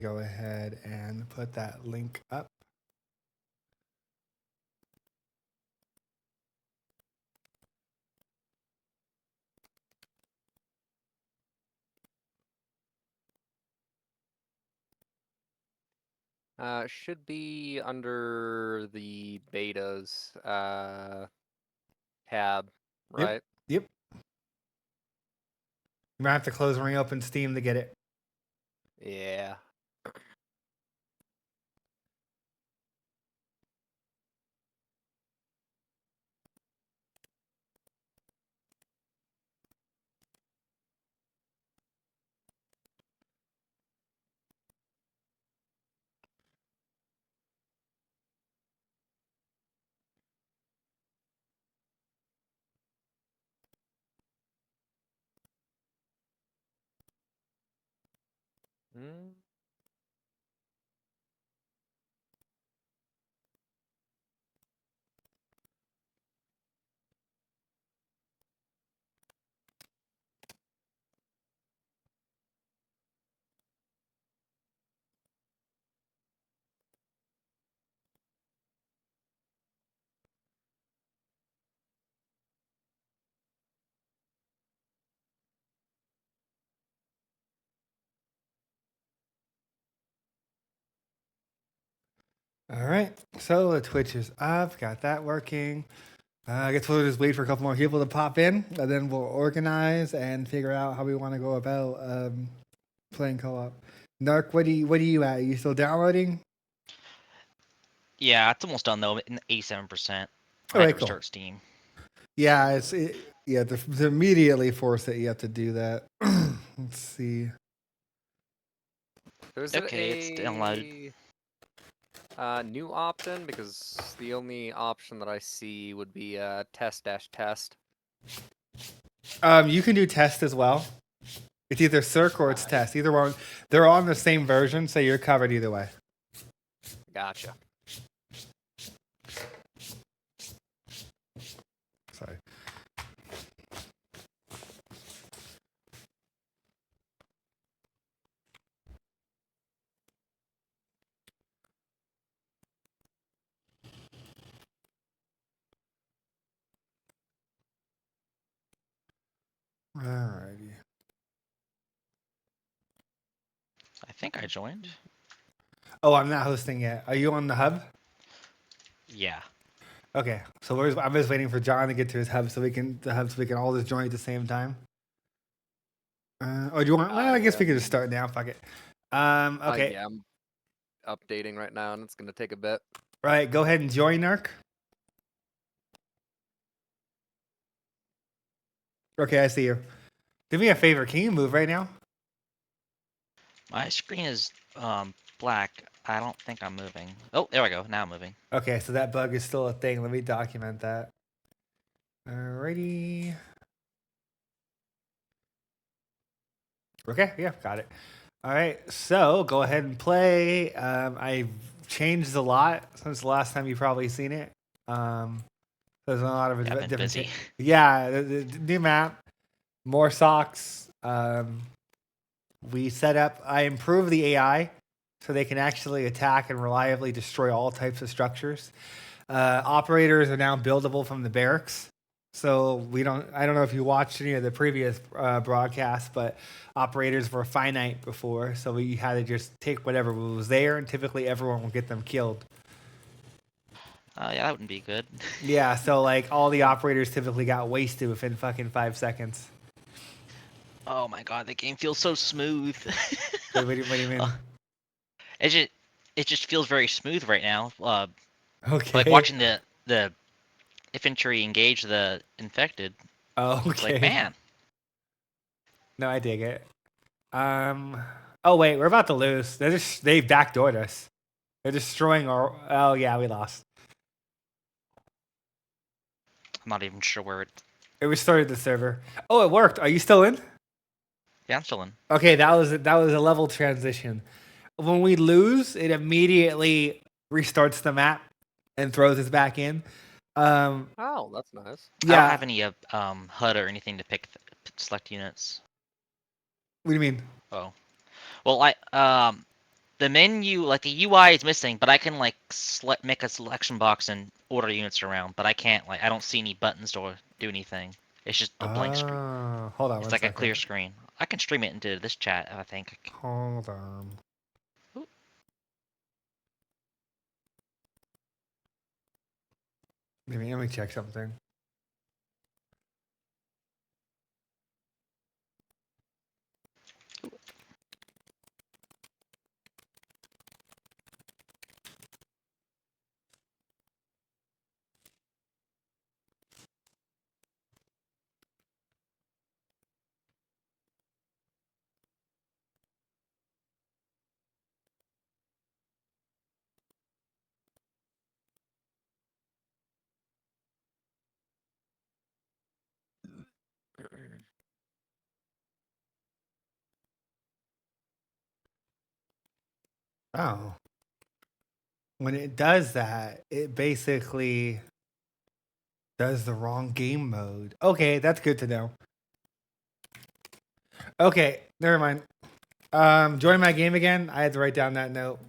Go ahead and put that link up. Should be under the betas tab, Yep. right? Yep. You might have to close and reopen Steam to get it. Yeah. Mm. All right. So the Twitch is up. Got that working. I guess we'll just wait for a couple more people to pop in, and then we'll organize and figure out how we want to go about playing co-op. Narc, what are you at? Are you still downloading? Yeah, it's almost done though. In 87%. I All had to right, cool. restart Steam. Yeah, yeah. To immediately force it, you have to do that. Let's see. So is it Okay, it's downloaded. a new opt-in? Because the only option that I see would be test-test. You can do test as well. It's either circ or it's Alright. test. Either one. They're on the same version, so you're covered either way. Gotcha. Sorry. Alrighty. I think I joined. Oh, I'm not hosting yet. Are you on the hub? Yeah. Okay, so I'm just waiting for John to get to his hub so we can all just join at the same time. Or do you want? Well, I guess we can just start now. Fuck it. Okay. Yeah, I'm updating right now, and it's gonna take a bit. Right. Go ahead and join, Narc. Okay, I see you. Do me a favor. Can you move right now? My screen is black. I don't think I'm moving. Oh, there we go. Now I'm moving. Okay, so that bug is still a thing. Let me document that. Alrighty. Okay, yeah, got it. All right, so go ahead and play. I've changed a lot since the last time you've probably seen it. There's a lot of Yeah, I've been different. busy. Yeah, the new map, more socks. We set up. I improved the AI so they can actually attack and reliably destroy all types of structures. Operators are now buildable from the barracks. So I don't know if you watched any of the previous broadcasts, but operators were finite before. So we had to just take whatever was there, and typically everyone will get them killed. Yeah, that wouldn't be good. Yeah, so like all the operators typically got wasted within fucking 5 seconds. Oh my god, the game feels so smooth. What do you mean? It just feels very smooth right now. Okay. Like watching the infantry engage the infected. Oh, It's okay. like, man. No, I dig it. Oh wait, we're about to lose. They backdoored us. They're destroying our. Oh yeah, we lost. I'm not even sure where it. It restarted the server. Oh, it worked. Are you still in? Yeah, I'm still in. Okay, that was a level transition. When we lose, it immediately restarts the map and throws us back in. Oh, that's nice. Yeah. I don't have any HUD or anything to select units. What do you mean? Oh, well, the menu, like the UI is missing, but I can like make a selection box and order units around, but I can't I don't see any buttons or do anything. It's just a blank screen. Hold on It's one like a second. clear screen. I can stream it into this chat, I think. Hold on. Ooh. Let me check something. Oh. When it does that, it basically does the wrong game mode. Okay, that's good to know. Okay, never mind. Join my game again. I had to write down that note.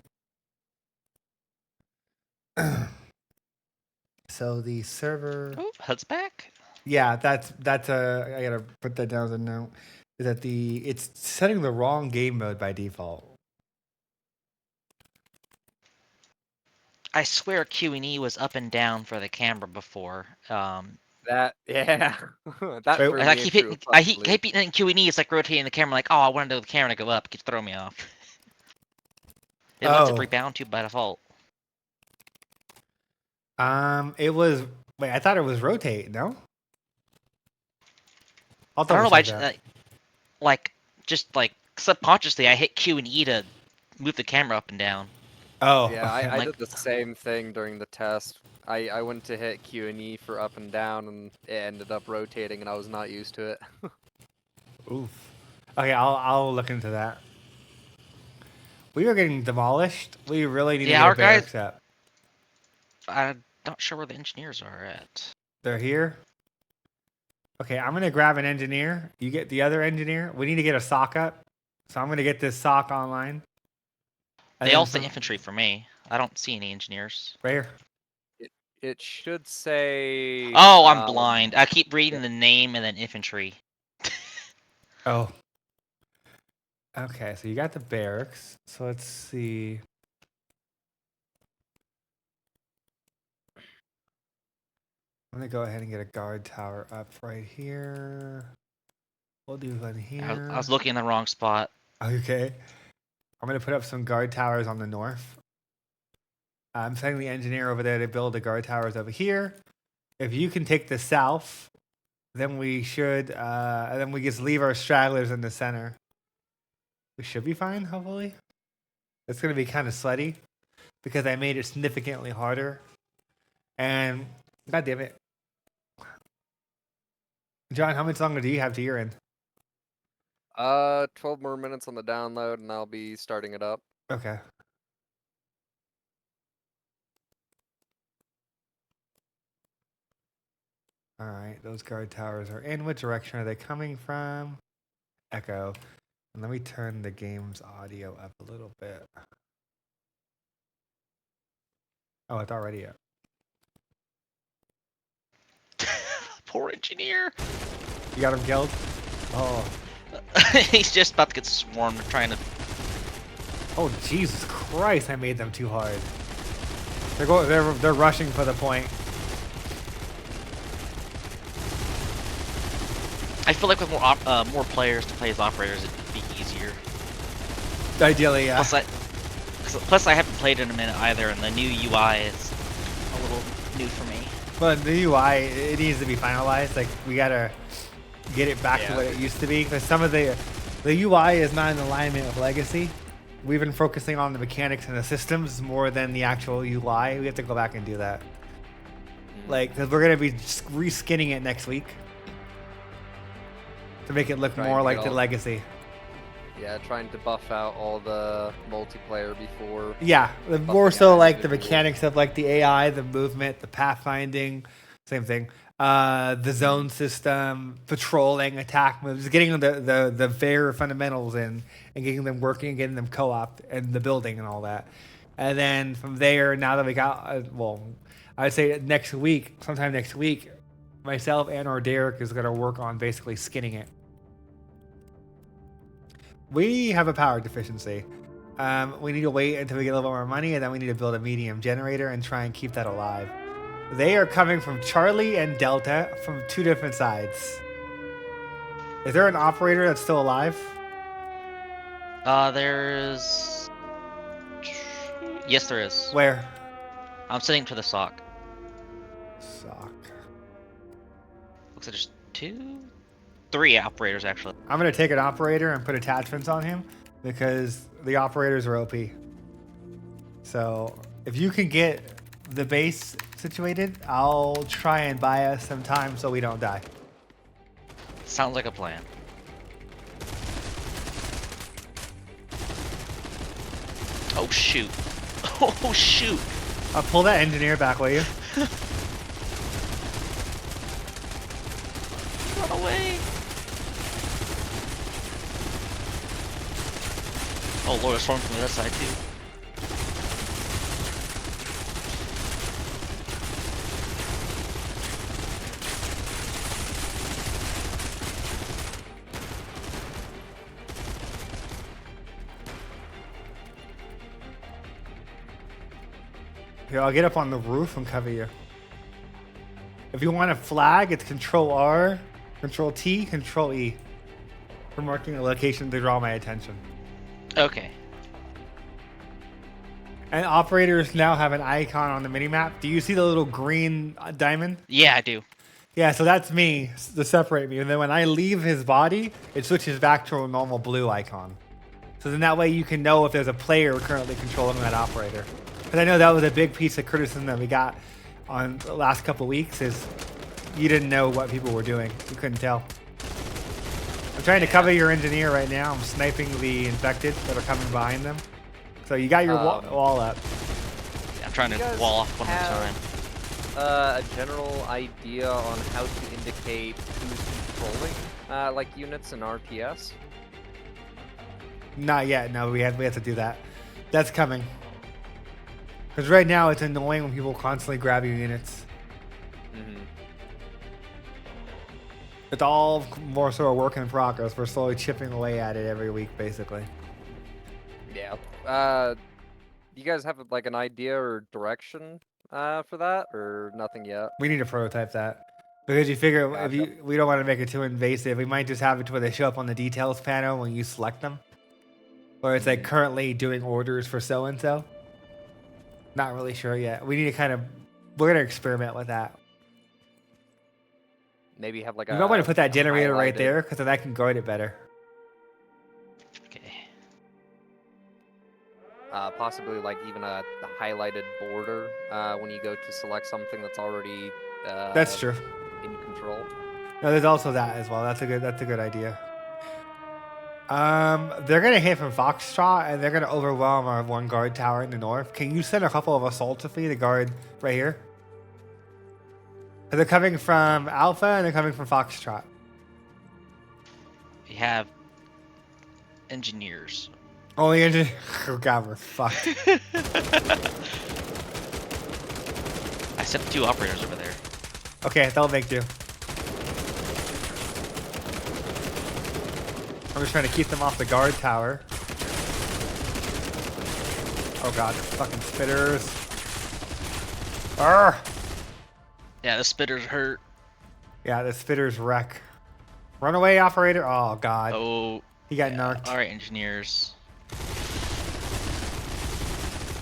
So the server. Oh, HUD's back. Yeah, that's I gotta put that down as a note. Is that it's setting the wrong game mode by default. I swear Q&E was up and down for the camera before. That that Wait, threw And I me keep into hitting, a I fucking keep hitting Q&E. It's like rotating the camera. Like, oh, I wanted the camera to go up. It keeps throwing me off. It lets it Oh. rebound to by default. It was. Wait, I thought it was rotate. No. I'll I don't know double why. check that. Just like subconsciously, I hit Q&E to move the camera up and down. Oh, Yeah, okay. I Like- did the same thing during the test. I went to hit Q and E for up and down, and it ended up rotating, and I was not used to it. Oof. Okay, I'll look into that. We are getting demolished. We really need Yeah, to our get barracks guys- up. I'm not sure where the engineers are at. They're here. Okay, I'm gonna grab an engineer. You get the other engineer. We need to get a sock up. So I'm gonna get this sock online. And They then all say some- infantry for me. I don't see any engineers. right here. It should say. Oh, I'm blind. I keep reading the name and then infantry. Oh. Okay, so you got the barracks. So let's see. I'm gonna go ahead and get a guard tower up right here. We'll do one here. I was looking in the wrong spot. Okay. I'm gonna put up some guard towers on the north. I'm sending the engineer over there to build the guard towers over here. If you can take the south, then we should, and then we just leave our stragglers in the center. We should be fine, hopefully. It's gonna be kind of sweaty because I made it significantly harder. And god damn it, John, how much longer do you have to your end? 12 more minutes on the download, and I'll be starting it up. Okay. All right, those guard towers are in. What direction are they coming from? Echo. And let me turn the game's audio up a little bit. Oh, it's already up. Poor engineer. You got him killed? Oh. He's just about to get swarmed trying to. Oh, Jesus Christ, I made them too hard. They're rushing for the point. I feel like with more players to play as operators, it'd be easier. Ideally, yeah. Plus, I haven't played in a minute either, and the new UI is a little new for me. But the UI, it needs to be finalized. Like, we gotta get it back to Yeah. what it used to be. Because some of the UI is not in alignment with Legacy. We've been focusing on the mechanics and the systems more than the actual UI. We have to go back and do that. Like, because we're gonna be reskinning it next week to make it look Try and more get like the all- Legacy. Yeah, trying to buff out all the multiplayer before. Yeah, more out so like the individual. mechanics of like the AI, the movement, the pathfinding, same thing. the zone system, patrolling, attack moves, getting the very fundamentals in and getting them working and getting them co-op and the building and all that. And then from there, now that we got, I would say sometime next week, myself and or Derek is going to work on basically skinning it. We have a power deficiency. We need to wait until we get a little bit more money, and then we need to build a medium generator and try and keep that alive. They are coming from Charlie and Delta from 2 different sides. Is there an operator that's still alive? There's. Yes, there is. Where? I'm sitting to the sock. Sock. Looks like there's 3 operators actually. I'm going to take an operator and put attachments on him because the operators are OP. So if you can get the base situated, I'll try and buy us some time so we don't die. Sounds like a plan. Oh shoot. Oh shoot. I'll pull that engineer back, will you? Run away. Oh Lord, it's storm from the other side too. Here, I'll get up on the roof and cover you. If you want a flag, it's Control R, Control T, Control E. For marking a location to draw my attention. Okay. And operators now have an icon on the minimap. Do you see the little green diamond? Yeah, I do. Yeah, so that's me to separate me. And then when I leave his body, it switches back to a normal blue icon. So then that way you can know if there's a player currently controlling that operator. Because I know that was a big piece of criticism that we got on the last couple of weeks is you didn't know what people were doing. You couldn't tell. I'm trying to cover your engineer right now. I'm sniping the infected that are coming behind them. So you got your wall up. Yeah, I'm trying to wall off one more time. A general idea on how to indicate who's controlling like units in RPS? Not yet. No, we have to do that. That's coming. Because right now it's annoying when people constantly grab your units. Mm-hmm. It's all more sort of work in progress. We're slowly chipping away at it every week, basically. Yeah. You guys have like an idea or direction for that, or nothing yet? We need to prototype that. Because you figure Gotcha. we don't want to make it too invasive. We might just have it to where they show up on the details panel when you select them. Or it's like currently doing orders for so-and-so. Not really sure yet. We need to we're going to experiment with that. Maybe have like You might want to put that generator right highlighted- there because then I can guard it better. Okay. Possibly like even a highlighted border when you go to select something that's already That's true. in control. No, there's also that as well. That's a good idea. They're gonna hit from Foxtrot and they're gonna overwhelm our one guard tower in the north. Can you send a couple of assaults with me to guard right here? 'Cause they're coming from Alpha and they're coming from Foxtrot. We have engineers. Only engine. Oh god, we're fucked. I sent 2 operators over there. Okay, that'll make do. I'm just trying to keep them off the guard tower. Oh god, fucking spitters. Arrgh! Yeah, the spitters hurt. Yeah, the spitters wreck. Run away, operator. Oh god. Oh. He got Yeah. narked. All right, engineers.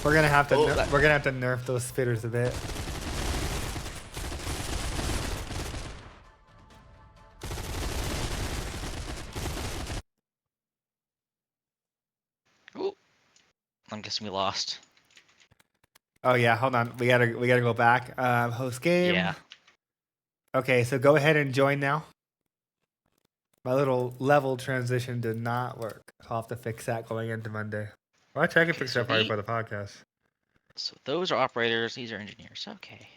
We're gonna have to Oh, we're gonna have to nerf those spitters a bit. Ooh. I'm guessing we lost. Oh yeah, hold on. We gotta go back. Host game. Yeah. Okay, so go ahead and join now. My little level transition did not work. So I'll have to fix that going into Monday. Well, actually, I can Okay, fix so that probably we- for the podcast. So those are operators. These are engineers. Okay.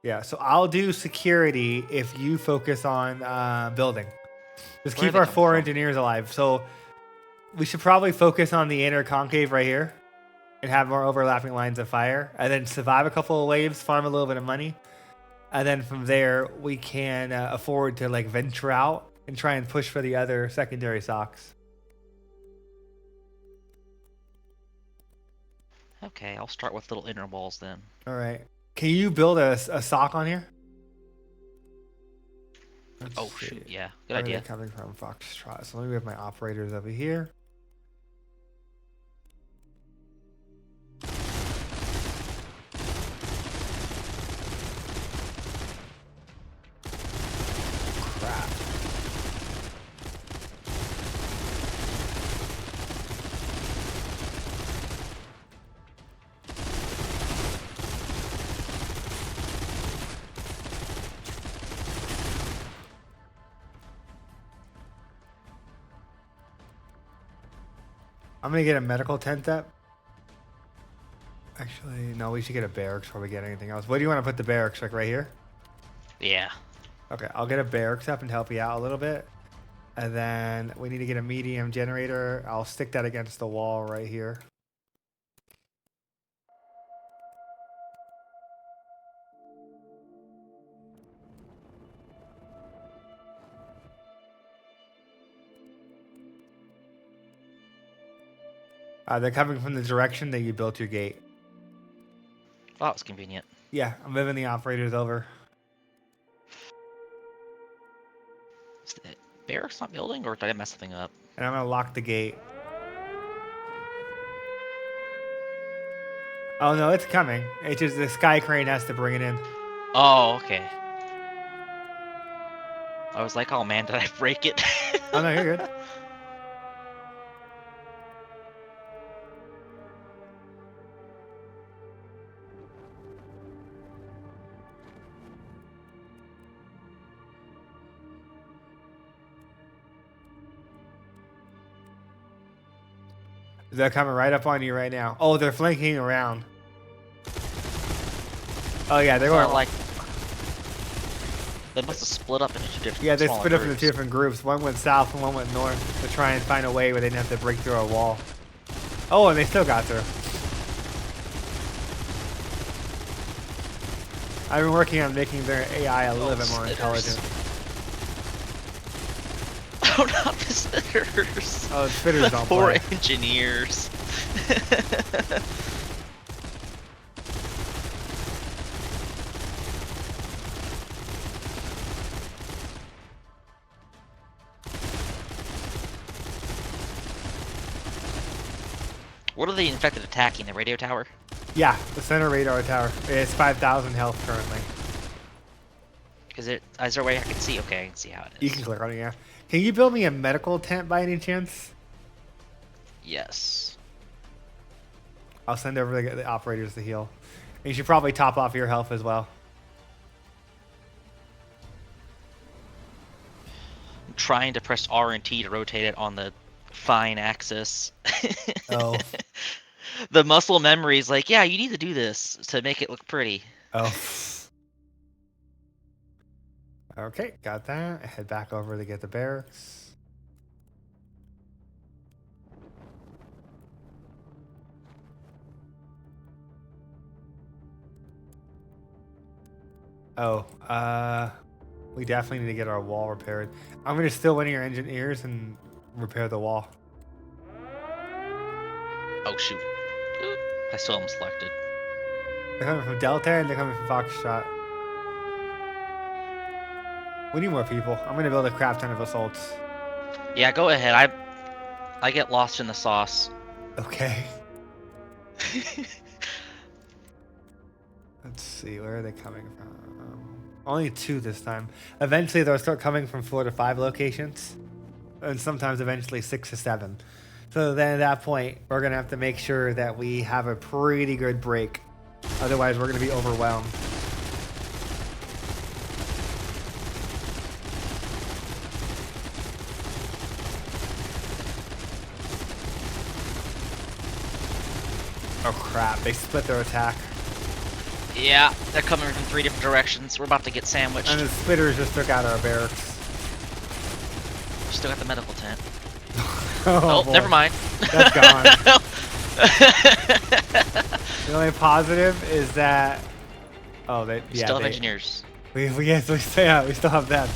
Yeah, so I'll do security if you focus on building. Just Where are keep they our coming 4 from? engineers alive. So we should probably focus on the inner concave right here and have more overlapping lines of fire, and then survive a couple of waves, farm a little bit of money, and then from there we can afford to like venture out and try and push for the other secondary socks. Okay, I'll start with little inner walls then. All right. Can you build a sock on here? Let's Oh see. shoot, yeah, good Where are idea. they coming from? Foxtrot. So let me have my operators over here. Crap. I'm gonna get a medical tent up. Actually, no, we should get a barracks before we get anything else. Where do you want to put the barracks? Like right here? Yeah. Okay, I'll get a barracks up and help you out a little bit. And then we need to get a medium generator. I'll stick that against the wall right here. They're coming from the direction that you built your gate. Well, that was convenient. Yeah, I'm moving the operators over. Is the barracks not building, or did I mess something up? And I'm gonna lock the gate. Oh no, it's coming. It's just the sky crane has to bring it in. Oh, okay. I was like, oh man, did I break it? Oh no, you're good. They're coming right up on you right now. Oh, they're flanking around. Oh yeah, they're going Like they must have split up into two different. Yeah, they smaller split up into groups. two different groups. One went south and one went north to try and find a way where they didn't have to break through a wall. Oh, and they still got through. I've been working on making their AI a little bit more spitters. intelligent. Oh, not the spitters. Oh, the spitters don't Poor play. engineers. What are the infected attacking? The radio tower? Yeah, the center radar tower. It's 5,000 health currently. Is there a way I can see? Okay, I can see how it You is. can click on it, yeah. Can you build me a medical tent by any chance? Yes. I'll send over the operators to heal. And you should probably top off your health as well. I'm trying to press R and T to rotate it on the fine axis. Oh. The muscle memory is like, yeah, you need to do this to make it look pretty. Oh. Okay, got that. Head back over to get the barracks. Oh, we definitely need to get our wall repaired. I'm gonna steal one of your engineers and repair the wall. Oh shoot. Oop, I still am selected. They're coming from Delta and they're coming from Foxtrot. We need more people. I'm gonna build a crap ton of assaults. Yeah, go ahead. I get lost in the sauce. Okay. Let's see, where are they coming from? Only 2 this time. Eventually, they'll start coming from 4 to 5 locations, and sometimes eventually 6 to 7. So then at that point, we're gonna have to make sure that we have a pretty good break. Otherwise, we're gonna be overwhelmed. Oh crap! They split their attack. Yeah, they're coming from 3 different directions. We're about to get sandwiched. And the spitters just took out our barracks. Still got the medical tent. Oh, Oh, never mind. That's gone. The only positive is that. Oh, they We yeah. still have they, engineers. yes, we still have them.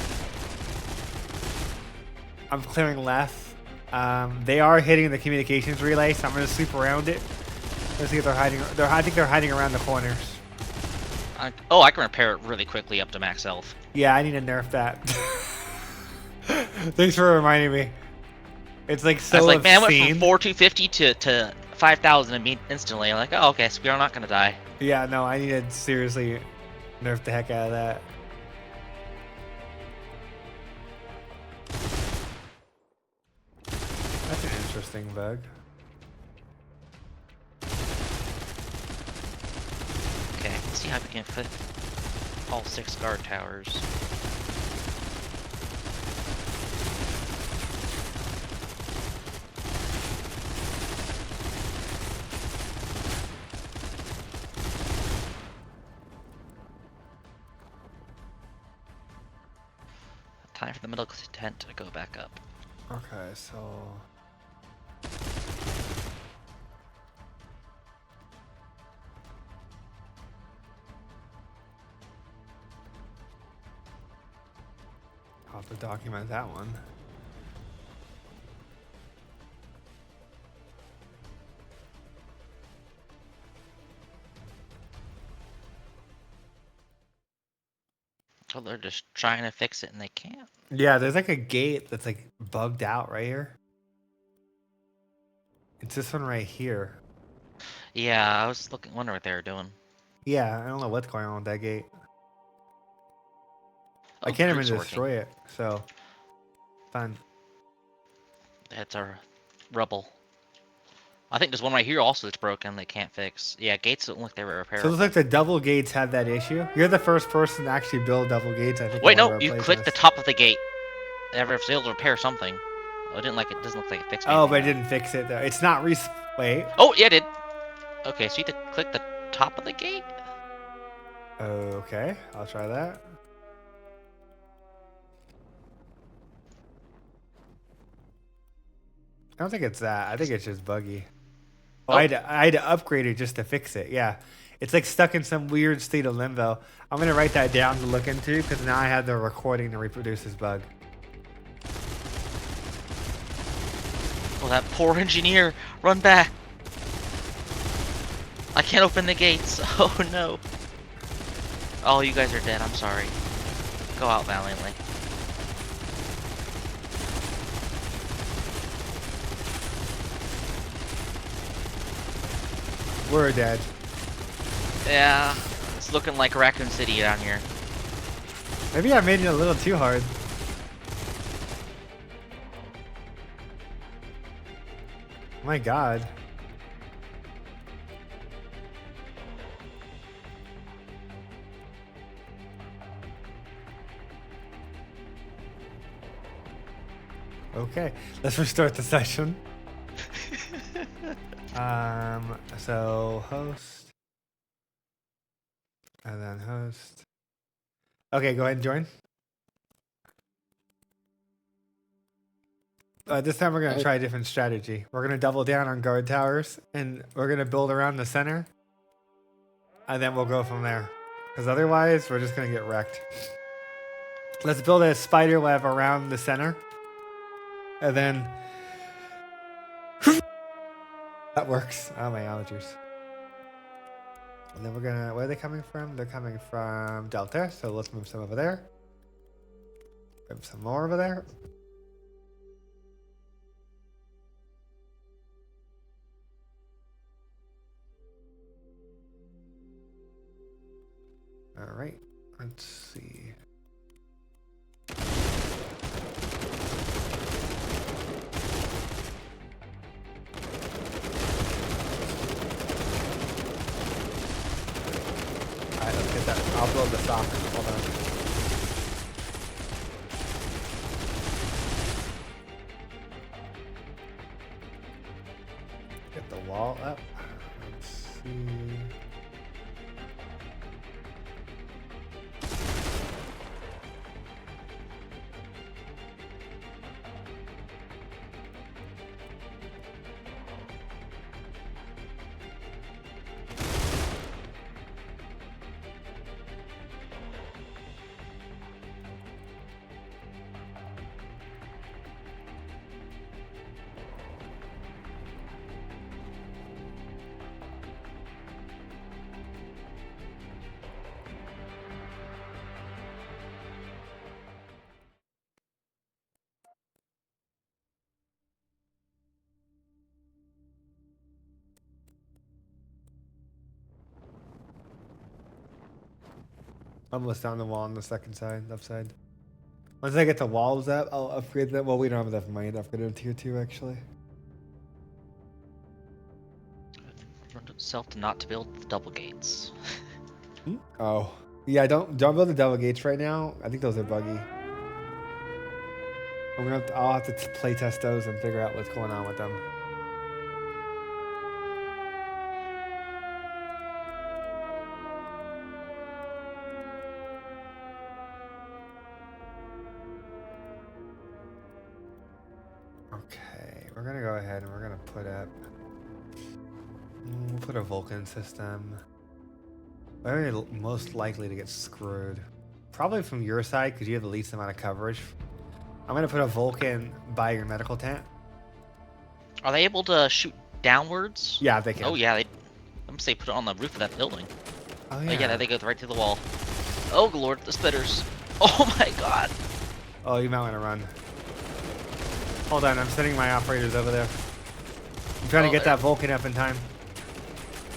I'm clearing left. They are hitting the communications relay, so I'm gonna sweep around it. Let's see if they're hiding. I think they're hiding around the corners. Oh, I can repair it really quickly up to max health. Yeah, I need to nerf that. Thanks for reminding me. It's like so I was like, man, I went obscene. from 4,250 to 5,000 instantly. I'm like, oh, okay, so we're not gonna die. Yeah, no, I need to seriously nerf the heck out of that. That's an interesting bug. Okay, let's see how we can fit all 6 guard towers. Time for the middle tent to go back up. Okay, so I'll have to document that one. So they're just trying to fix it and they can't. Yeah, there's like a gate that's like bugged out right here. It's this one right here. Yeah, I was wondering what they were doing. Yeah, I don't know what's going on with that gate. I Oh, can't even group's working. destroy it, so fun. That's our rubble. I think there's one right here also that's broken they can't fix. Yeah, gates don't look like they were repairable. So it looks like the double gates have that issue. You're the first person to actually build double gates. I think. Wait, in no, one of you our click the playtests. top of the gate. Ever if it's able to repair something. Oh, it didn't like it. Doesn't look like it fixed anything. Oh, but it didn't fix it though. It's not wait. Oh, yeah, it did. Okay, so you have to click the top of the gate. Okay, I'll try that. I don't think it's that. I think it's just buggy. Oh, Oh. I had to upgrade it just to fix it. Yeah, it's like stuck in some weird state of limbo. I'm gonna write that down to look into because now I have the recording to reproduce this bug. Oh, that poor engineer! Run back! I can't open the gates. Oh no! Oh, you guys are dead. I'm sorry. Go out valiantly. We're dead. Yeah, it's looking like Raccoon City down here. Maybe I made it a little too hard. My God. Okay, let's restart the session. So host, and then host. Okay, go ahead and join. This time we're gonna try a different strategy. We're gonna double down on guard towers, and we're gonna build around the center, and then we'll go from there. Because otherwise, we're just gonna get wrecked. Let's build a spider web around the center, and then that works. Oh, my allergies. And then we're gonna. Where are they coming from? They're coming from Delta. So let's move some over there. Move some more over there. All right. Let's see. Alright, let's get that. I'll build the sock. Hold on. Get the wall up. Let's see. Almost down the wall on the second side, left side. Once I get the walls up, I'll upgrade them. Well, we don't have enough money to upgrade them to tier 2, actually. Learned itself to not to build the double gates. Oh. Yeah, don't build the double gates right now. I think those are buggy. I'll have to play test those and figure out what's going on with them. Okay, we're gonna go ahead and we're gonna put up. We'll put a Vulcan system. Where are you most likely to get screwed? Probably from your side because you have the least amount of coverage. I'm gonna put a Vulcan by your medical tent. Are they able to shoot downwards? Yeah, they can. Oh yeah, I'm gonna say put it on the roof of that building. Oh Oh yeah. yeah, they go right through the wall. Oh lord, the spitters. Oh my god. Oh, you might want to run. Hold on, I'm sending my operators over there. I'm trying to get that Vulcan up in time.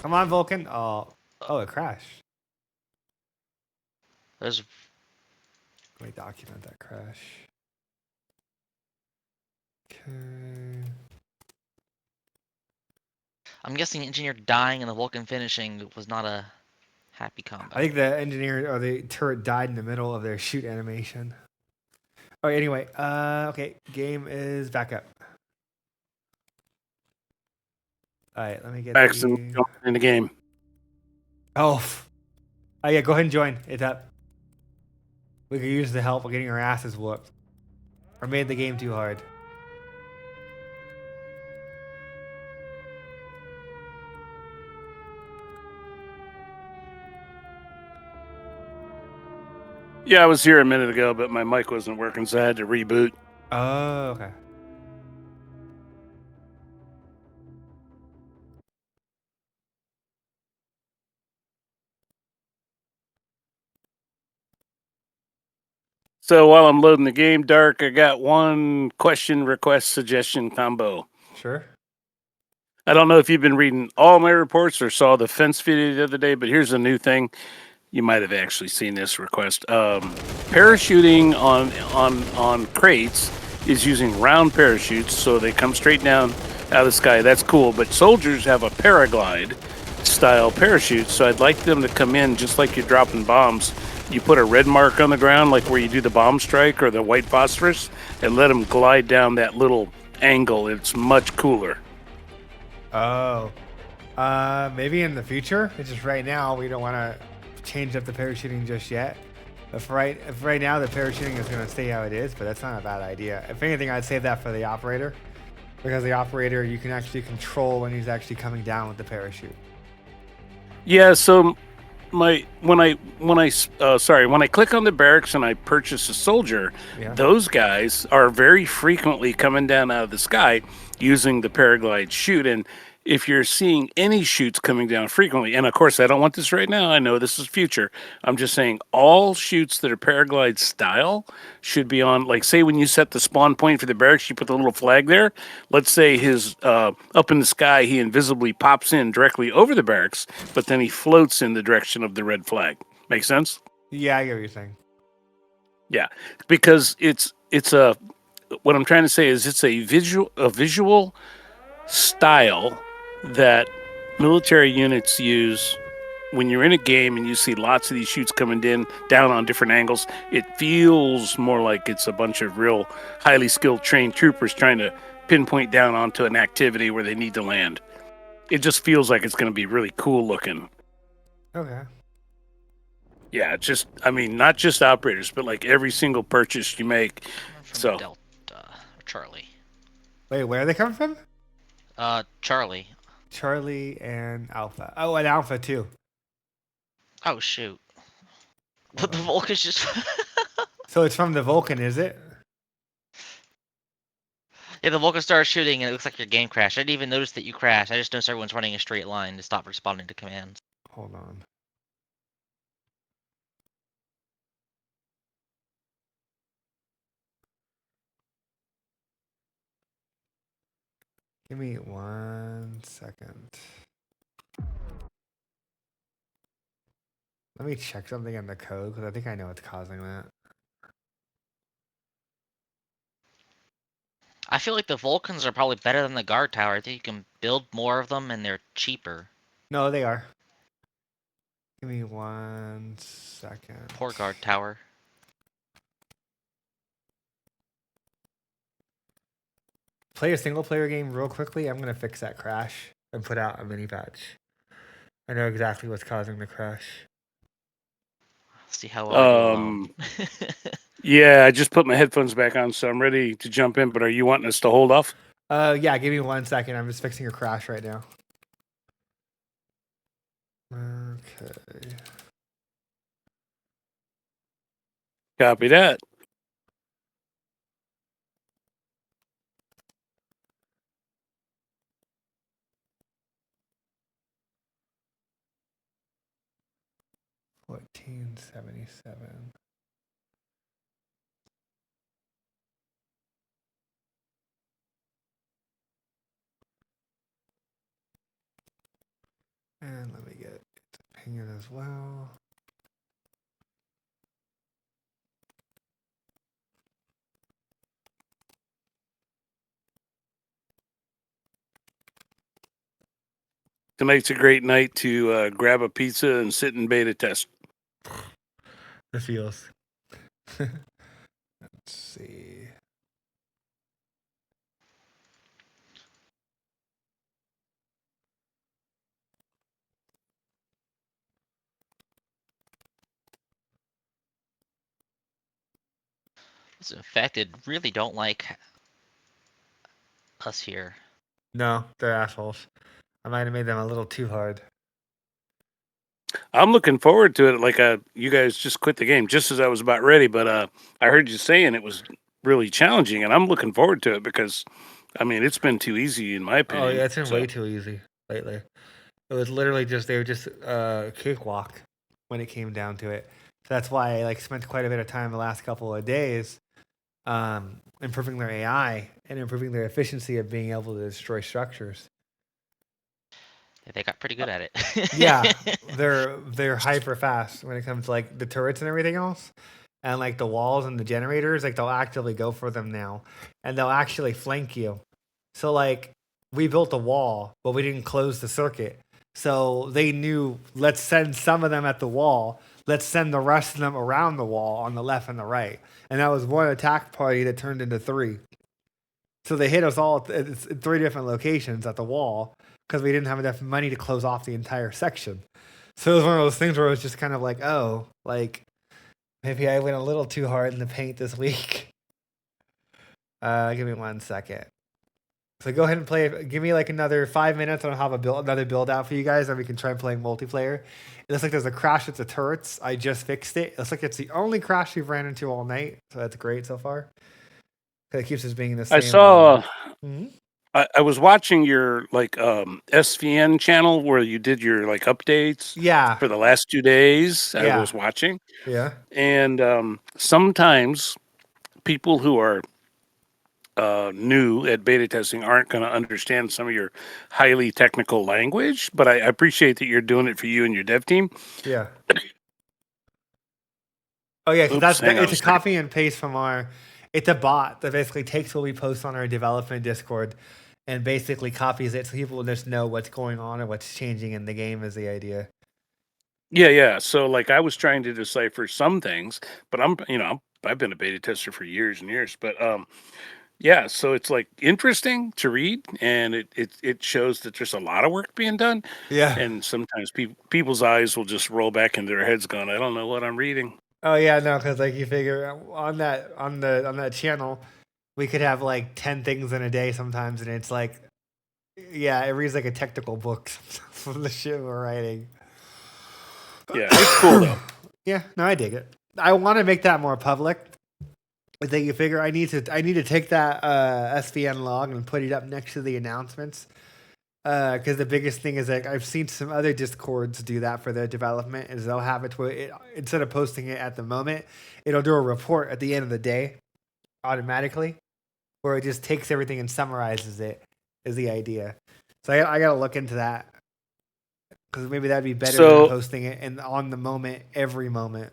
Come on, Vulcan. Oh, it crashed. There's Let me document that crash. Okay. I'm guessing engineer dying and the Vulcan finishing was not a happy combo. I think the engineer or the turret died in the middle of their shoot animation. All right, anyway, okay, game is back up. All right, let me get Excellent in the game. Oh, yeah, go ahead and join. It's up. We could use the help of getting our asses whooped. Or made the game too hard. Yeah, I was here a minute ago, but my mic wasn't working, so I had to reboot. Oh, okay. So while I'm loading the game, Dark, I got one question, request, suggestion combo. Sure. I don't know if you've been reading all my reports or saw the fence video the other day, but here's a new thing. You might have actually seen this request. Parachuting on crates is using round parachutes, so they come straight down out of the sky. That's cool, but soldiers have a paraglide style parachute, so I'd like them to come in just like you're dropping bombs. You put a red mark on the ground, like where you do the bomb strike or the white phosphorus, and let them glide down that little angle. It's much cooler. Oh. Maybe in the future. It's just right now we don't want to change up the parachuting just yet. If right now the parachuting is going to stay how it is, but that's not a bad idea. If anything, I'd save that for the operator, because the operator you can actually control when he's actually coming down with the parachute. Yeah. So when I click on the barracks and I purchase a soldier, Yeah. those guys are very frequently coming down out of the sky using the paraglide chute. And if you're seeing any chutes coming down frequently, and of course I don't want this right now, I know this is future. I'm just saying all chutes that are paraglide style should be on, like, say when you set the spawn point for the barracks, you put the little flag there. Let's say his up in the sky, he invisibly pops in directly over the barracks, but then he floats in the direction of the red flag. Make sense? Yeah, I get what you're saying. Yeah, because it's a, what I'm trying to say is it's a visual style that military units use when you're in a game and you see lots of these shoots coming down on different angles. It feels more like it's a bunch of real highly skilled trained troopers trying to pinpoint down onto an activity where they need to land. It just feels like it's going to be really cool looking. Okay. Yeah, it's just, I mean, not just operators, but like every single purchase you make. from So Delta or Charlie. Wait, where are they coming from? Charlie. Charlie and Alpha. Oh, and Alpha too. Oh shoot. But the Vulcan's just So it's from the Vulcan, is it? yeah, the Vulcan started shooting and it looks like your game crashed. I didn't even notice that you crashed. I just noticed everyone's running a straight line to stop responding to commands. Hold on. Give me 1 second. Let me check something in the code because I think I know what's causing that. I feel like the Vulcans are probably better than the guard tower. I think you can build more of them and they're cheaper. No, they are. Give me 1 second. Poor guard tower. Play a single player game real quickly. I'm gonna fix that crash and put out a mini patch. I know exactly what's causing the crash. See how well I do alone. Yeah, I just put my headphones back on, so I'm ready to jump in. But are you wanting us to hold off? Yeah, give me 1 second. I'm just fixing a crash right now. Okay. Copy that. $14.77. And let me get opinion as well. Tonight's a great night to grab a pizza and sit in beta test. The feels. Let's see. Those infected really don't like us here. No, they're assholes. I might have made them a little too hard. I'm looking forward to it. Like you guys just quit the game just as I was about ready, but I heard you saying it was really challenging, and I'm looking forward to it because, I mean, it's been too easy in my opinion. Oh yeah, it's been so. way too easy lately. It was literally just they were just cakewalk when it came down to it. So that's why I like spent quite a bit of time the last couple of days improving their AI and improving their efficiency of being able to destroy structures. Yeah, they got pretty good at it. Yeah, they're hyper fast when it comes to like the turrets and everything else, and like the walls and the generators. Like they'll actively go for them now, and they'll actually flank you. So like we built a wall, but we didn't close the circuit. So they knew, let's send some of them at the wall. Let's send the rest of them around the wall on the left and the right. And that was one attack party that turned into 3. So they hit us all at 3 different locations at the wall because we didn't have enough money to close off the entire section. So it was one of those things where it was just kind of like, oh, like maybe I went a little too hard in the paint this week. Give me 1 second. So go ahead and play. Give me like another 5 minutes. I'll have another build out for you guys, and we can try playing multiplayer. It looks like there's a crash with the turrets. I just fixed it. It looks like it's the only crash we've ran into all night, so that's great so far. It keeps us being the same. I saw. Mhm. I was watching your like SVN channel where you did your like updates. Yeah. For the last 2 days, I Yeah. was watching. Yeah. And sometimes people who are new at beta testing aren't going to understand some of your highly technical language, but I appreciate that you're doing it for you and your dev team. Yeah. Oh yeah, because it's a copy and paste from our. It's a bot that basically takes what we post on our development Discord and basically copies it so people will just know what's going on and what's changing in the game is the idea. Yeah. So like I was trying to decipher some things, but I've been a beta tester for years and years, but yeah, so it's like interesting to read, and it shows that there's a lot of work being done. Yeah. And sometimes people's eyes will just roll back into their heads, going, "I don't know what I'm reading." Oh yeah, no, because like you figure on that channel, we could have like 10 things in a day sometimes, and it's like, yeah, it reads like a technical book from the shit we're writing. Yeah, it's cool though. Yeah, no, I dig it. I want to make that more public. I think you figure I need to take that SVN log and put it up next to the announcements. Because the biggest thing is like I've seen some other Discords do that for their development is they'll have it where instead of posting it at the moment, it'll do a report at the end of the day automatically, where it just takes everything and summarizes it. Is the idea. So I gotta look into that. Because maybe that'd be better So- than posting it and on the moment, every moment.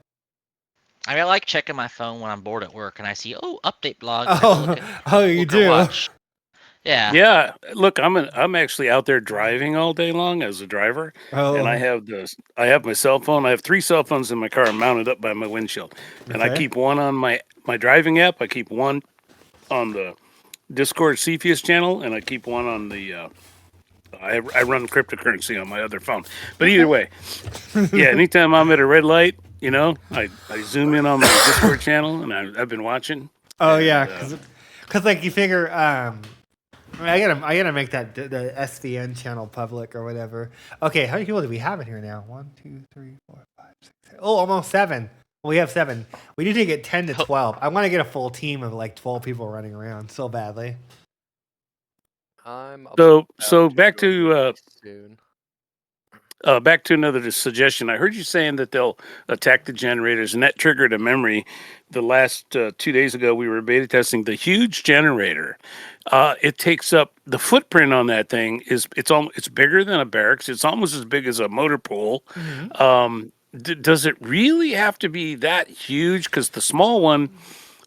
I mean, I like checking my phone when I'm bored at work and I see, update blog. I go Oh, look at, oh, you look or do. watch. Yeah. Yeah, look, I'm actually out there driving all day long as a driver, Oh, and I have my cell phone. I have 3 cell phones in my car mounted up by my windshield, and I Okay. keep one on my driving app. I keep one on the Discord Cepheus channel, and I keep one on the. I run cryptocurrency on my other phone, but either way, yeah. Anytime I'm at a red light, I zoom in on my Discord channel, and I've been watching. Oh and, yeah, because like you figure, I mean, I gotta make that the SVN channel public or whatever. Okay, how many people do we have in here now? 1, 2, 3, 4, 5, 6, 7. Oh, almost 7. Well, we have 7. We need to get 10 to 12. I want to get a full team of like 12 people running around so badly. I'm So about back join to soon. back to another suggestion. I heard you saying that they'll attack the generators, and that triggered a memory. The last 2 days ago, we were beta testing the huge generator. It takes up the footprint on that thing it's bigger than a barracks. It's almost as big as a motor pool. Does it really have to be that huge? Because the small one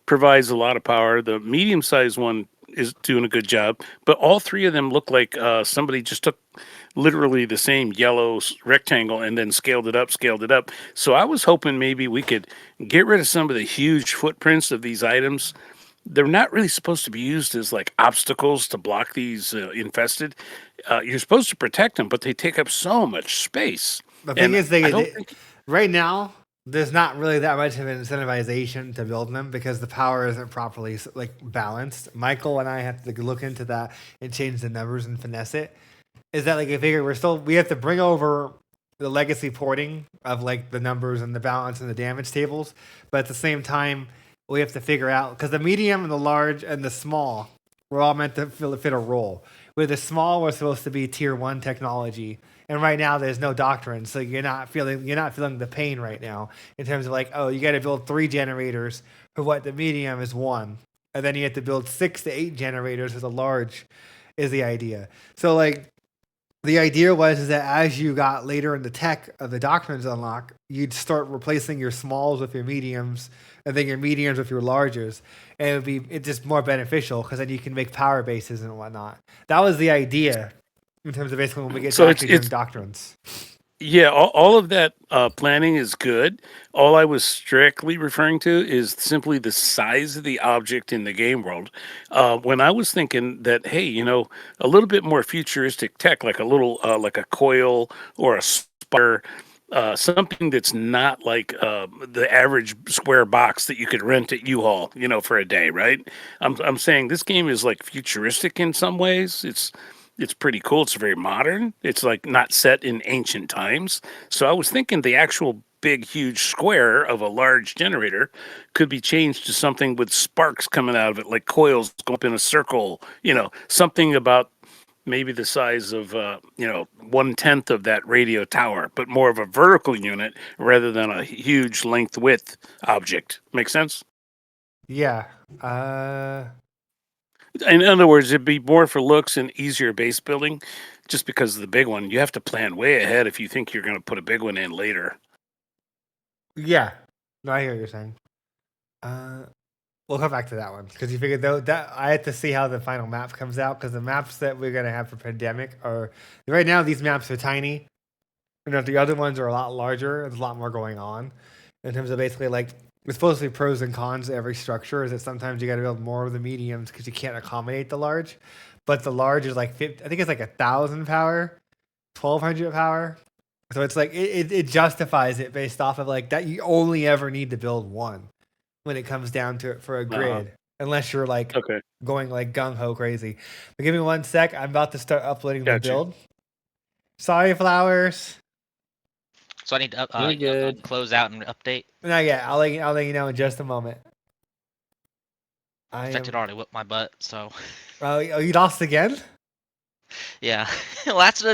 provides a lot of power. The medium-sized one is doing a good job, but all 3 of them look like somebody just took literally the same yellow rectangle and then scaled it up. So I was hoping maybe we could get rid of some of the huge footprints of these items. They're not really supposed to be used as like obstacles to block these infested. You're supposed to protect them, but they take up so much space. The thing And is, I don't think right now there's not really that much of an incentivization to build them because the power isn't properly like balanced. Michael and I have to look into that and change the numbers and finesse it. Is that like I figure we have to bring over the legacy porting of like the numbers and the balance and the damage tables, but at the same time we have to figure out because the medium and the large and the small were all meant to fit a role. With the small was supposed to be tier 1 technology. And right now there's no doctrine, so you're not feeling the pain right now in terms of like, oh, you got to build 3 generators for what the medium is 1, and then you have to build 6 to 8 generators for the large, is the idea. So like, the idea was that as you got later in the tech of the doctrines unlock, you'd start replacing your smalls with your mediums, and then your mediums with your larges, and it's just more beneficial because then you can make power bases and whatnot. That was the idea. In terms of basically when we get So to it's- actually doing doctrines. Yeah, all of that planning is good. All I was strictly referring to is simply the size of the object in the game world. When I was thinking that, hey, a little bit more futuristic tech, like a little, like a coil or a spire, something that's not like the average square box that you could rent at U-Haul, for a day, right? I'm saying this game is like futuristic in some ways. It's pretty cool. It's very modern. It's like not set in ancient times. So I was thinking the actual big, huge square of a large generator could be changed to something with sparks coming out of it, like coils go up in a circle, something about maybe the size of, 1/10 of that radio tower, but more of a vertical unit rather than a huge length width object. Make sense? Yeah. In other words, it'd be more for looks and easier base building just because of the big one. You have to plan way ahead if you think you're going to put a big one in later. Yeah. No, I hear what you're saying. We'll come back to that one because you figured though that I have to see how the final map comes out because the maps that we're gonna have for pandemic are right now. These maps are tiny. The other ones are a lot larger. There's a lot more going on in terms of basically like it's supposed to be pros and cons to every structure. Is that sometimes you got to build more of the mediums because you can't accommodate the large, but the large is like 50, I think it's like 1,000 power, 1,200 power. So it's like it justifies it based off of like that. You only ever need to build one when it comes down to it for a grid, unless you're like going like gung ho crazy. But give me 1 sec. I'm about to start uploading the build. Sorry, flowers. So I need to You're good. close out and update. Not yet. I'll let you know in just a moment. It already whipped my butt, so. Oh, you lost again? Yeah, it lasted a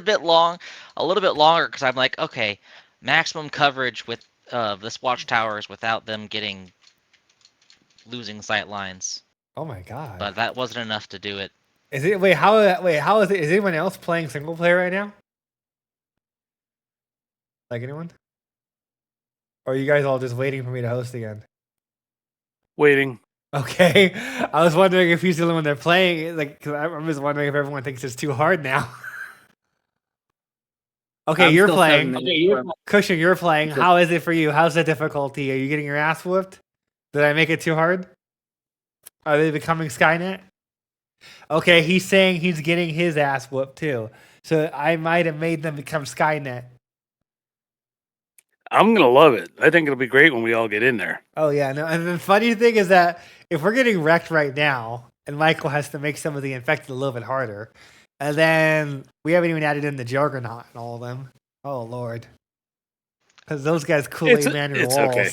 little bit longer because I'm like, okay, maximum coverage with this watchtowers without them losing sight lines. Oh my god! But that wasn't enough to do it. Is it? How is it? Is anyone else playing single player right now? Like anyone? Or are you guys all just waiting for me to host again? Waiting. Okay. I was wondering if he's the only one they're playing. Like, cause I'm just wondering if everyone thinks it's too hard now. Okay, I'm you're still playing. 7 minutes from- Cushion, you're playing. Just- How is it for you? How's the difficulty? Are you getting your ass whooped? Did I make it too hard? Are they becoming Skynet? Okay, he's saying he's getting his ass whooped too. So I might have made them become Skynet. I'm gonna love it. I think it'll be great when we all get in there. Oh yeah, no. And the funny thing is that if we're getting wrecked right now, and Michael has to make some of the infected a little bit harder, and then we haven't even added in the Juggernaut and all of them. Oh lord, because those guys Kool-Aid man your it's walls. okay.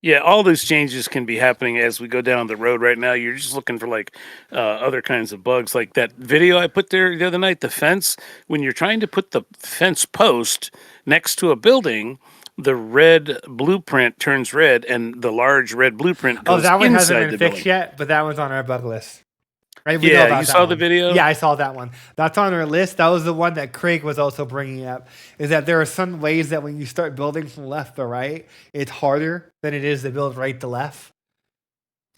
Yeah, all those changes can be happening as we go down the road. Right now, you're just looking for like other kinds of bugs, like that video I put there the other night. The fence. When you're trying to put the fence post next to a building, the red blueprint turns red, and the large red blueprint goes Oh, that one hasn't inside been the fixed building. yet, but that one's on our bug list. Right? We know Yeah, about you that saw the one. video? Yeah, I saw that one. That's on our list. That was the one that Craig was also bringing up. Is that there are some ways that when you start building from left to right, it's harder than it is to build right to left.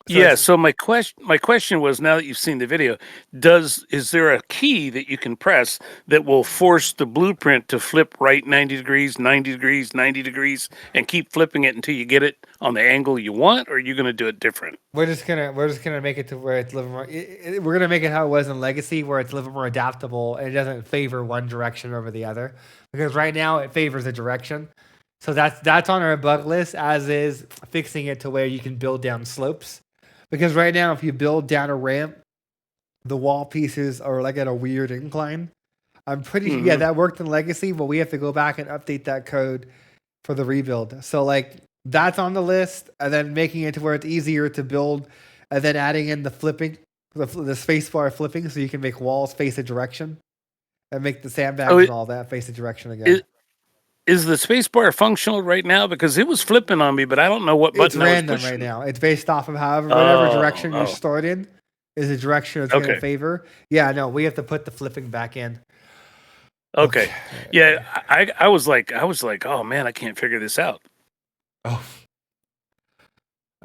So Yeah. it's- So my question was, now that you've seen the video, is there a key that you can press that will force the blueprint to flip right 90 degrees, 90 degrees, 90 degrees, and keep flipping it until you get it on the angle you want, or are you going to do it different? we're just gonna make it to where it's a little more. We're gonna make it how it was in Legacy, where it's a little more adaptable and it doesn't favor one direction over the other. Because right now it favors a direction. So that's on our bug list, as is fixing it to where you can build down slopes. Because right now, if you build down a ramp, the wall pieces are like at a weird incline. I'm pretty sure, yeah, Mhm. that worked in Legacy, but we have to go back and update that code for the rebuild. So like that's on the list, and then making it to where it's easier to build, and then adding in the flipping, the space bar flipping, so you can make walls face a direction, and make the sandbags Oh, and all that face a direction again. Is the space bar functional right now? Because it was flipping on me, but I don't know what It's button I was random pushing. right now. It's based off of whatever direction Oh. you're stored in is the direction it's going to Okay. favor. Yeah, no, we have to put the flipping back in. Okay. Yeah, I was like, oh man, I can't figure this out. Oh.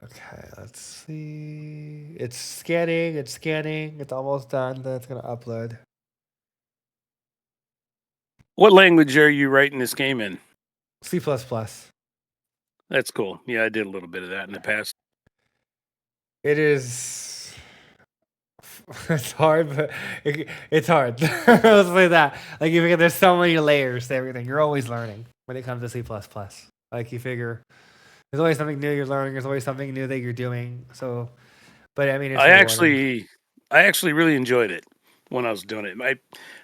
Okay, let's see. It's scanning. It's almost done. Then it's going to upload. What language are you writing this game in? C++. That's cool. Yeah, I did a little bit of that in the past. It is. It's hard, but it's hard. Let's say that. Like you figure there's so many layers to everything. You're always learning when it comes to C++. Like you figure there's always something new you're learning. There's always something new that you're doing. So, but I mean, it's rewarding. I actually really enjoyed it when I was doing it.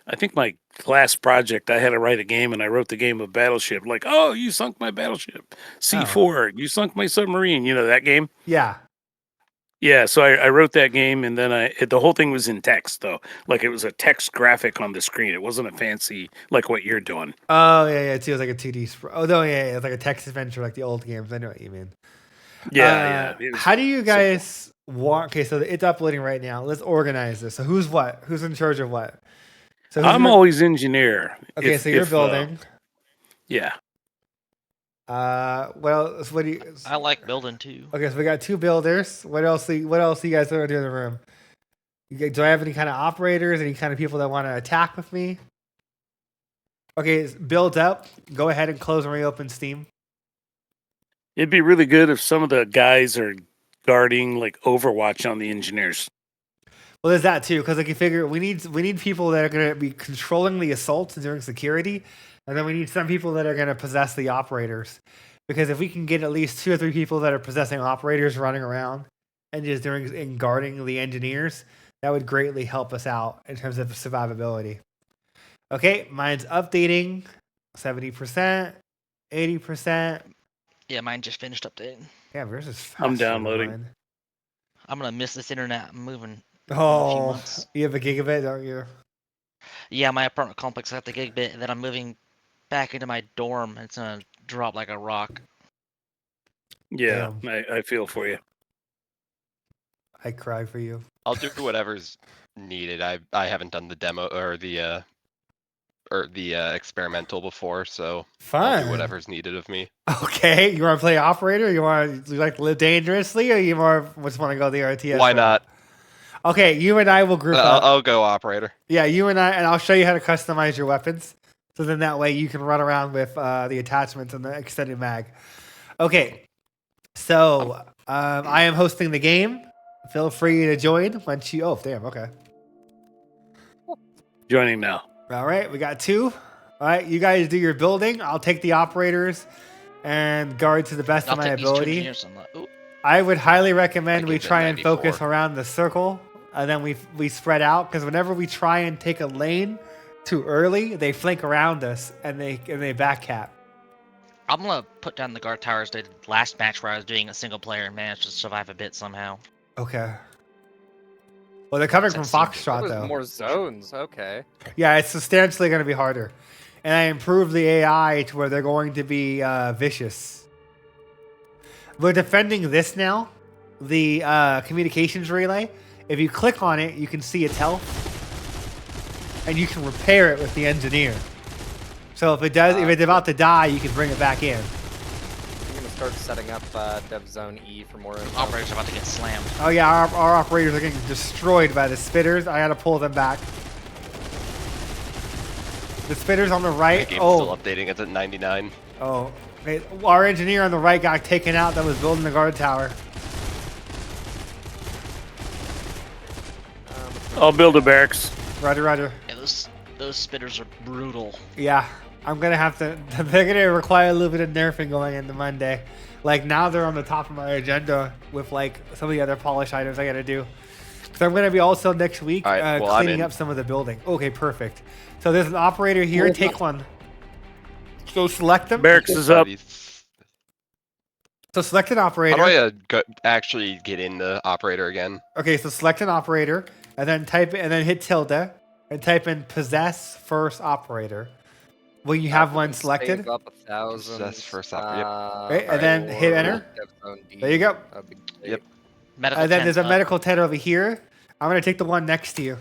I think my last project, I had to write a game, and I wrote the game of Battleship. Like, oh, you sunk my battleship. C4, you sunk my submarine. You know that game? Yeah. Yeah, so I wrote that game, and then the whole thing was in text, though. Like, it was a text graphic on the screen. It wasn't a fancy, like what you're doing. Oh yeah. It was like a 2D. Oh no, yeah. It's like a text adventure, like the old games. I know what you mean. Yeah, yeah. How do you guys want? Okay, so it's uploading right now. Let's organize this. So who's what? Who's in charge of what? So who's I'm always engineer. okay. So you're building. Yeah. Well, so what do you? I like building too. Okay, so we got two builders. What else? What else do you guys want to do in the room? Do I have any kind of operators? Any kind of people that want to attack with me? Okay, build up. Go ahead and close and reopen Steam. It'd be really good if some of the guys are guarding like Overwatch on the engineers. Well, there's that too, because like you figure we need people that are going to be controlling the assaults and doing security, and then we need some people that are going to possess the operators. Because if we can get at least 2 or 3 people that are possessing operators running around and just doing and guarding the engineers, that would greatly help us out in terms of survivability. Okay, mine's updating 70%, 80%. Yeah, mine just finished updating. Yeah, yours is faster I'm than downloading. mine. I'm gonna miss this internet. I'm moving. Oh, months. you have a gigabit, don't you? Yeah, my apartment complex got the gigabit, and then I'm moving back into my dorm. And it's gonna drop like a rock. Yeah, I feel for you. I cry for you. I'll do whatever's needed. I haven't done the demo or the experimental before, so I'll Fun. do whatever's needed of me. Okay, you want to play operator? You like to live dangerously, or you just want to go the RTS? Why route? not? Okay, you and I will group up. I'll go operator. Yeah, you and I, and I'll show you how to customize your weapons. So then that way you can run around with the attachments and the extended mag. Okay, so I am hosting the game. Feel free to join once you. Oh, damn. Okay. Joining now. All right, we got 2. All right, you guys do your building. I'll take the operators and guard to the best I'll of my take these 2 ability. engineers and ooh, I would highly recommend I we give it try and 94. focus around the circle, and then we spread out. Because whenever we try and take a lane too early, they flank around us and they back cap. I'm gonna put down the guard towers. Did last match where I was doing a single player and managed to survive a bit somehow. Okay. Well, they're coming from That seems- Foxtrot There's though. more zones. Okay. Yeah, it's substantially going to be harder, and I improved the AI to where they're going to be vicious. We're defending this now, the communications relay. If you click on it, you can see its health, and you can repair it with the engineer. So if it's about to die, you can bring it back in. I'm gonna start setting up Dev Zone E for more info. Operators are about to get slammed. Oh yeah, our operators are getting destroyed by the spitters. I got to pull them back. The spitters on the The right. game's Oh, still updating. It's at 99. oh. Hey, our engineer on the right got taken out that was building the guard tower. I'll build a barracks. Roger, roger. Yeah, those spitters are brutal. Yeah, I'm gonna have to. They're gonna require a little bit of nerfing going into Monday. Like now they're on the top of my agenda with like some of the other polish items I gotta do. Because I'm gonna be also next week All right, well, I'm cleaning in. up some of the building. Okay, perfect. So there's an operator here. Take one. So select them. Barracks is up. So select an How operator. do I actually get in the operator again? Okay, so select an operator and then hit tilde and type in possess first operator. Will you have one selected? Save up 1,000. That's first up, yep. Okay, and then hit for enter. Dev Zone D. There you go. That'd be great. Yep. Medical And then 10's there's a up. medical tent over here. I'm gonna take the one next to you.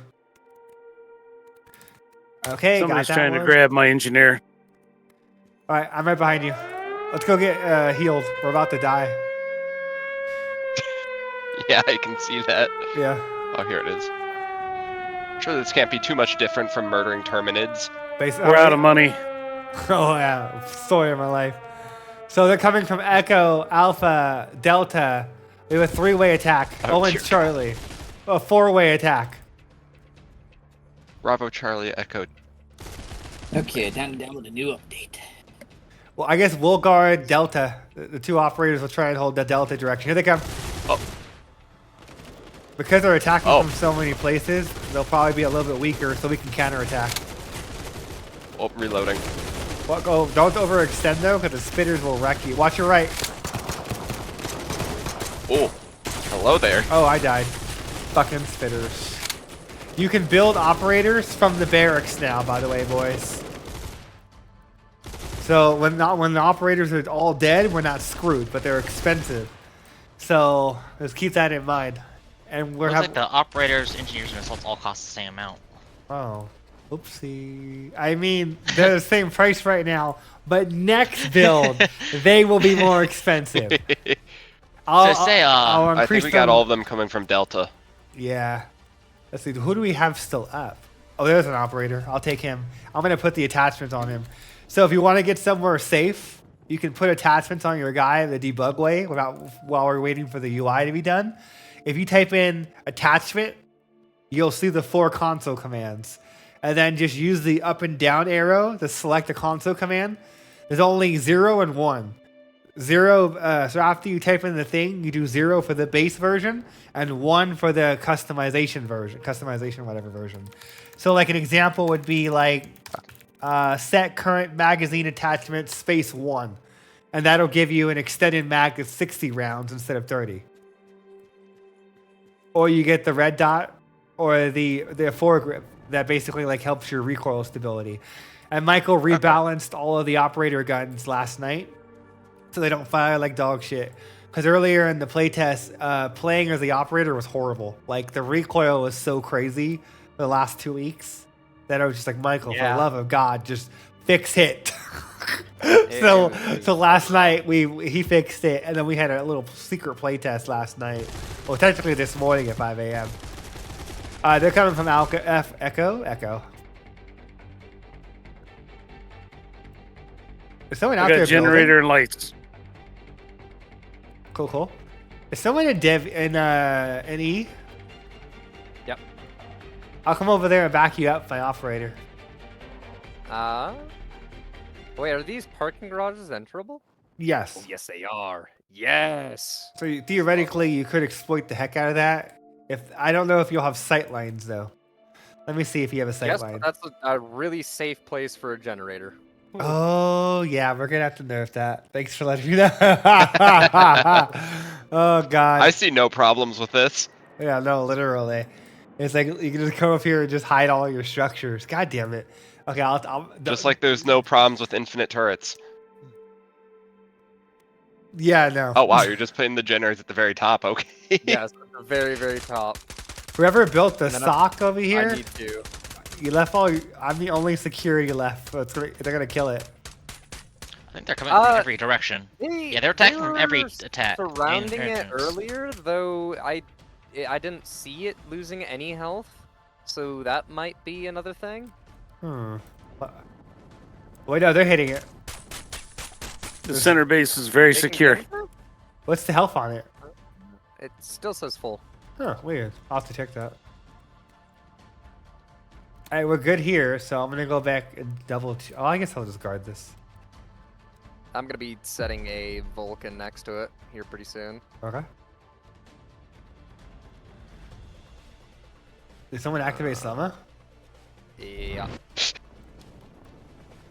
Okay, Somebody's got that trying one. to grab my engineer. All right, I'm right behind you. Let's go get healed. We're about to die. Yeah, I can see that. Yeah. Oh, here it is. Sure, this can't be too much different from murdering Terminids. Basically, We're out of money. Oh yeah, story of my life. So they're coming from Echo, Alpha, Delta. We have a 3-way attack. Oh, Owen's dear. Charlie. A 4-way attack. Bravo, Charlie, Echo. Okay, down with a new update. Well, I guess we'll guard Delta. The 2 operators will try and hold the Delta direction. Here they come. Oh. Because they're attacking Oh. from so many places, they'll probably be a little bit weaker, so we can counterattack. Oh, reloading. Don't overextend though, because the spitters will wreck you. Watch your right. Oh, hello there. Oh, I died. Fucking spitters. You can build operators from the barracks now, by the way, boys. So when the operators are all dead, we're not screwed, but they're expensive. So just keep that in mind. And we're Looks having. like the operators, engineers, and assaults all cost the same amount. Oh, oopsie. I mean, they're the same price right now, but next build they will be more expensive. I'll I think increase we got them- all of them coming from Delta. Yeah. Let's see. Who do we have still up? Oh, there's an operator. I'll take him. I'm going to put the attachments on him. So if you want to get somewhere safe, you can put attachments on your guy the debug way while we're waiting for the UI to be done. If you type in attachment, you'll see the 4 console commands. And then just use the up and down arrow to select the console command. There's only 0 and 1. 0, so after you type in the thing, you do 0 for the base version and 1 for the customization whatever version. So like an example would be like set current magazine attachment space 1, and that'll give you an extended mag of 60 rounds instead of 30. Or you get the red dot or the foregrip that basically like helps your recoil stability. And Michael rebalanced all of the operator guns last night so they don't fire like dog shit. Because earlier in the playtest, playing as the operator was horrible. Like the recoil was so crazy the last 2 weeks. Then I was just like, Michael, for Yeah. the love of God, just fix it. It so was- last night he fixed it, and then we had a little secret playtest last night. Well, technically this morning at 5 a.m. They're coming from Echo. Is someone out I got there generator building? and lights. Cool. Is someone in Dev in E? Yep. I'll come over there and back you up, my operator. Wait, are these parking garages enterable? Yes. Oh, yes, they are. Yes. So theoretically, you could exploit the heck out of that. If I don't know if you'll have sight lines though. Let me see if you have a sight Yes, line. but that's a really safe place for a generator. Oh yeah, we're gonna have to nerf that. Thanks for letting me know. Oh god. I see no problems with this. Yeah, no, literally. It's like you can just come up here and just hide all your structures. God damn it. Okay, I'll Just like there's no problems with infinite turrets. yeah, no. Oh wow, you're just putting the generators at the very top. Okay. Yes, at the very, very top. Whoever built the And then sock over I here, need to. you left all. I'm the only security left. So they're gonna kill it. I think they're coming from Uh, every direction. Yeah, they're attacking from every were attack. Surrounding it entrance. earlier, though I didn't see it losing any health, so that might be another thing. Wait, no, they're hitting it. The center base is very They can secure. get it? What's the health on it? It still says full. Huh, weird. I'll have to check that. Alright, we're good here, so I'm gonna go back and double. Oh, I guess I'll just guard this. I'm gonna be setting a Vulcan next to it here pretty soon. Okay. Did someone activate Selma? Yeah.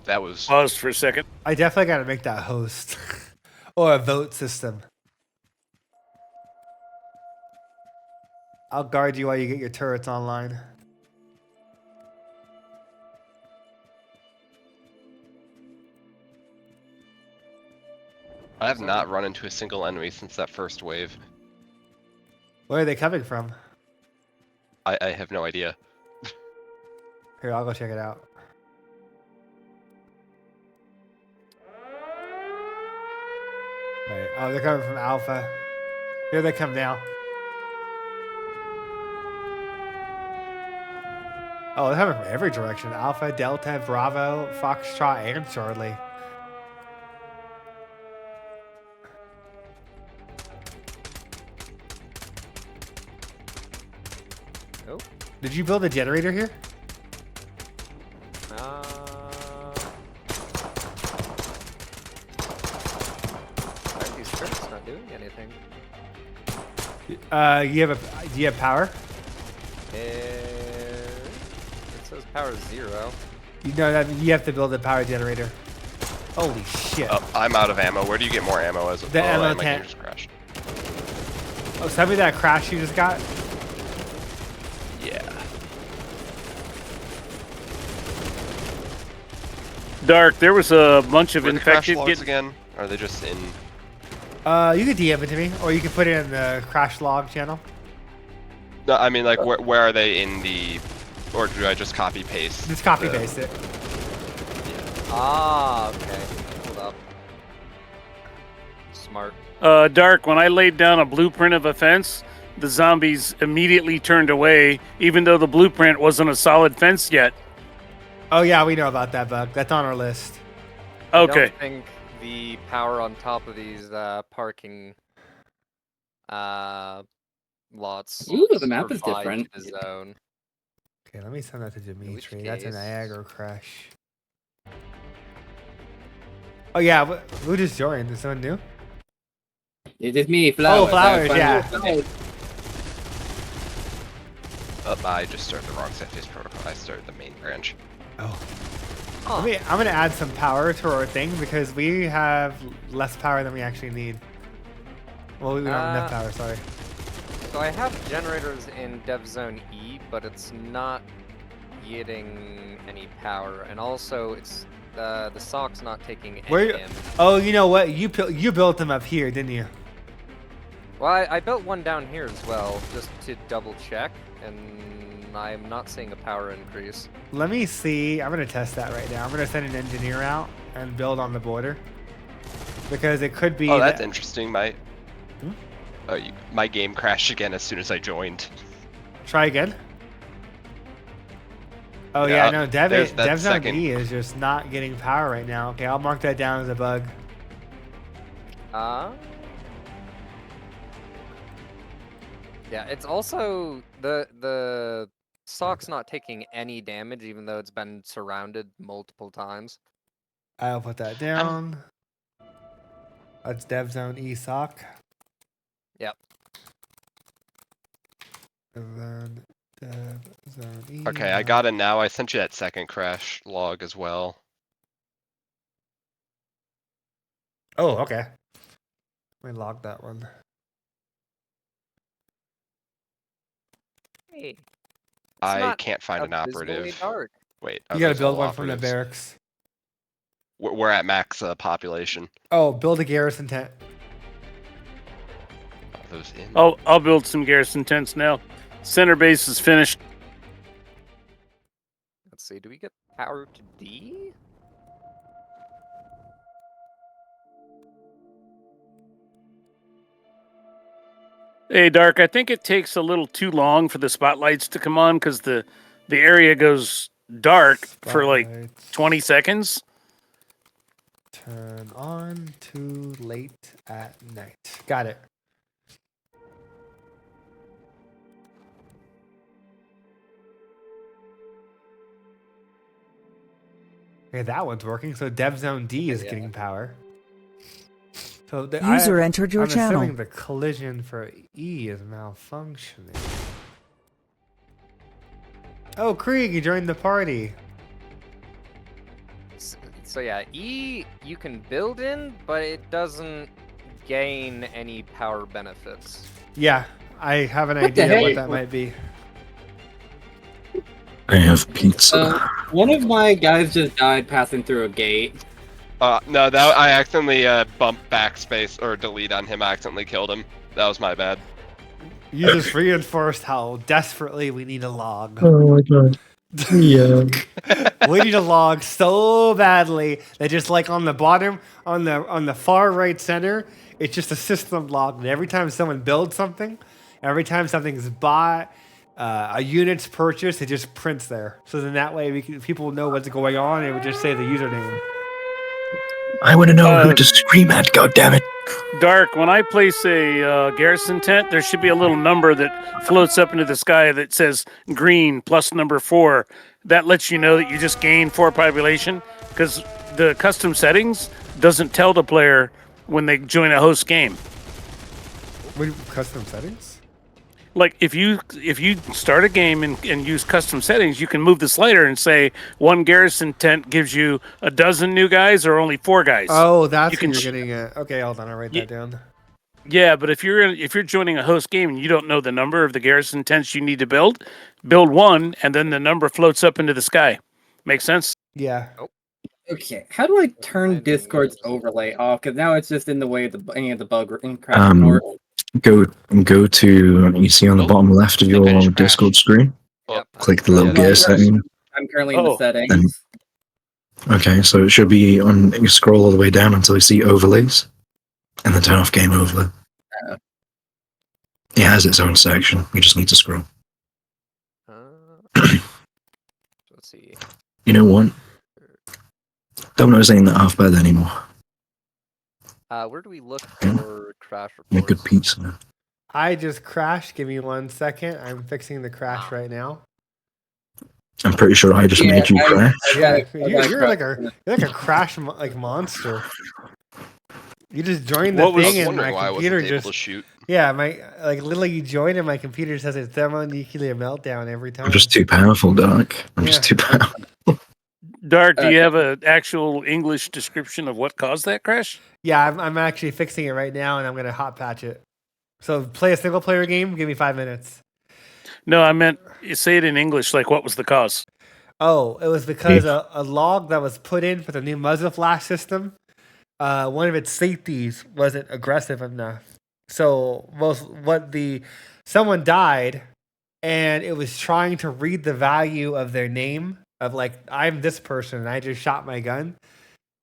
That was Pause for a second. I definitely gotta make that host. Or a vote system. I'll guard you while you get your turrets online. I have not run into a single enemy since that first wave. Where are they coming from? I have no idea. Here, I'll go check it out. Right. Oh, they're coming from Alpha. Here they come now. Oh, they're coming from every direction. Alpha, Delta, Bravo, Foxtrot, and Charlie. Oh. Did you build a generator here? Why are these turrets not doing anything? Do you have power? It says power 0. You know that you have to build a power generator. Holy shit. Oh, I'm out of ammo. Where do you get more ammo as a The ammo my tank. game just crashed. Oh, send me that crash you just got. Yeah. Dark, there was a bunch of Where the crash infected. logs again? Are they just in? You can DM it to me, or you can put it in the crash log channel. No, I mean like where are they in the? Or do I just copy paste? Just copy the- paste it. Ah, okay. Hold up. Smart. Dark, when I laid down a blueprint of a fence, the zombies immediately turned away, even though the blueprint wasn't a solid fence yet. Oh yeah, we know about that bug. That's on our list. I Okay. don't think the power on top of these parking lots. Ooh, the map is provide different. The zone. Okay, let me send that to Dimitri. That's a case- Niagara crash. Oh yeah, who just joined? Is someone new? It is me, Flowers. Flowers, I yeah. found- I just started the wrong Cepheus Protocol. I started the main branch. Oh. Huh. I'm gonna add some power to our thing because we have less power than we actually need. Well, we don't have enough power. Sorry. So I have generators in Dev Zone E, but it's not getting any power, and also it's the sock's not taking any Where? damage. Oh, you know what? You built them up here, didn't you? Well, I built one down here as well, just to double check, and and I'm not seeing a power increase. Let me see. I'm gonna test that right now. I'm gonna send an engineer out and build on the border because it could be. Oh, that's that- interesting. My my game crashed again as soon as I joined. Try again. Oh Yeah, yeah, no. there's that DevZone second. E is just not getting power right now. Okay, I'll mark that down as a bug. Yeah, it's also the sock's not taking any damage, even though it's been surrounded multiple times. I'll put that down. That's DevZone E sock. Yep. And then DevZone E. Okay, I got it now. I sent you that second crash log as well. Oh, okay. Let me log that one. Hey, I not can't find an abysmally operative. dark. Wait, You are gotta those build all one from the operatives? barracks. We're at max population. Oh, build a garrison tent. Are those in? I'll build some garrison tents now. Center base is finished. Let's see, do we get power to D? Hey, Dark, I think it takes a little too long for the spotlights to come on because the area goes dark for like Spotlights 20 seconds. Turn on too late at night. Got it. Okay, that one's working. So DevZone D is Yeah. getting power. So User entered your I'm channel. assuming the collision for E is malfunctioning. Oh, Krieg, you joined the party. So yeah, E you can build in, but it doesn't gain any power benefits. Yeah, I have an What the idea what heck? that might be. I have pizza. One of my guys just died passing through a gate. No, that I accidentally bumped backspace or delete on him. I accidentally killed him. That was my bad. You just reinforced how desperately we need a log. Oh my god. Yeah. We need a log so badly that just like on the bottom, on the far right center, it's just a system log. And every time someone builds something, every time something's bought, a unit's purchased, it just prints there. So then that way people know what's going on. It would just say the username. I want to know who to scream at, goddammit. Dark, when I place a garrison tent, there should be a little number that floats up into the sky that says green plus number 4. That lets you know that you just gained 4 population because the custom settings doesn't tell the player when they join a host game. What custom settings? Like if you start a game and use custom settings, you can move the slider and say 1 garrison tent gives you a dozen new guys or only 4 guys. Oh, that's You what can you're ch- getting at. Okay, hold on, I'll write that down. Yeah, but if you're joining a host game and you don't know the number of the garrison tents you need to build 1 and then the number floats up into the sky. Make sense? Yeah. Okay, how do I turn Finding Discord's users. overlay off? Because now it's just in the way of any of the bug and crash Um, report. Go to, you see on the bottom left of your Finished crash. Discord screen? Yep. Click the little Yeah, gear that's- setting. I'm currently in the Oh. settings. Okay, so it should be on, you scroll all the way down until you see overlays. And then turn off game overlay. It has its own section. You just need to scroll. Let's see. You know what? Don't notice anything that half bad anymore. Where do we look for crash Make good reports? pizza. I just crashed. Give me 1 second. I'm fixing the crash right now. I'm pretty sure I just made you crash. Yeah, I you're like a crash monster. You just joined the What was- I thing was and my wondering why I computer wasn't able just to shoot. literally you join and my computer says it's thermonuclear meltdown every time. I'm just too powerful, Doc. I'm just Yeah. too powerful. Dark, do you have an actual English description of what caused that crash? Yeah, I'm actually fixing it right now and I'm gonna hot patch it. So play a single player game. Give me 5 minutes. No, I meant say it in English. Like, what was the cause? Oh, it was because a log that was put in for the new muzzle flash system, one of its safeties wasn't aggressive enough. So someone died, and it was trying to read the value of their name of like, I'm this person and I just shot my gun.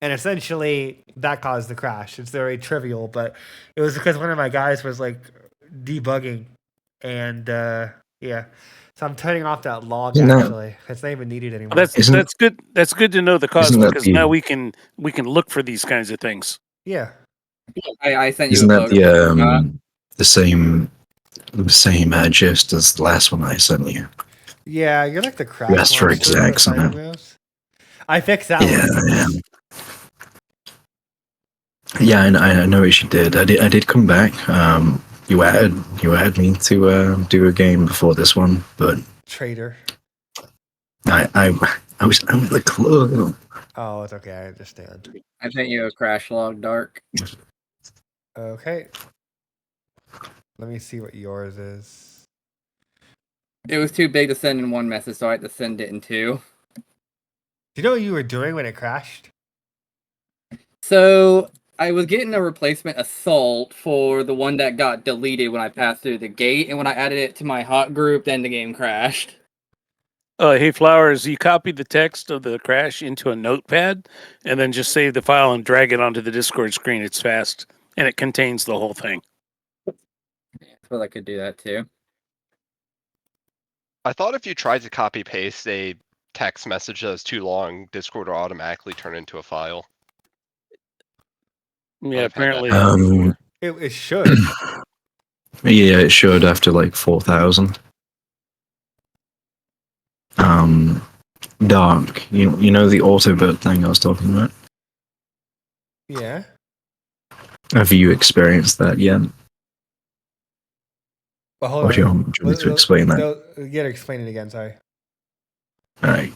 And essentially that caused the crash. It's very trivial, but it was because one of my guys was like debugging, and yeah. So I'm turning off that log Isn't that- actually. It's not even needed anymore. That's Isn't- that's good. That's good to know the cause isn't that because the- now we can look for these kinds of things. Yeah. I sent you Isn't a that photo. the same gist as the last one I sent you? Yeah, you're like the crash You asked for monster with exacts on fighting it. moves. I fixed that Yeah, one. yeah. Yeah, I know what you did. I did come back. You added me to do a game before this one, but Traitor. I was out of the club. Oh, it's okay. I understand. I sent you a crash log, Dark. Okay. Let me see what yours is. It was too big to send in one message, so I had to send it in two. Do you know what you were doing when it crashed? So I was getting a replacement assault for the one that got deleted when I passed through the gate, and when I added it to my hot group, then the game crashed. Hey, Flowers, you copy the text of the crash into a notepad and then just save the file and drag it onto the Discord screen. It's fast and it contains the whole thing. Yeah, I suppose I could do that too. I thought if you tried to copy paste a text message that was too long, Discord will automatically turn into a file. Yeah, I've had that apparently. happen before. It should. Yeah, it should after like 4,000. Dark. You know the autobot thing I was talking about? Yeah. Have you experienced that yet? Well, hold Or on. do you want me to explain that? No, you gotta explain it again. Sorry. Alright.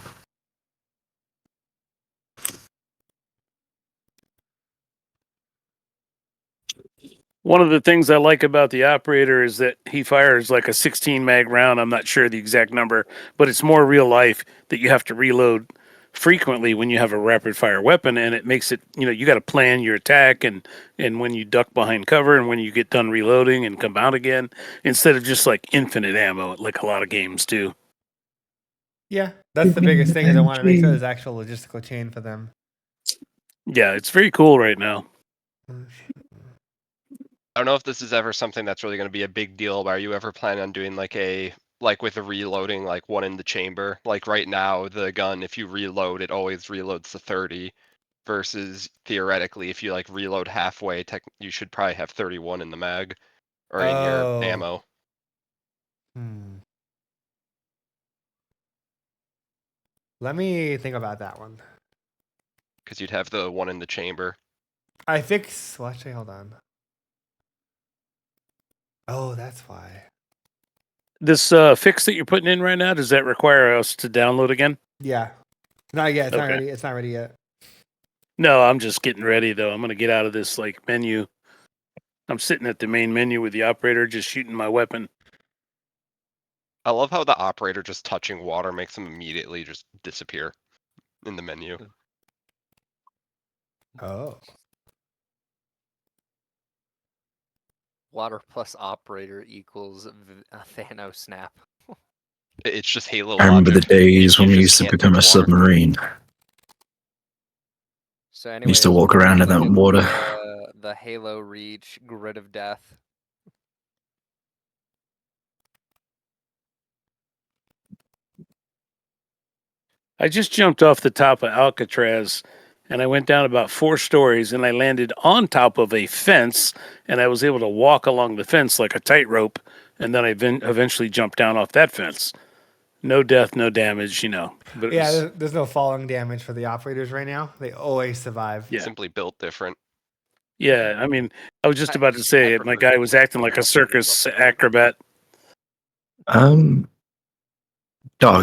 One of the things I like about the operator is that he fires like a 16 mag round. I'm not sure the exact number, but it's more real life that you have to reload frequently when you have a rapid fire weapon, and it makes it, you got to plan your attack and when you duck behind cover and when you get done reloading and come out again, instead of just like infinite ammo like a lot of games do. Yeah, that's the biggest thing is I want to make sure there's actual logistical chain for them. Yeah, it's very cool right now. I don't know if this is ever something that's really going to be a big deal, but are you ever planning on doing like with a reloading, like one in the chamber? Like right now, the gun, if you reload, it always reloads to 30, versus theoretically, if you like reload halfway, you should probably have 31 in the mag or in Oh. your ammo. Let me think about that one. Because you'd have the one in the chamber. I fix. Well, actually, hold on. Oh, that's why. This fix that you're putting in right now, does that require us to download again? Yeah. Not yet. It's not Okay. ready. It's not ready yet. No, I'm just getting ready though. I'm gonna get out of this like menu. I'm sitting at the main menu with the operator, just shooting my weapon. I love how the operator just touching water makes them immediately just disappear in the menu. Oh. Water plus operator equals Thanos snap. It's just Halo I remember the logic. days You when we just used to can't become a touch water. submarine. So We anyway, used to walk around in that water. The Halo Reach grid of death. I just jumped off the top of Alcatraz and I went down about 4 stories and I landed on top of a fence and I was able to walk along the fence like a tightrope, and then I eventually jumped down off that fence. No death, no damage, But it Yeah, was, there's no falling damage for the operators right now. They always survive. Yeah. Simply built different. yeah, I mean, I was just about to say I it. My prefer guy was acting like a circus acrobat. Dog,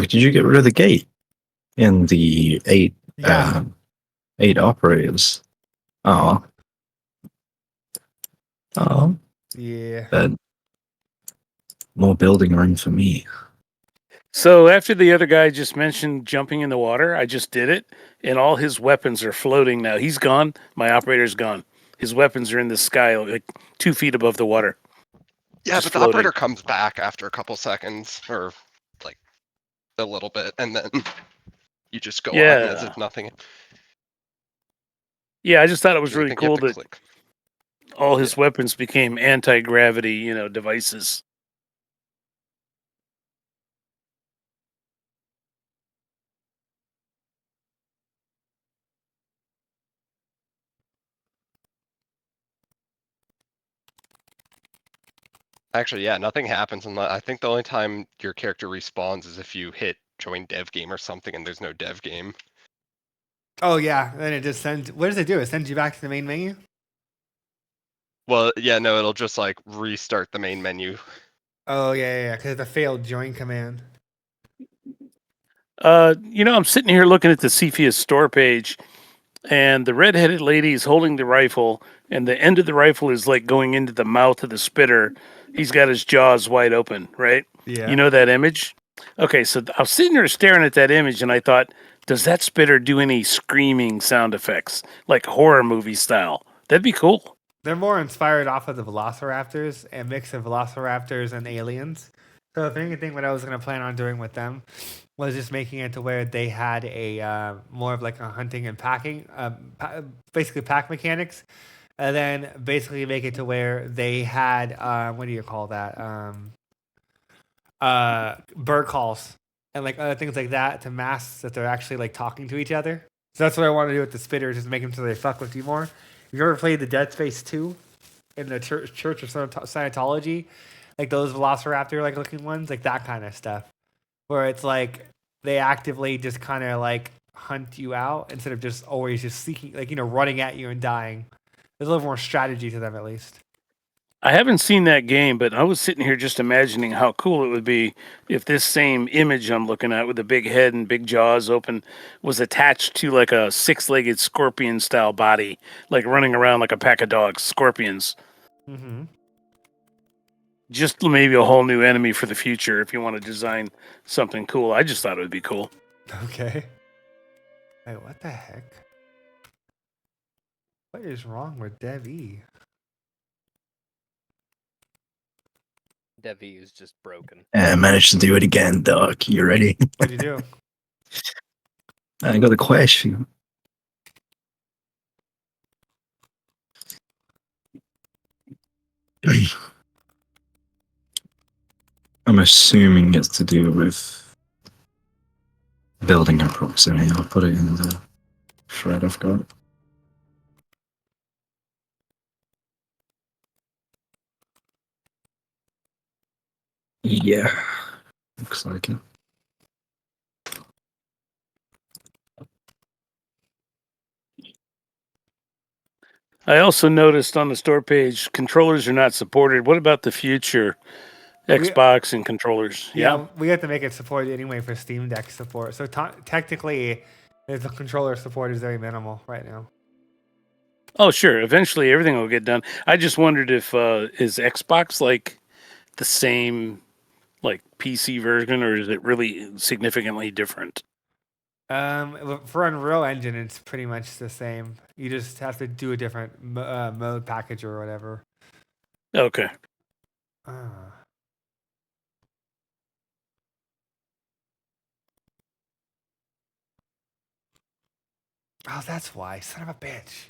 did you get rid of the gate in the 8 Yeah. 8 operatives? Oh. Yeah. But more building room for me. So after the other guy just mentioned jumping in the water, I just did it, and all his weapons are floating now. He's gone. My operator's gone. His weapons are in the sky, like 2 feet above the water. Yeah, Just but the floating. operator comes back after a couple seconds, or like a little bit, and then you just go on as Yeah. if nothing. Yeah, I just thought it was 'Cause I really think you have cool to that click. all his weapons became anti-gravity, devices. Actually, yeah, nothing happens unless I think the only time your character respawns is if you hit join dev game or something and there's no dev game. Oh yeah, then it just sends. What does it do? It sends you back to the main menu. Well, yeah, no, it'll just like restart the main menu. Oh yeah, because it's a failed join command. I'm sitting here looking at the Cepheus store page, and the redheaded lady is holding the rifle, and the end of the rifle is like going into the mouth of the spitter. He's got his jaws wide open, right? Yeah. You know that image? Okay, so I was sitting there staring at that image, and I thought, does that spitter do any screaming sound effects, like horror movie style? That'd be cool. They're more inspired off of the Velociraptors and mix of Velociraptors and aliens. So if anything, what I was gonna plan on doing with them was just making it to where they had a more of like a hunting and packing, basically pack mechanics, and then basically make it to where they had what do you call that? Bird calls and like other things like that to mask that they're actually like talking to each other. So that's what I want to do with the spitters, is make them so they fuck with you more. Have you ever played the Dead Space 2 in the Church of Scientology? Like those Velociraptor like looking ones, like that kind of stuff. Where it's like they actively just kind of like hunt you out instead of just always just seeking, like, running at you and dying. There's a little more strategy to them at least. I haven't seen that game, but I was sitting here just imagining how cool it would be if this same image I'm looking at with the big head and big jaws open was attached to like a six-legged scorpion style body, like running around like a pack of dogs, scorpions. Mm-hmm. Just maybe a whole new enemy for the future if you want to design something cool. I just thought it would be cool. Okay. Wait, what the heck? What is wrong with Dev E? Devi is just broken. I managed to do it again, Doc. You ready? What'd you do? I got a question. I'm assuming it's to do with building a proximity. I'll put it in the thread I've got. Yeah, looks like it. I also noticed on the store page controllers are not supported. What about the future Xbox and controllers? Yeah, we have to make it support anyway for Steam Deck support. So technically, the controller support is very minimal right now. Oh, sure. Eventually, everything will get done. I just wondered if is Xbox like the same like PC version, or is it really significantly different? For Unreal Engine, it's pretty much the same. You just have to do a different mode package or whatever. Okay. Oh, that's why. Son of a bitch.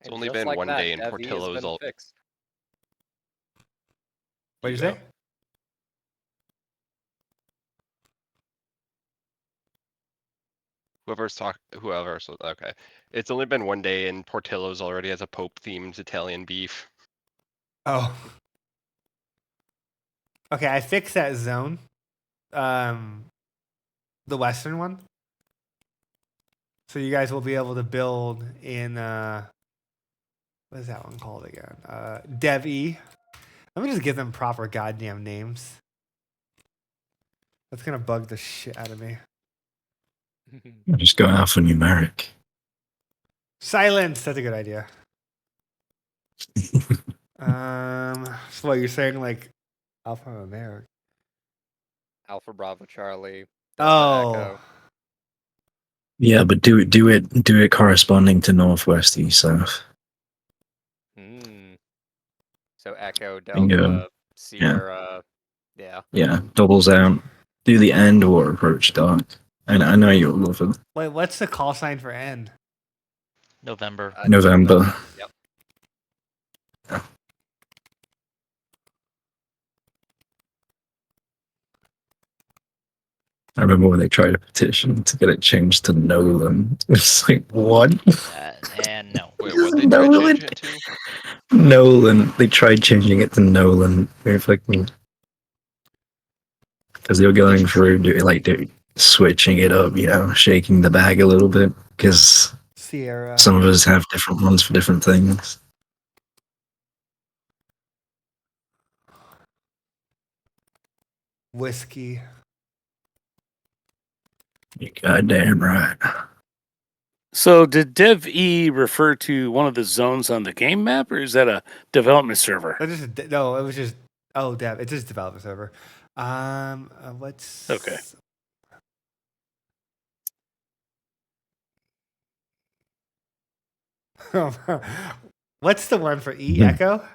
It's only been one day and Portillo's all fixed. What'd you say? Whoever. So okay, it's only been one day and Portillo's already has a Pope-themed Italian beef. Oh. Okay, I fixed that zone. The western one. So you guys will be able to build in what is that one called again? Dev E. Let me just give them proper goddamn names. That's gonna bug the shit out of me. Just go alphanumeric. Silence. That's a good idea. So what you're saying, like alphanumeric? Alpha Bravo Charlie. Oh. Echo. Yeah, but do it corresponding to northwest, east, south. So Echo, Bingo. Delta, Sierra. Yeah. Yeah, doubles out. Do the end or approach dark. And I know you'll love it. Wait, what's the call sign for end? November. November. Yep. I remember when they tried a petition to get it changed to Nolan. It's like, what? And no. Wait, what they try Nolan. changing it to? Nolan. They tried changing it to Nolan. They're fucking. Because they were going through, switching it up, shaking the bag a little bit. Because Sierra. some of us have different ones for different things. Whiskey. You're goddamn right. So did Dev E refer to one of the zones on the game map, or is that a development server? It was just Dev. It's just developer server. What's Okay. What's the one for E Hmm. Echo?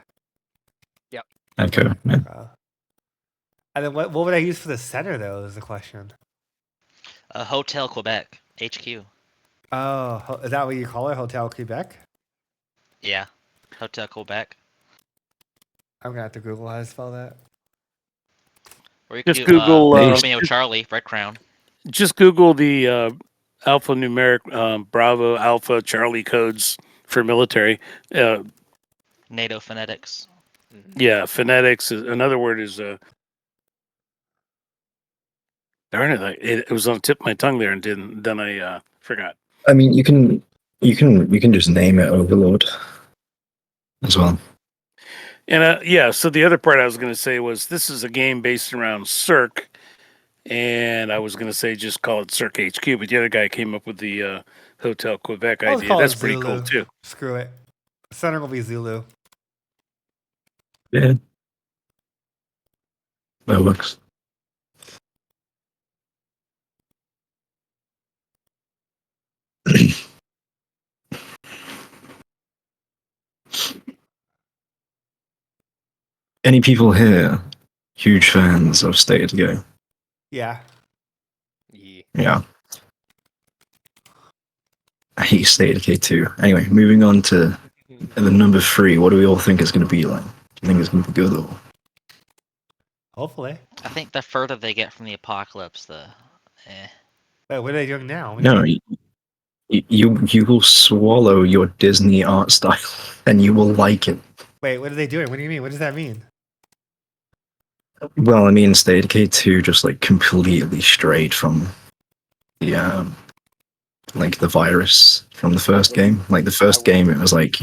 Okay. Yeah. And then what would I use for the center though? Is the question. Hotel Quebec HQ. Oh, is that what you call it? Hotel Quebec? Yeah, Hotel Quebec. I'm gonna have to Google how to spell that. Or you could Just do Google, Romeo Charlie Red Crown. Just Google the alphanumeric Bravo Alpha Charlie codes for military. NATO phonetics. Yeah, phonetics. Another word is darn it! It was on the tip of my tongue there, and then I forgot. I mean, you can just name it Overlord as well. And yeah, so the other part I was going to say was this is a game based around Cirque, and I was going to say just call it Cirque HQ, but the other guy came up with the Hotel Quebec I'll idea. call That's it pretty Zulu. cool too. Screw it. Center will be Zulu. Yeah. That works. Any people here huge fans of State of Decay? Yeah. Yeah. I hate State of Decay too. Anyway, moving on to the number 3. What do we all think it's going to be like? Do you think it's going to be good or? Hopefully. I think the further they get from the apocalypse, the Wait, what are they doing now? No, you will swallow your Disney art style and you will like it. Wait, what are they doing? What do you mean? What does that mean? Well, I mean, State of Decay 2 just like completely strayed from the like the virus from the first game. Like the first game, it was like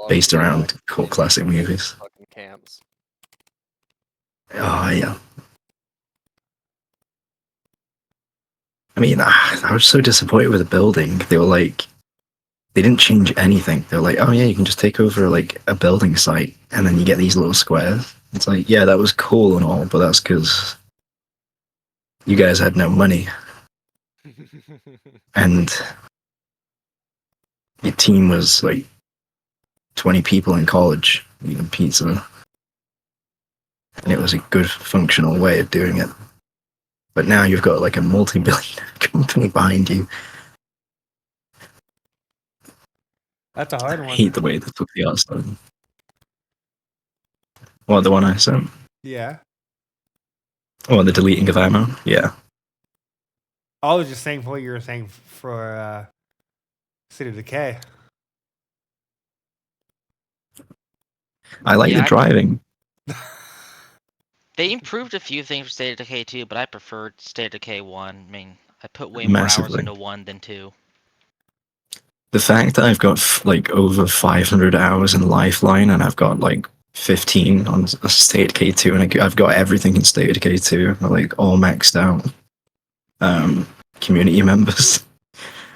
based around cult classic movies. Fucking camps. Oh yeah. I mean, I was so disappointed with the building. They were like, they didn't change anything. They were like, oh yeah, you can just take over like a building site, and then you get these little squares. It's like, yeah, that was cool and all, but that's because you guys had no money, and your team was like 20 people in college eating pizza, and it was a good functional way of doing it. But now you've got like a multi-billion company behind you. That's a hard I one. hate the way they took the art style. What, the one I sent? Yeah. Oh, the deleting of ammo? Yeah. I was just saying what you were saying for City of Decay. I like the driving. They improved a few things for State of Decay 2, but I preferred State of Decay 1. I mean, I put way more hours Massively. into 1 than 2. The fact that I've got like over 500 hours in Lifeline and I've got like 15 on State of Decay 2 and I've got everything in State of Decay 2, like all maxed out community members,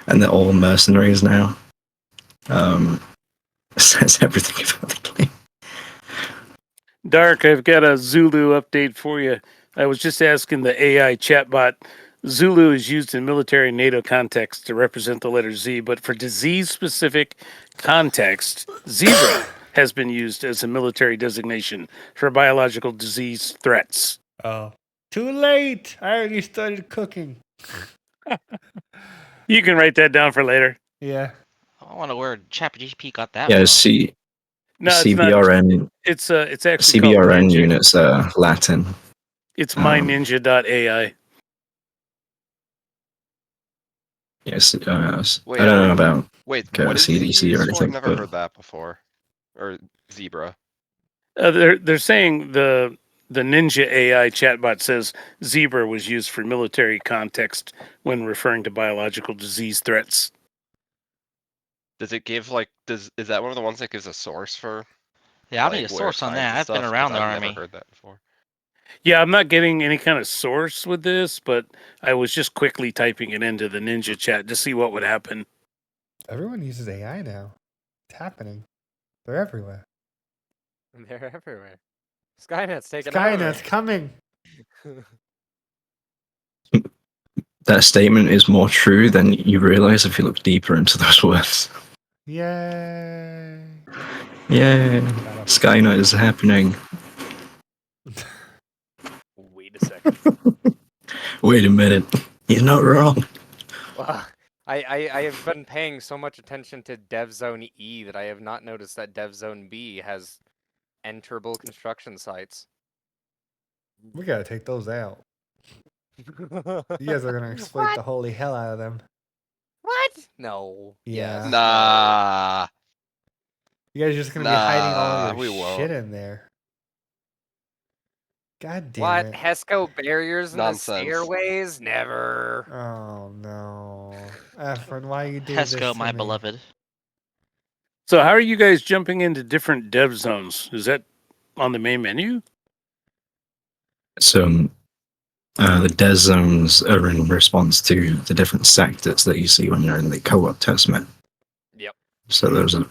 and they're all mercenaries now. Says everything about the game. Dark, I've got a Zulu update for you. I was just asking the AI chatbot Zulu is used in military NATO context to represent the letter Z, but for disease-specific context, zebra has been used as a military designation for biological disease threats. Oh, too late! I already started cooking. You can write that down for later. Yeah. I wonder where ChatGPT got that Yeah, from. No, it's not. CBRN It's actually called CBRN Ninja. units Latin. It's myninja.ai. Yes, Wait, I don't know about Wait, Okay, what is CDC he or used for? anything, Never but- heard that before. Or zebra. They're saying the Ninja AI chatbot says zebra was used for military context when referring to biological disease threats. Does it give like is that one of the ones that gives a source for? Yeah, I like, need a where it source on finds that. the I've been stuff? around 'Cause the I've army. never heard that before. Yeah, I'm not getting any kind of source with this, but I was just quickly typing it into the Ninja chat to see what would happen. Everyone uses AI now. It's happening. They're everywhere. They're everywhere. Skynet's taking Skynet's coming. That statement is more true than you realize if you look deeper into those words. Yay. Yeah, Skynet is happening. Wait a second. Wait a minute, you're not wrong. Well, I have been paying so much attention to DevZone E that I have not noticed that DevZone B has enterable construction sites. We gotta take those out. You guys are gonna exploit What? the holy hell out of them. What? No. Yeah. Yes. Nah. You guys are just gonna be hiding all Nah, of we your won't. shit in there. God damn What? it. HESCO barriers in Nonsense. the stairways? Never. Oh no. Efren, why you do this Hesco, to my me? beloved. So, how are you guys jumping into different dev zones? Is that on the main menu? So, the dev zones are in response to the different sectors that you see when you're in the co-op testament. Yep. So those are.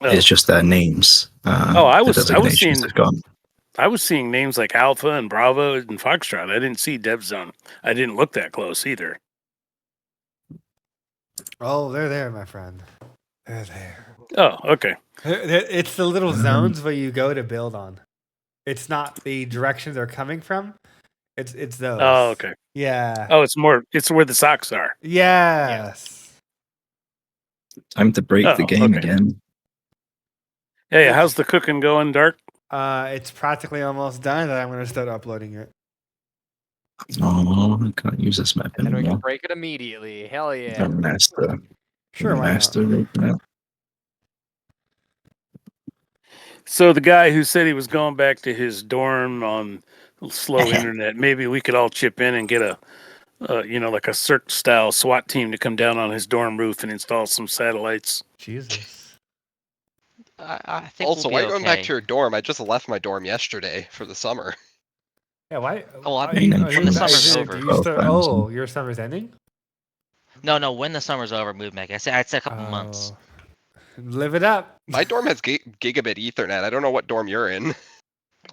Oh. It's just their names. I the was designations seeing they've got. I was seeing names like Alpha and Bravo and Foxtrot. I didn't see Dev Zone. I didn't look that close either. Oh, they're there, my friend. They're there. Oh, okay. It's the little zones where you go to build on. It's not the direction they're coming from. It's those. Oh, okay. Yeah. Oh, it's where the socks are. Yes. Time to break the Oh, game okay. again. Hey, how's the cooking going, Dark? It's practically almost done, and I'm gonna start uploading it. Oh, I can't use this map And we can anymore. break it immediately. Hell yeah. Don't master. Sure, why not? Master. So the guy who said he was going back to his dorm on slow internet, maybe we could all chip in and get a, like a Cirque style SWAT team to come down on his dorm roof and install some satellites. Jesus. I think Also, we'll why be are you going back okay. to your dorm? I just left my dorm yesterday for the summer. Yeah, why? Oh, are mean, you- when are you- the is summer's it- over. do you start- Both oh, your summer's ending? No, when the summer's over, move Meg. I'd say a couple months. Oh. Live it up. My dorm has gigabit Ethernet. I don't know what dorm you're in.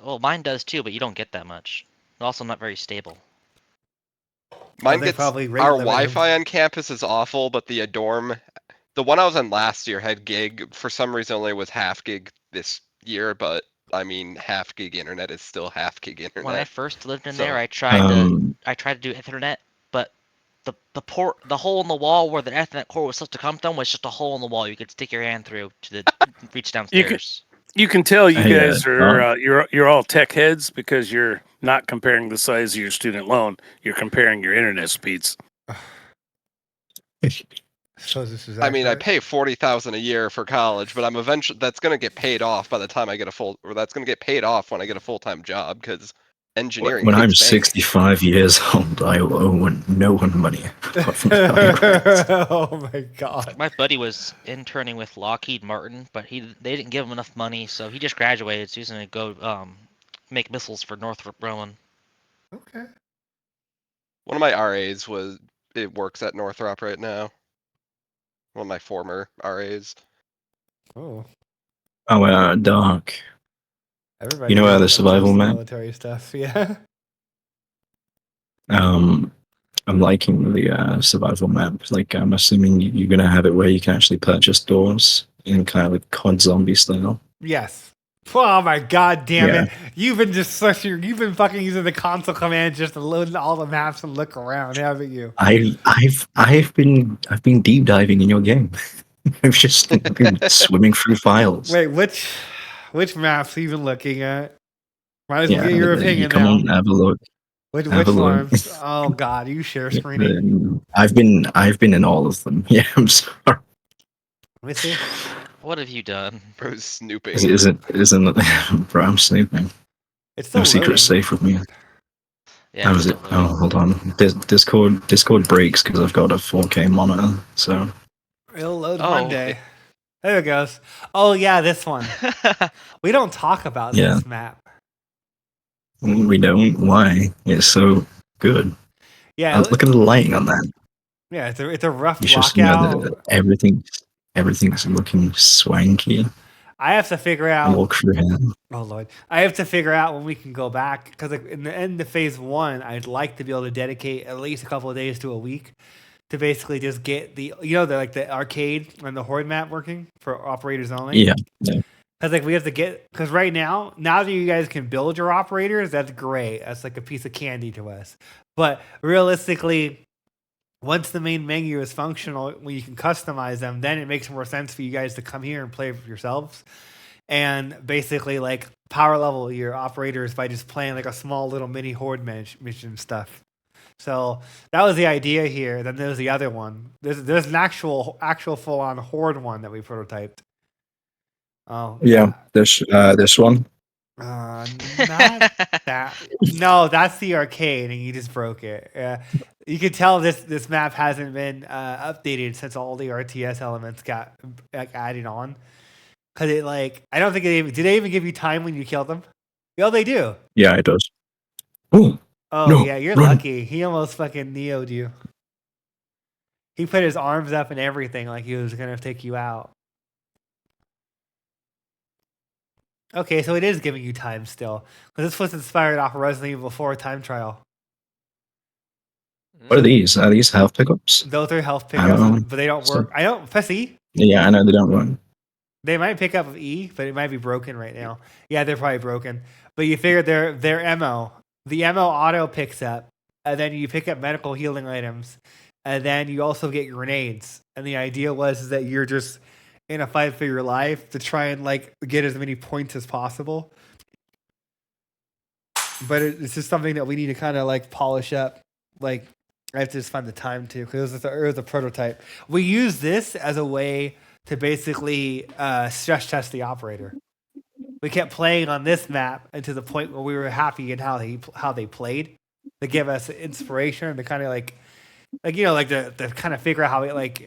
Well, mine does too, but you don't get that much. Also, not very stable. Mine they gets probably rate our limit him. Wi-Fi on campus is awful, but the dorm, the one I was in last year had gig. For some reason, only was half gig this year. But I mean, half gig internet is still half gig internet. When I first lived in So, there, I tried to do Ethernet, but the hole in the wall where the Ethernet cord was supposed to come from was just a hole in the wall you could stick your hand through to reach downstairs. You can tell you Hey, guys are you're all tech heads because you're not comparing the size of your student loan. You're comparing your internet speeds. So this is. I mean, I accurate? pay $40,000 a year for college, but I'm eventually that's gonna get paid off by the time I get that's gonna get paid off when I get a full-time job because engineering. When I'm pays bank. 65 years old, I owe no one money. apart from the Oh my god. My buddy was interning with Lockheed Martin, but they didn't give him enough money, so he just graduated. So he's gonna go make missiles for Northrop Grumman. Okay. One of my RAs works at Northrop right now. One of my former RAs. Oh. Dark. Everybody. You know how the knows survival map? military stuff. Yeah. I'm liking the survival map. Like, I'm assuming you're gonna have it where you can actually purchase doors in kind of like COD zombie style. Yes. Oh my god damn Yeah. it. You've been fucking using the console command just to load all the maps and look around, haven't you? I've been deep diving in your game. I've just been swimming through files. Wait, which maps are you even looking at? Might as well Yeah, get your opinion come now. on, have a look. Which have a look. ones? Oh god, you share screening? I've been in all of them. Yeah, I'm sorry. Let me see. What have you done? Bro's snooping. Isn't bro? I'm snooping. It's still No secret loading. safe with me. Yeah, How it's is it? still Oh, loading. hold on. Discord breaks because I've got a 4K monitor. So It'll load Oh. Monday. There it goes. Oh yeah, this one. We don't talk about Yeah. this map. we don't. Why? It's so good. Yeah, Look at the lighting on that. yeah, it's a rough It's just lockout. everything's looking swanky. I have to figure out. Walk through here. Oh lord, I have to figure out when we can go back because in the end of phase 1, I'd like to be able to dedicate at least a couple of days to a week to basically just get the the arcade and the horde map working for operators only. Yeah. Because we have to because right now that you guys can build your operators, that's great. That's like a piece of candy to us. But realistically, once the main menu is functional, when you can customize them, then it makes more sense for you guys to come here and play for yourselves. And basically, like, power level your operators by just playing like a small little mini horde mission stuff. So that was the idea here. Then there's the other one. There's an actual full on horde one that we prototyped. Oh Yeah. This one. not that. No, that's the arcade, and you just broke it. You can tell this map hasn't been updated since all the RTS elements got added on. Cause I don't think did they even give you time when you killed them? Yeah, they do. Yeah, it does. Ooh. Oh No, yeah, you're run. lucky. He almost fucking neo'd you. He put his arms up and everything like he was gonna take you out. Okay, so it is giving you time still. Because this was inspired off of Resident Evil 4 time trial. What are these? Are these health pickups? Those are health I don't pickups, know. but they don't work. I don't press E. Yeah, I know they don't run. They might pick up with E, but it might be broken right now. Yeah, they're probably broken. But you figure their ammo. The ammo auto picks up, and then you pick up medical healing items, and then you also get grenades. And the idea was that you're just in a fight for your life to try and get as many points as possible. But it's just something that we need to kind of polish up. I have to just find the time to, because it was a prototype. We use this as a way to basically stress test the operator. We kept playing on this map and to the point where we were happy in how they played, to give us inspiration to kind of to kind of figure out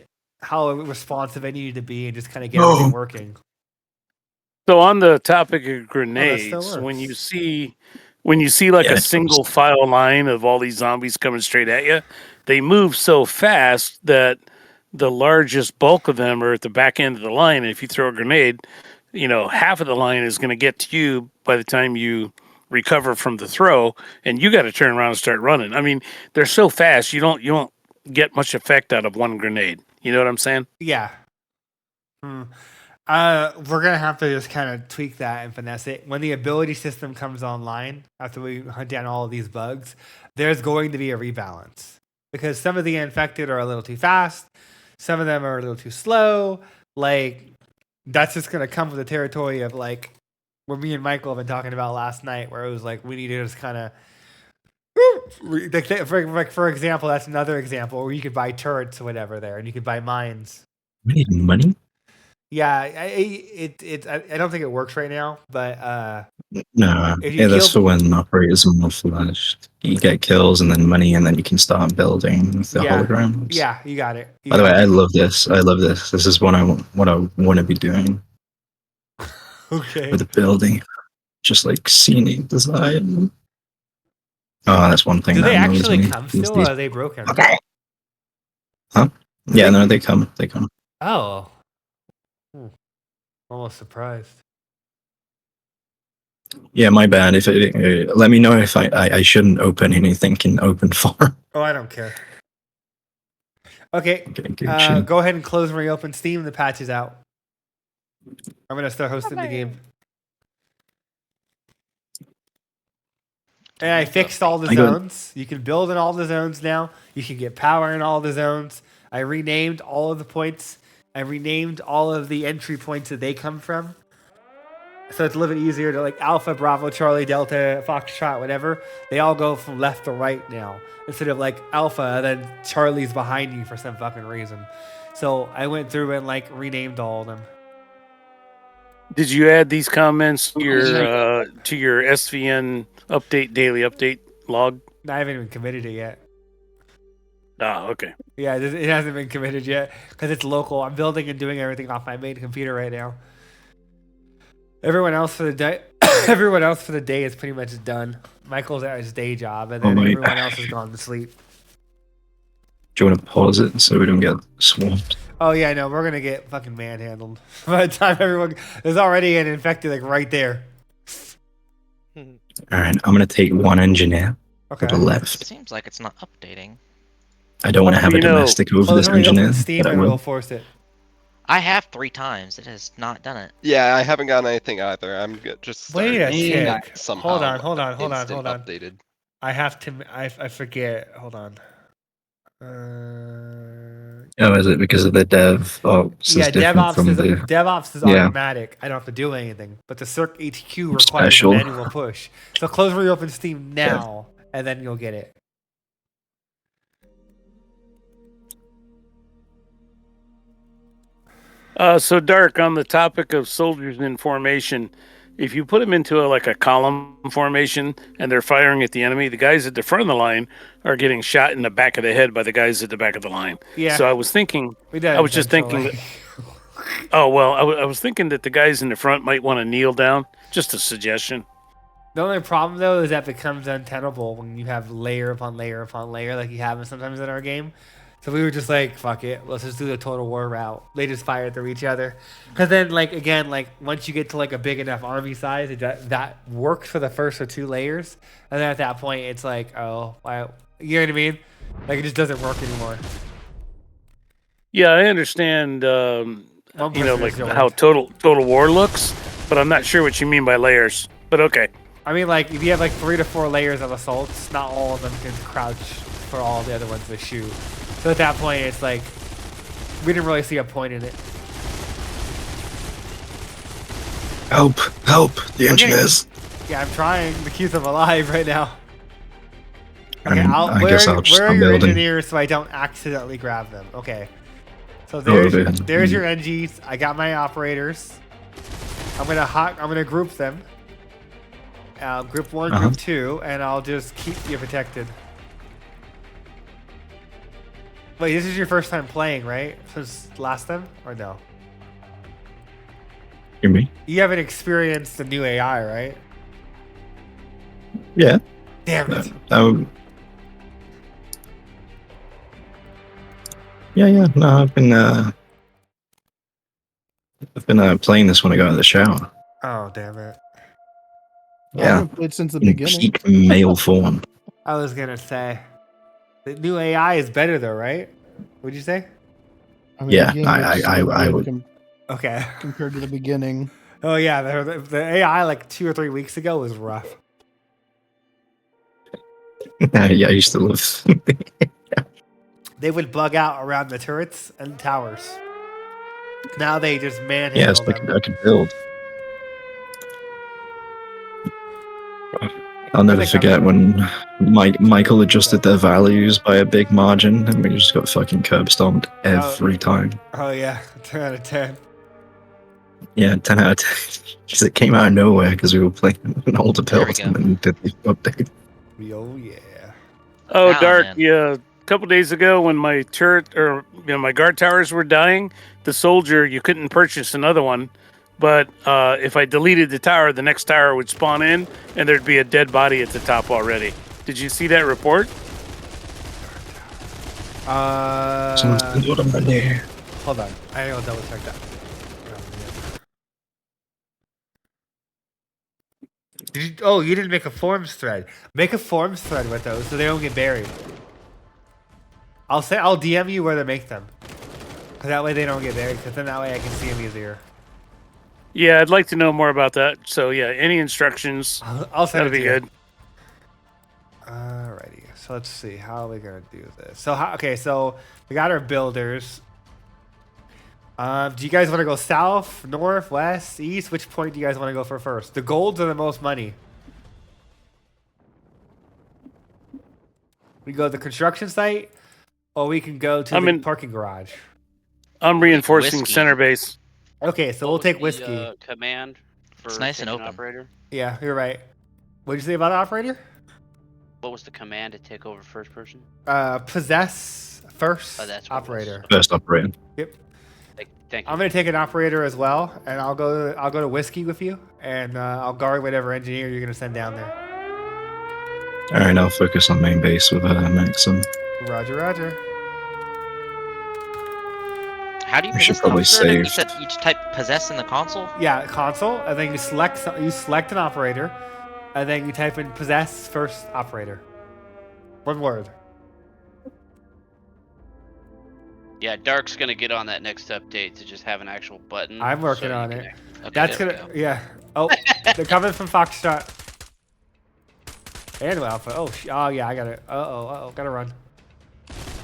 how responsive it needed to be and just kind of get everything working. So on the topic of still grenades, works. when you see like Yeah, a it single file line of all these zombies coming straight at you, they move so fast that the largest bulk of them are at the back end of the line. And if you throw a grenade, half of the line is going to get to you by the time you recover from the throw, and you got to turn around and start running. I mean, they're so fast, you don't get much effect out of one grenade. You know what I'm saying? Yeah. We're gonna have to just kind of tweak that and finesse it. When the ability system comes online, after we hunt down all of these bugs, there's going to be a rebalance. Because some of the infected are a little too fast, some of them are a little too slow. That's just gonna come with the territory of what me and Michael have been talking about last night, where it was we need to just kind of for example, that's another example where you could buy turrets or whatever there, and you could buy mines. We need money? Yeah, I don't think it works right now, but No. If you Yeah, that's kill- for when operators are more flashed. You get kills and then money, and then you can start building the Yeah. holograms. yeah, you got it. By the way, I love this. This is what I want to be doing okay. with the building. Just scenic design. Oh, that's one thing. Do that they annoys actually me. come These- still, these- or are they broken? Huh? Yeah, no, they come. They come. Oh. Almost surprised. Yeah, my bad. If let me know if I shouldn't open anything in open farm. Oh, I don't care. Okay. Okay, good shit. Go ahead and close and reopen Steam. The patch is out. I'm gonna start hosting the game. And I fixed all the I got- zones. You can build in all the zones now. You can get power in all the zones. I renamed all of the points. I renamed all of the entry points that they come from. So it's a little bit easier to like Alpha, Bravo, Charlie, Delta, Foxtrot, whatever. They all go from left to right now. Instead of like Alpha, then Charlie's behind you for some fucking reason. So I went through and like renamed all of them. Did you add these comments to your SVN update daily update log? I haven't even committed it yet. Oh, okay. Yeah, it hasn't been committed yet because it's local. I'm building and doing everything off my main computer right now. Everyone else for the day, everyone else for the day is pretty much done. Michael's at his day job, and then everyone else has gone to sleep. Do you want to pause it so we don't get swamped? Oh yeah, I know. We're gonna get fucking manhandled by the time everyone. There's already an infected like right there. All right, I'm gonna take one engineer Okay. to the left. Seems like it's not updating. I don't want to have a domestic over this engineer. Steam but I and will. we'll force it. I have 3 times. It has not done it. Yeah, I haven't gotten anything either. I'm just Wait a starting tick. somehow. Hold on. instant Updated. I have to. I forget. Hold on. Oh, is it because of the dev? Oh, Yeah, DevOps is Yeah. automatic. I don't have to do anything. But the Circ HQ requires Special. a manual push. So close reopen Steam now, and then you'll get it. So Dark, on the topic of soldiers in formation, if you put them into a column formation and they're firing at the enemy, the guys at the front of the line are getting shot in the back of the head by the guys at the back of the line. Yeah. So I was thinking, We did I was just thinking intentionally. oh well, I was thinking that the guys in the front might want to kneel down. Just a suggestion. The only problem though is that it becomes untenable when you have layer upon layer upon layer like you have sometimes in our game. So we were just like, fuck it, let's just do the total war route. They just fire through each other. Because then, again, once you get to a big enough army size, that works for the first or 2 layers. And then at that point, it's like, oh, you know what I mean? It just doesn't work anymore. Yeah, I understand. One person is How total war looks, but I'm not sure what you mean by layers. But okay. I mean, if you have 3 to 4 layers of assaults, not all of them can crouch for all the other ones to shoot. So at that point, it's we didn't really see a point in it. Help! The engineers. Yeah, I'm trying to keep them alive right now. I mean, I guess I'll just where are start your building. engineers so I don't accidentally grab them? Okay. So okay. there's your NGs. I got my operators. I'm gonna group them. Group 1, group 2, and I'll just keep you protected. Wait, this is your first time playing, right? Since last time, or no? Hear me? You haven't experienced the new AI, right? Yeah. Damn it. Yeah. No, I've been playing this when I got out of the shower. Oh, damn it. I Yeah. haven't played since the In beginning. peak male form. I was gonna say the new AI is better though, right? What'd you say? I mean, Yeah, the game I- looks I- so I good would- Okay. compared to the beginning. Oh yeah, the AI 2 or 3 weeks ago was rough. Yeah, I used to love. They would bug out around the turrets and towers. Now they just manhandle Yes, them. I could build. I'll never forget when Michael adjusted their values by a big margin and we just got fucking curb stomped every time. Oh yeah, 10 out of 10. Yeah, 10 out of 10. Just it came out of nowhere because we were playing an older There we build go. and then did the update. Oh yeah. Oh, Wow, Dark. man. Yeah, a couple days ago when my turret or my guard towers were dying, the soldier you couldn't purchase another one. But if I deleted the tower, the next tower would spawn in, and there'd be a dead body at the top already. Did you see that report? Someone's been doing them right there. Hold on. I gotta double check that. You didn't make a forums thread. Make a forums thread with those so they don't get buried. I'll DM you where to make them. Cause that way they don't get buried. Cause then that way I can see them easier. Yeah, I'd like to know more about that. So yeah, any instructions? I'll send That'd it be to you. good. Alrighty. So let's see. How are we gonna do this? So so we got our builders. Do you guys want to go south, north, west, east? Which point do you guys want to go for first? The golds are the most money. We go to the construction site, or we can go to the parking garage. I'm reinforcing Whiskey. center base. Okay, so we'll take whiskey. Command for It's nice and taking open. operator. Yeah, you're right. What did you say about operator? What was the command to take over first person? Possess first Oh, that's what it was. operator. First operator. Yep. Thank you. I'm gonna take an operator as well, and I'll go to whiskey with you, and I'll guard whatever engineer you're gonna send down there. All right, I'll focus on main base with Maxim. Roger, Roger. How do you We should possess the probably officer again? You save. said each type possess in the console? Yeah, console, and then you select an operator, and then you type in possess first operator. One word. Yeah, Dark's gonna get on that next update to just have an actual button. I'm working so you on can it. act- Okay, That's there we gonna go. yeah. Oh, they're coming from Foxtrot. And Alpha. Oh yeah, I got it. Uh oh, gotta run.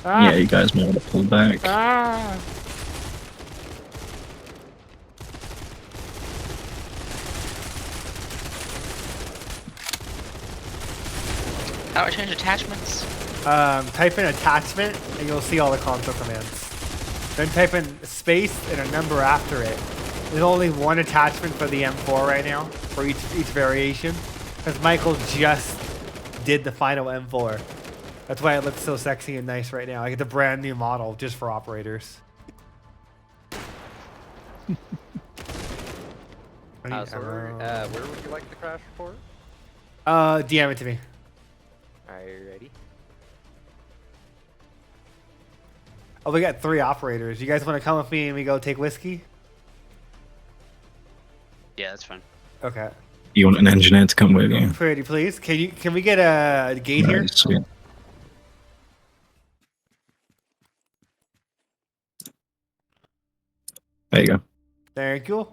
Ah, Yeah, you guys might want to pull back. ah. How do I change attachments? Type in attachment and you'll see all the console commands. Then type in space and a number after it. There's only one attachment for the M4 right now for each variation, because Michael just did the final M4. That's why it looks so sexy and nice right now. I get the brand new model just for operators. I need Sorry, ammo. where would you like the crash report? DM it to me. Alrighty. Oh, we got 3 operators. You guys want to come with me and we go take whiskey? Yeah, that's fine. Okay. You want an engineer to come with you? Pretty please. Can we get a gate here? Right, sweet. There you go. Thank you.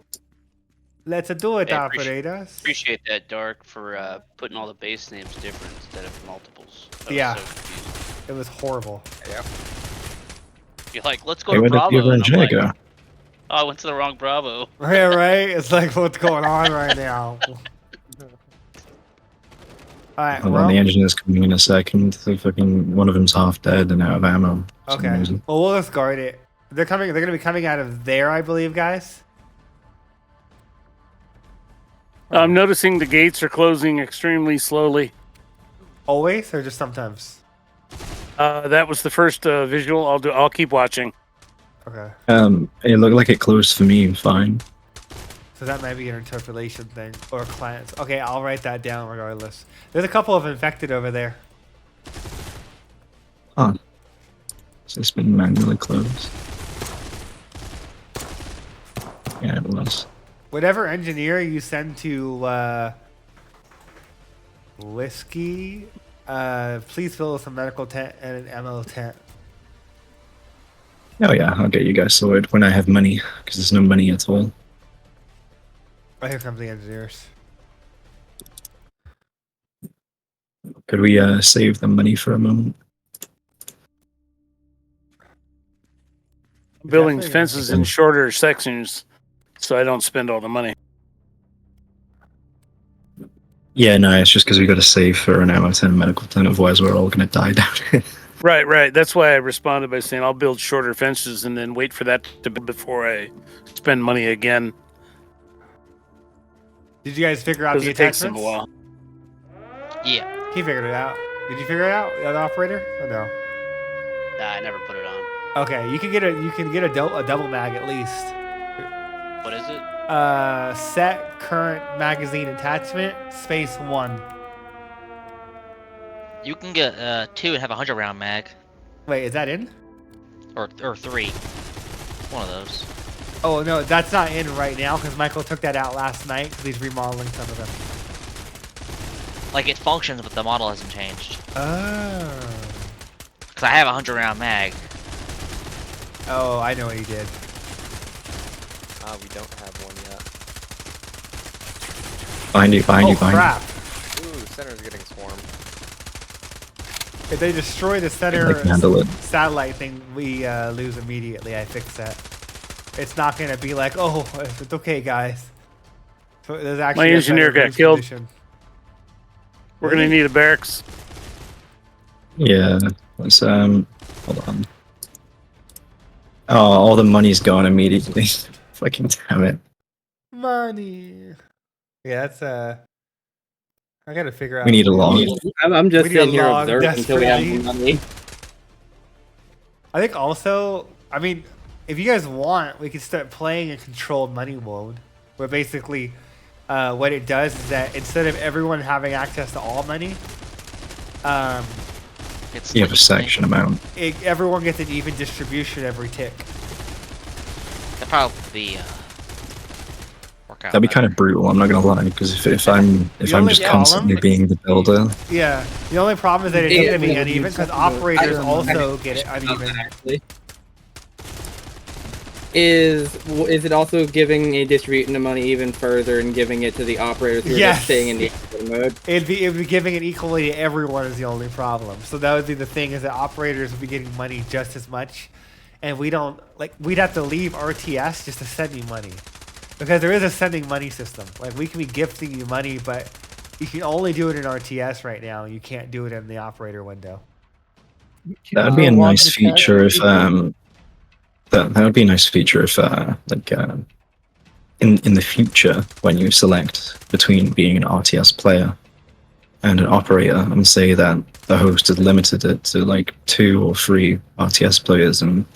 Let's do it, Hey, operators. Appreciate that, Dark, for putting all the base names different instead of multiples. I was Yeah. so confused. It was horrible. Yep. You're like, let's go Hey, to where did Bravo. the other and I'm engineer like, go? oh, I went to the wrong Bravo. Yeah, right? It's like what's going on right now. Alright, Hold on, the well, engineer's coming in a second. The fucking one of them's half dead and out of ammo. for some okay. reason. Well, we'll just guard it. They're gonna be coming out of there, I believe, guys. I'm noticing the gates are closing extremely slowly. Always or just sometimes? That was the first visual. I'll keep watching. Okay. It looked like it closed for me fine. So that might be an interpolation thing. Or clients. Okay, I'll write that down regardless. There's a couple of infected over there. Huh. So it's been manually closed. Yeah, it was. Whatever engineer you send to whiskey, please fill with a medical tent and an ammo tent. Oh yeah, I'll get you guys sorted when I have money, because there's no money at all. Oh, here comes the engineers. Could we save the money for a moment? Building Definitely fences in shorter sections, so I don't spend all the money. Yeah, no, it's just because we got to save for an ammo tent and medical tent, otherwise we're all gonna die down here. Right. That's why I responded by saying I'll build shorter fences and then wait for that to build before I spend money again, Did you guys figure out because the it takes them attachments? a while. Yeah. He figured it out. Did you figure it out, the other operator? Or no? Nah, I never put it on. Okay, you can get a double mag at least. What is it? Set current magazine attachment space 1. You can get 2 and have a 100-round mag, Wait, is that in? or 3. One of those. Oh no, that's not in right now because Michael took that out last night because he's remodeling some of them. Like it functions, but the model hasn't changed. Oh. Because I have a 100-round mag. Oh, I know what he did. We don't have one yet. Behind you, behind Oh you, behind crap! Ooh, center's getting swarmed. If they destroy the you. center I can handle it. satellite thing, we lose immediately. I fixed that. It's not gonna be like, oh, it's okay, guys. So there's actually a engineer better got boost killed. condition. We're gonna need a barracks. Yeah. Let's hold on. Oh, all the money's gone immediately. Fucking damn it. Money. Yeah, that's I gotta figure out. We need a log. I'm just We need a sitting here log observing until we have desperately. more money. I think also, I mean, if you guys want, we can start playing a controlled money mode, where basically, what it does is that instead of everyone having access to all money, It's You have a like- section amount. everyone gets an even distribution every tick. That'd probably work out. That'd be better. kind of brutal. I'm not gonna lie, because if I'm only just problem- constantly being the builder, Yeah, the only problem is that it's Yeah, gonna be yeah, uneven because I operators don't know. also get it uneven. Actually. Is it also giving a distributing the money even further and giving it to the operators who are Yes. just staying in the open mode? It'd be giving it equally to everyone is the only problem. So that would be the thing is that operators would be getting money just as much, and we don't like we'd have to leave RTS just to send you money, because there is a sending money system. Like we can be gifting you money, but you can only do it in RTS right now. You can't do it in the operator window. that'd be a nice feature if that would be a nice feature if in the future when you select between being an RTS player and an operator, and say that the host has limited it to like 2 or 3 RTS players and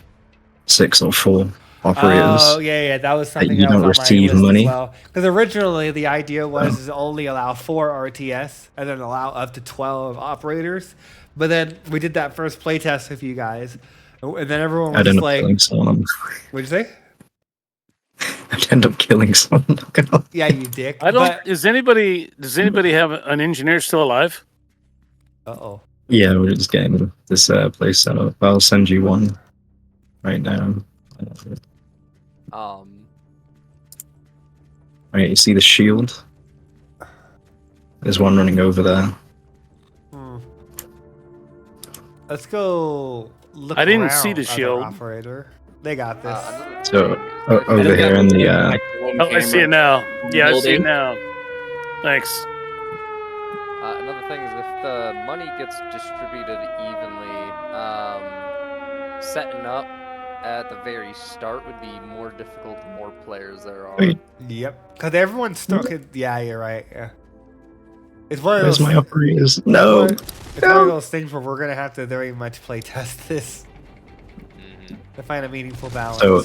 6 or 4 operators. Oh yeah, that was something you that was don't on my receive list money? as well. Because originally the idea was is only allow 4 RTS and then allow up to 12 operators. But then we did that first playtest with you guys, and then everyone was I'd just end up like, killing someone. "What'd you say?" I'd end up killing someone. Not gonna lie. Yeah, you dick. I don't. But, Does anybody have an engineer still alive? oh. Yeah, we're just getting this place set up. I'll send you one right now. Right, you see the shield? There's one running over there. Let's go look. I didn't see the around, other shield. Operator. They got this. So over here in the Oh, I see it now. Yeah, I see it now. Thanks. Another thing is if the money gets distributed evenly, setting up at the very start would be more difficult the more players there are. Wait, Yep. Because everyone's stuck. Yeah, you're right. Yeah. It's one of where's those. my operators? No. It's one of those things where we're gonna have to very much play test this to find a meaningful balance. So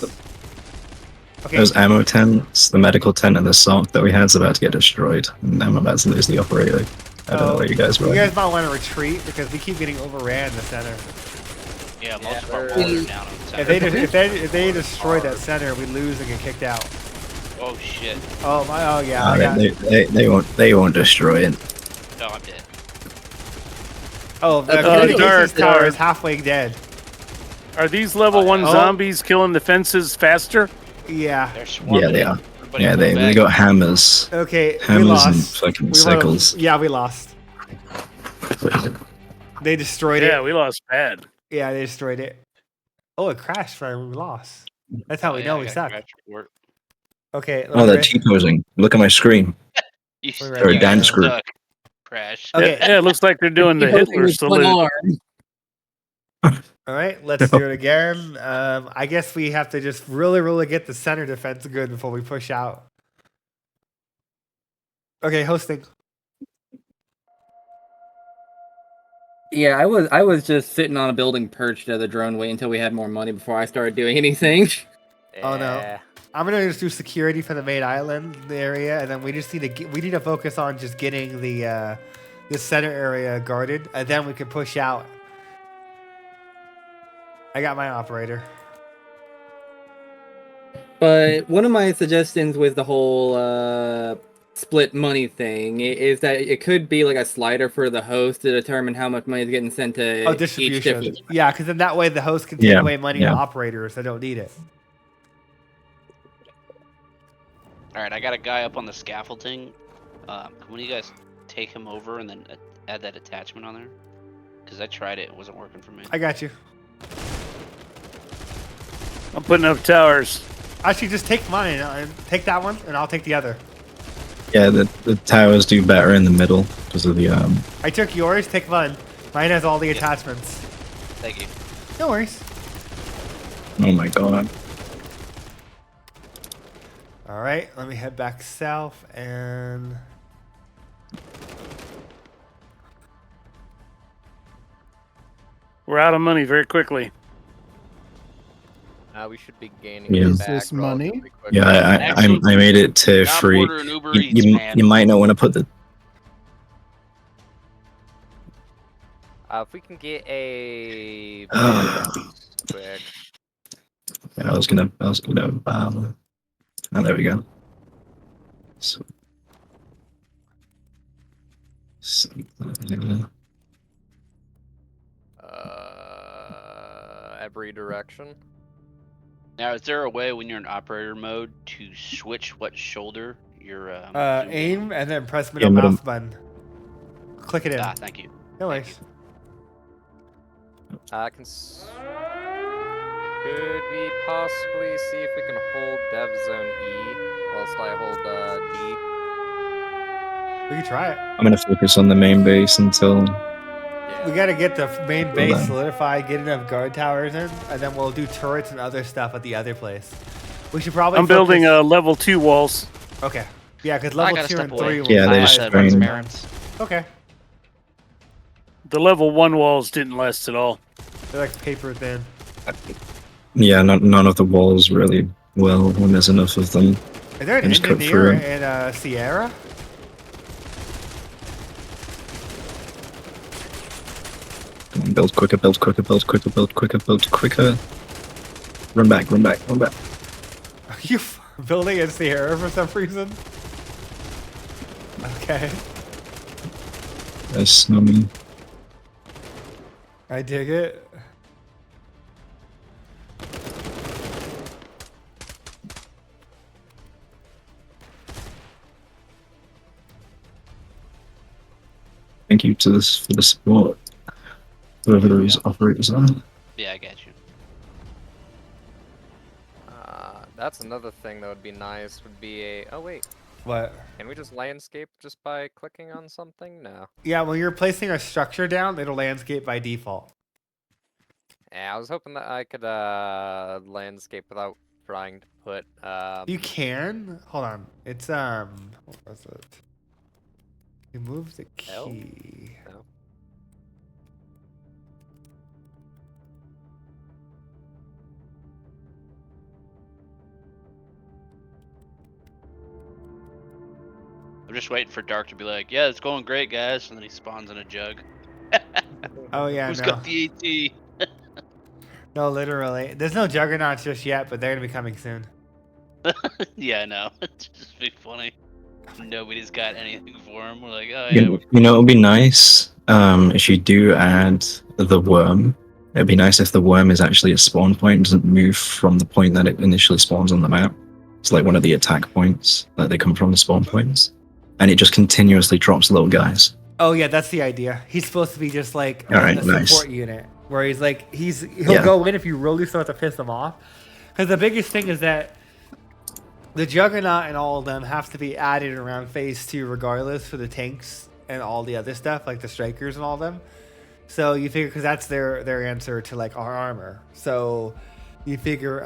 okay. those ammo tents, the medical tent and the SOC that we had is about to get destroyed. And I'm about to lose the operator. I don't know where you guys were. You guys might want to retreat because we keep getting overran in the center. Yeah, most of our walls are down on the center. If they destroy that center, we lose and get kicked out. Oh shit. Oh my! Oh yeah. Nah, I got, they won't destroy it. No, I'm dead. oh, the communications tower is halfway dead. Are these level 1 Oh. zombies killing the fences faster? Yeah. They're swarming. Yeah, they are. Everybody Yeah, move they back. got hammers. Okay. We Hammers lost. and fucking We sickles. Yeah, we lost. They destroyed it. Yeah, we lost bad. Yeah, they destroyed it. Oh, it crashed right when we lost. That's how Oh, we yeah, know I we got a suck. crash report. Okay. Oh, they're T-posing. Look at my screen. You We're stuck. right Or dance group. Stuck. Crash. Okay. Yeah, it looks like they're doing the Hitler salute. All right, let's do it again. I guess we have to just really get the center defense good before we push out. Okay, hosting. Yeah, I was just sitting on a building perched at the drone waiting until we had more money before I started doing anything. Oh no. I'm gonna just do security for the main island area, and then we just need to focus on just getting the center area guarded, and then we can push out. I got my operator. But one of my suggestions with the whole split money thing is that it could be like a slider for the host to determine how much money is getting sent to Oh, each distribution. different. Yeah, because then that way the host can take Yeah, away money yeah. to operators that don't need it. All right, I got a guy up on the scaffolding. When you guys take him over and then add that attachment on there, because I tried it, it wasn't working for me. I got you. I'm putting up towers. Actually, just take mine and take that one, and I'll take the other. Yeah, the towers do better in the middle because of the I took yours, take mine. Mine has all the attachments. Thank you. No worries. Oh my god. All right, let me head back south and... We're out of money very quickly. We should be gaining Yeah. it Is back this money? relatively quickly. Yeah, I made it to Stop free. ordering Uber You, Eats, you, man. you might not want to put the If we can get a quick. I was gonna oh, there we go. So, Every direction. Now, is there a way when you're in operator mode to switch what shoulder you're zooming aim on? and then press middle middle. mouse button. Click it in. Ah, thank you. No worries. Could we possibly see if we can hold dev zone E whilst I hold D? We can try it. I'm gonna focus on the main base until We gotta get the main Hold base on. solidified, get enough guard towers in, and then we'll do turrets and other stuff at the other place. We should probably I'm building focus- level 2 walls. Okay. Yeah, because I level gotta 2 step and away. 3 will Yeah, be they I just said drained. perseverance. Okay. The level 1 walls didn't last at all. They're like paper thin. yeah, none of the walls really well when there's enough of them. Is there an And just cut engineer through. in Sierra? Come on, build quicker, build quicker, build quicker, build quicker, build quicker. Run back, run back, run back. Are you building in Sierra for some reason? Okay. There's snowman. I dig it. Thank you to this for the support. Whoever those operators are. Yeah, I got you. That's another thing that would be nice. Would be a. Oh wait, What? can we just landscape just by clicking on something? No. Yeah, when you're placing a structure down, it'll landscape by default. Yeah, I was hoping that I could landscape without trying to put. You can. Hold on. It's what was it? You move the L? key. No. I'm just waiting for Dark to be like, yeah, it's going great, guys, and then he spawns in a jug. Oh yeah, Who's no. got the AT? No, literally. There's no juggernauts just yet, but they're gonna be coming soon. Yeah, I know. It's just be funny. Nobody's got anything for him. We're like, oh yeah. You know, it would be nice if you do add the worm. It'd be nice if the worm is actually a spawn point, doesn't move from the point that it initially spawns on the map. It's like one of the attack points that they come from, the spawn points, and it just continuously drops little guys. Oh yeah, that's the idea. He's supposed to be just like All right, a nice. support unit, where he's like he'll Yeah. go in if you really start to piss him off. Because the biggest thing is that the juggernaut and all of them have to be added around phase 2 regardless for the tanks and all the other stuff like the strikers and all them. So you figure because that's their answer to like our armor. So you figure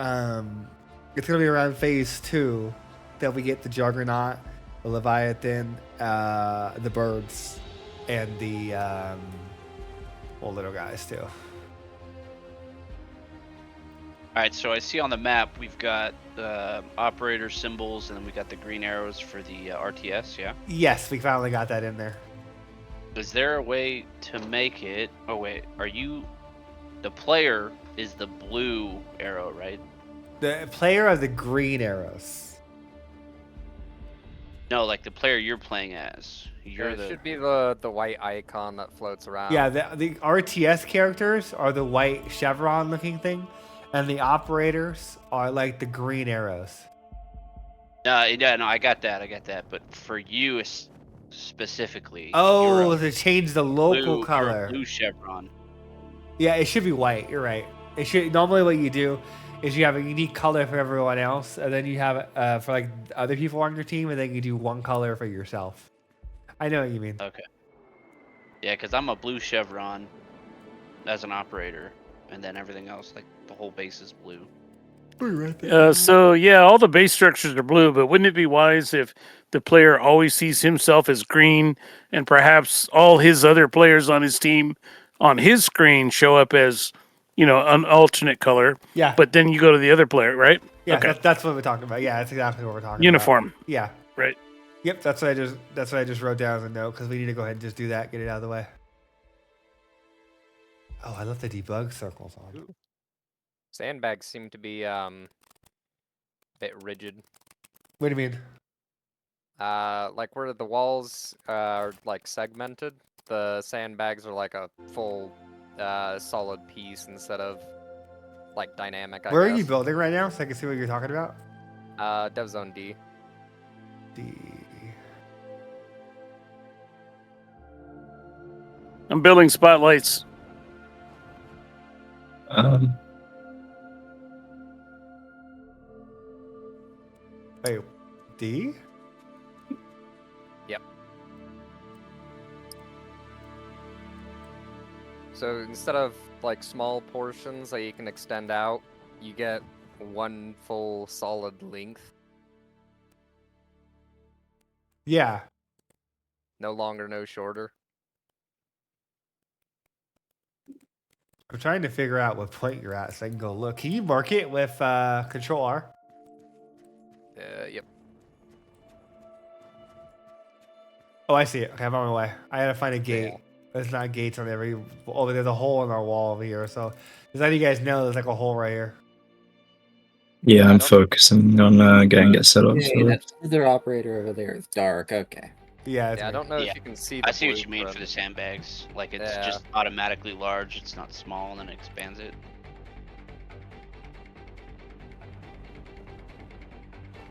it's gonna be around phase 2 that we get the juggernaut, the leviathan, the birds, and the little guys too. Alright, so I see on the map we've got operator symbols, and then we got the green arrows for the RTS, yeah? Yes, we finally got that in there. Is there a way to make it... Oh wait, are you... The player is the blue arrow, right? The player of the green arrows. No, like the player you're playing as. You're It the. should be the white icon that floats around. Yeah, the RTS characters are the white chevron looking thing, and the operators are like the green arrows. Yeah, no, I got that. But for you specifically, Oh, to change the local you're color. a blue chevron. Yeah, it should be white. You're right. It should normally what you do is you have a unique color for everyone else, and then you have for like other people on your team, and then you do one color for yourself. I know what you mean. Okay. Yeah, because I'm a blue chevron as an operator, and then everything else, like the whole base is blue. So yeah, all the base structures are blue, but wouldn't it be wise if the player always sees himself as green, and perhaps all his other players on his team on his screen show up as, an alternate color? Yeah. But then you go to the other player, right? Yeah, Okay. that's what we're talking about. Yeah, that's exactly what we're talking Uniform. about. Yeah. Right. Yep, that's what I just wrote down as a note because we need to go ahead and just do that, get it out of the way. Oh, I left the debug circles on. Sandbags seem to be a bit rigid. What do you mean? Like where the walls are like segmented, the sandbags are like a full solid piece instead of like dynamic. Where I are you guess. building right now so I can see what you're talking about? Dev Zone D. I'm building spotlights. Wait, D? Yep. So instead of like small portions that you can extend out, you get one full solid length. Yeah. No longer, no shorter. I'm trying to figure out what point you're at so I can go look. Can you mark it with Control R? Yep. Oh, I see it. Okay, I'm on my way. I gotta find a gate. Yeah. There's not gates on every. Oh, there's a hole in our wall over here. So, does any of you guys know there's like a hole right here? Yeah, I I'm don't- focusing on getting it set up. Okay, So. that other operator over there is dark. Okay. Yeah, Yeah, I don't know Yeah. if you can see the I see what you mean for the blueprint. sandbags. Like it's Yeah. just automatically large. It's not small, and then it expands it.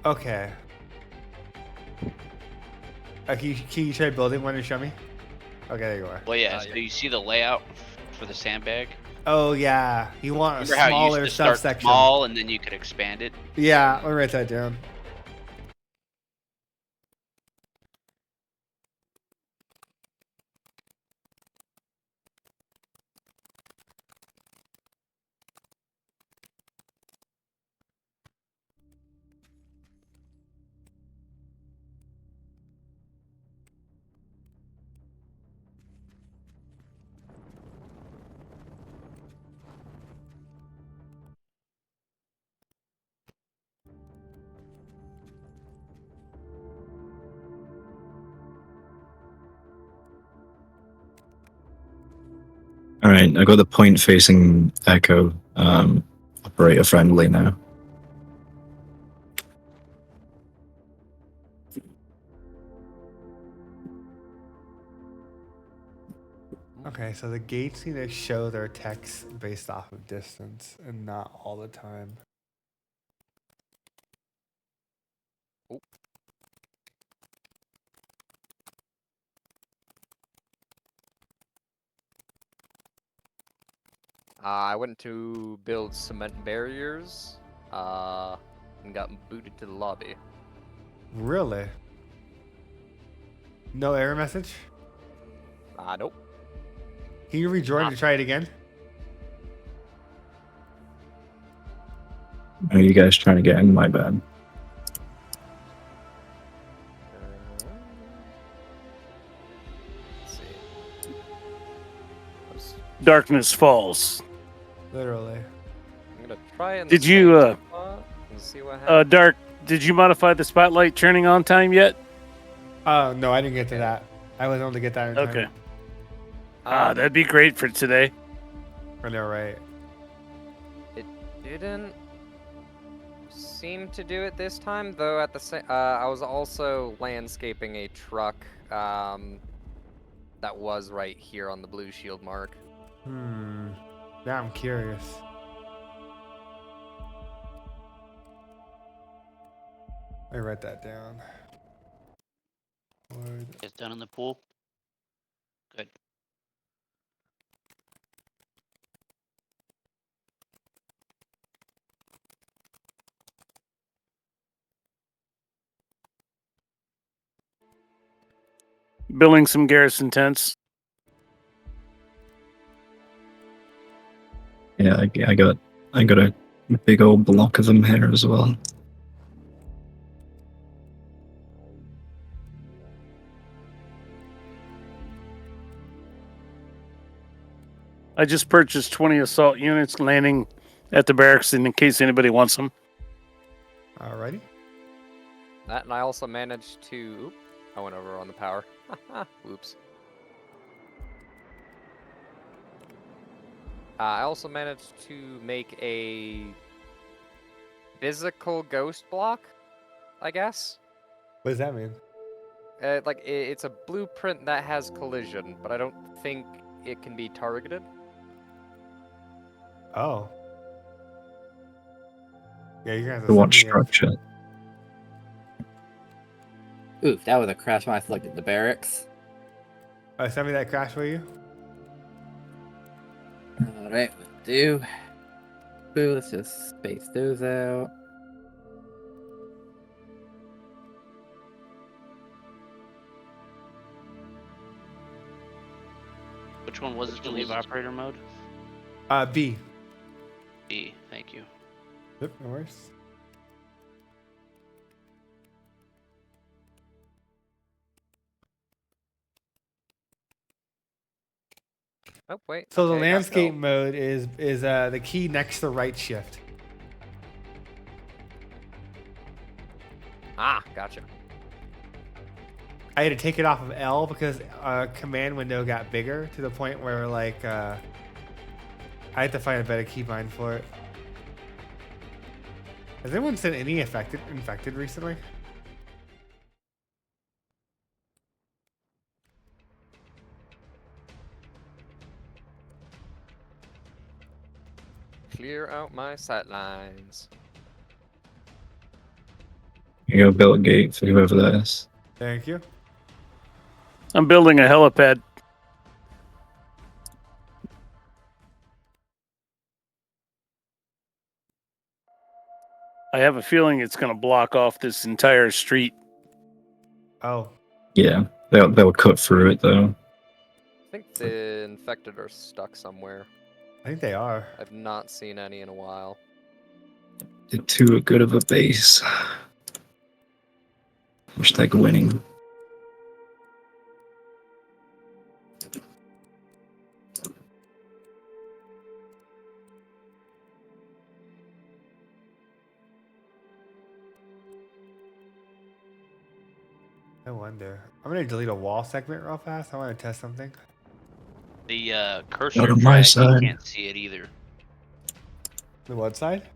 Okay. Can you try building one and show me? Okay, there you are. Well, yeah. yeah. So you see the layout for the sandbag. Oh yeah, you want a Remember how you smaller used to start subsection? small, and then you could expand it. Yeah, let me write that down. All right, I got the point facing Echo operator friendly now. Okay, so the gates need to show their text based off of distance and not all the time. I went to build cement barriers, and got booted to the lobby. Really? No error message? Nope. Can you rejoin to try it again? Are you guys trying to get in? My bad. Let's see. Oops. Darkness falls. Literally. I'm gonna try and Did you, and see what happens. Dark, did you modify the spotlight turning on time yet? Oh no, I didn't get to that. I wasn't able to get that in time. Okay. That'd be great for today. I know, right? It didn't. seem to do it this time, though. At the same, I was also landscaping a truck that was right here on the blue shield mark. Now I'm curious. Let me write that down. Wood. It's done in the pool. Good. Building some garrison tents. Yeah, I got a big old block of them here as well. I just purchased 20 assault units landing at the barracks in case anybody wants them. Alrighty. That, and I also managed to. Oop, I went over on the power. Oops. I also managed to make a physical ghost block, I guess. What does that mean? Like, it's a blueprint that has collision, but I don't think it can be targeted. Oh. Yeah, you're gonna have to The send what me structure? Oof, that was a crash when I selected the barracks. Send me that crash, will you? Alright, do. Boo, let's just space those out. Which one was it to leave operator mode? B. B. Thank you. Yep, no worries. Oh wait. So okay, the I got landscape Phil. mode is the key next to right shift. Ah, gotcha. I had to take it off of L because command window got bigger to the point where like I had to find a better keybind for it. Has anyone seen any infected recently? Clear out my sight lines. You go build a gate for whoever that is. Thank you. I'm building a helipad. I have a feeling it's going to block off this entire street. Oh, Yeah, they'll cut through it though. I think the infected are stuck somewhere. I think they are. I've not seen any in a while. They're too good of a base. Hashtag winning. I wonder. I'm gonna delete a wall segment real fast. I want to test something. The cursor Not on my drag, you side. can't see it either. The what side?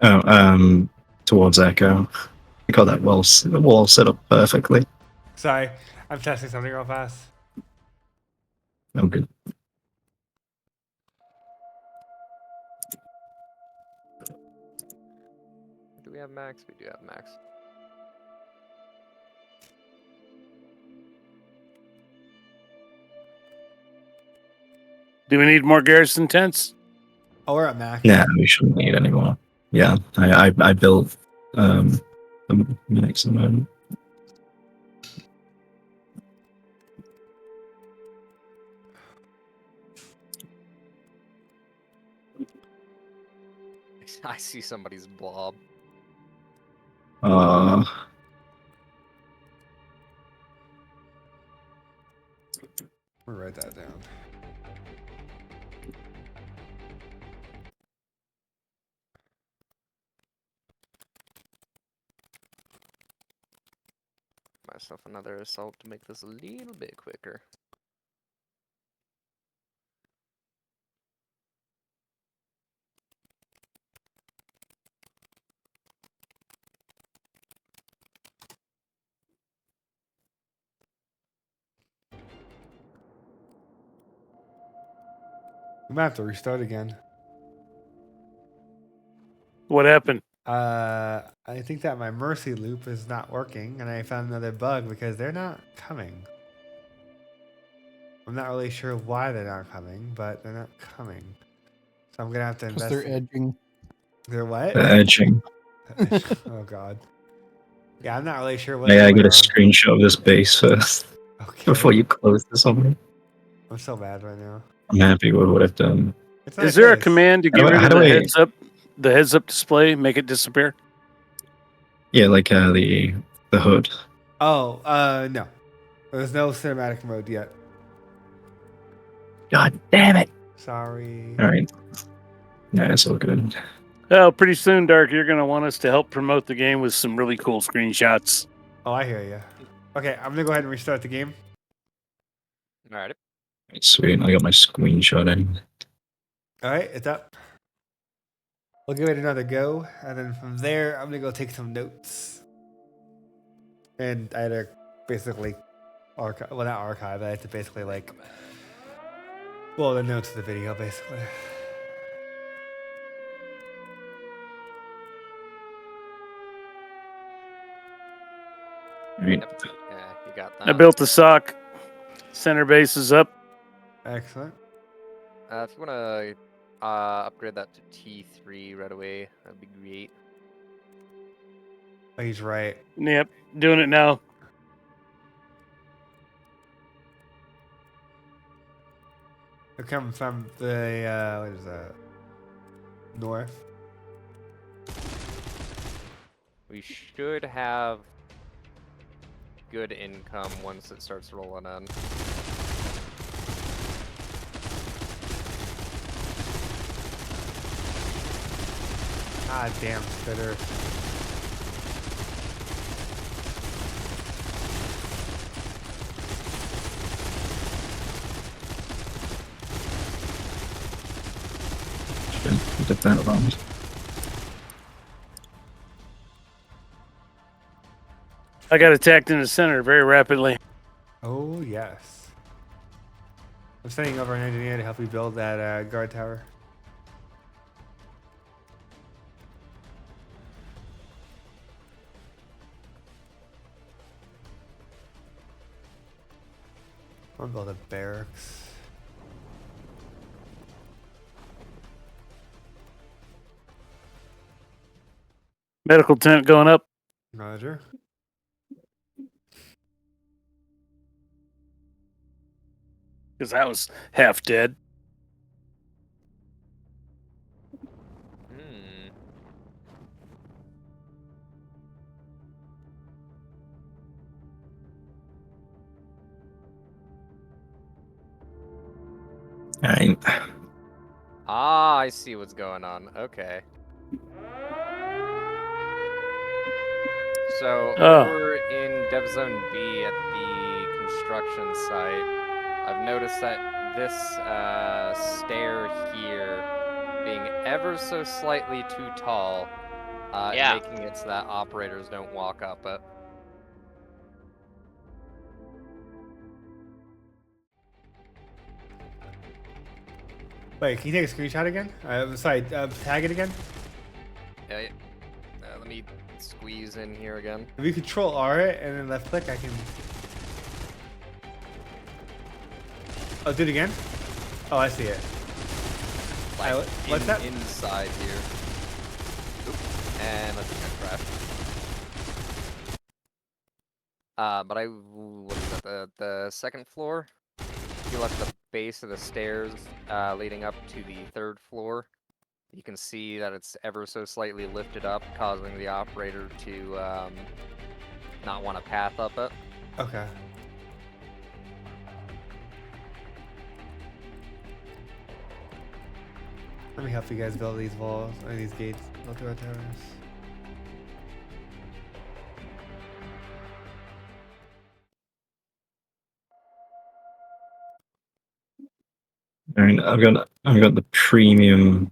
Oh, towards Echo. I got that wall set up perfectly. Sorry, I'm testing something real fast. Oh, good. Do we have max? We do have max. Do we need more garrison tents? Oh, we're at max. Nah, we shouldn't need any more. Yeah, I built the maximum. I see somebody's blob. I'm gonna write that down. Myself another assault to make this a little bit quicker. We might have to restart again. What happened? I think that my mercy loop is not working, and I found another bug because they're not coming. I'm not really sure why they're not coming, but they're not coming. So I'm gonna have to Because they're investigate. edging. They're what? The edging. Oh god. Yeah, I'm not really sure what's Yeah, I going get a on. screenshot of this base first Okay. before you close this on me. I'm so bad right now. I'm happy with what I've done. It's Is nice there a base. command to get rid How of do the I- heads up display, make it disappear? Yeah, like the hood. Oh, no. There's no cinematic mode yet. God damn it! Sorry. All right. Yeah, it's all good. Well, pretty soon, Dark, you're gonna want us to help promote the game with some really cool screenshots. Oh, I hear you. Okay, I'm gonna go ahead and restart the game. Alrighty. Sweet. I got my screenshot in. All right, it's up. We'll give it another go, and then from there, I'm gonna go take some notes. And I had to basically archive. Well, not archive. I had to basically like. Well, the notes of the video, basically. Right. Yeah, you got that. I built the sock. Center base is up. Excellent. If you want to upgrade that to T3 right away, that'd be great. Oh, he's right. Yep, doing it now. They're coming from the what is that? North. We should have good income once it starts rolling in. Ah, damn spitter. Did that wrong. I got attacked in the center very rapidly. Oh yes. I'm sending over an engineer to help you build that guard tower. I'm gonna build a barracks. Medical tent going up. Roger. Because I was half dead. Hmm. Alright. Ah, I see what's going on. Okay. So Oh. over in Dev Zone B at the construction site, I've noticed that this stair here being ever so slightly too tall, Yeah. making it so that operators don't walk up it. Wait, can you take a screenshot again? Sorry, tag it again. Yeah, let me squeeze in here again. If you control R it and then left click, I can. Oh, do it again. Oh, I see it. Like what's that? Inside here. Oop, and let's get crashed. But what is that? The second floor. If you look at the base of the stairs leading up to the third floor, you can see that it's ever so slightly lifted up, causing the operator to not want to path up it. Okay. Let me help you guys build these walls or these gates. Build our towers. Alright, I've got the premium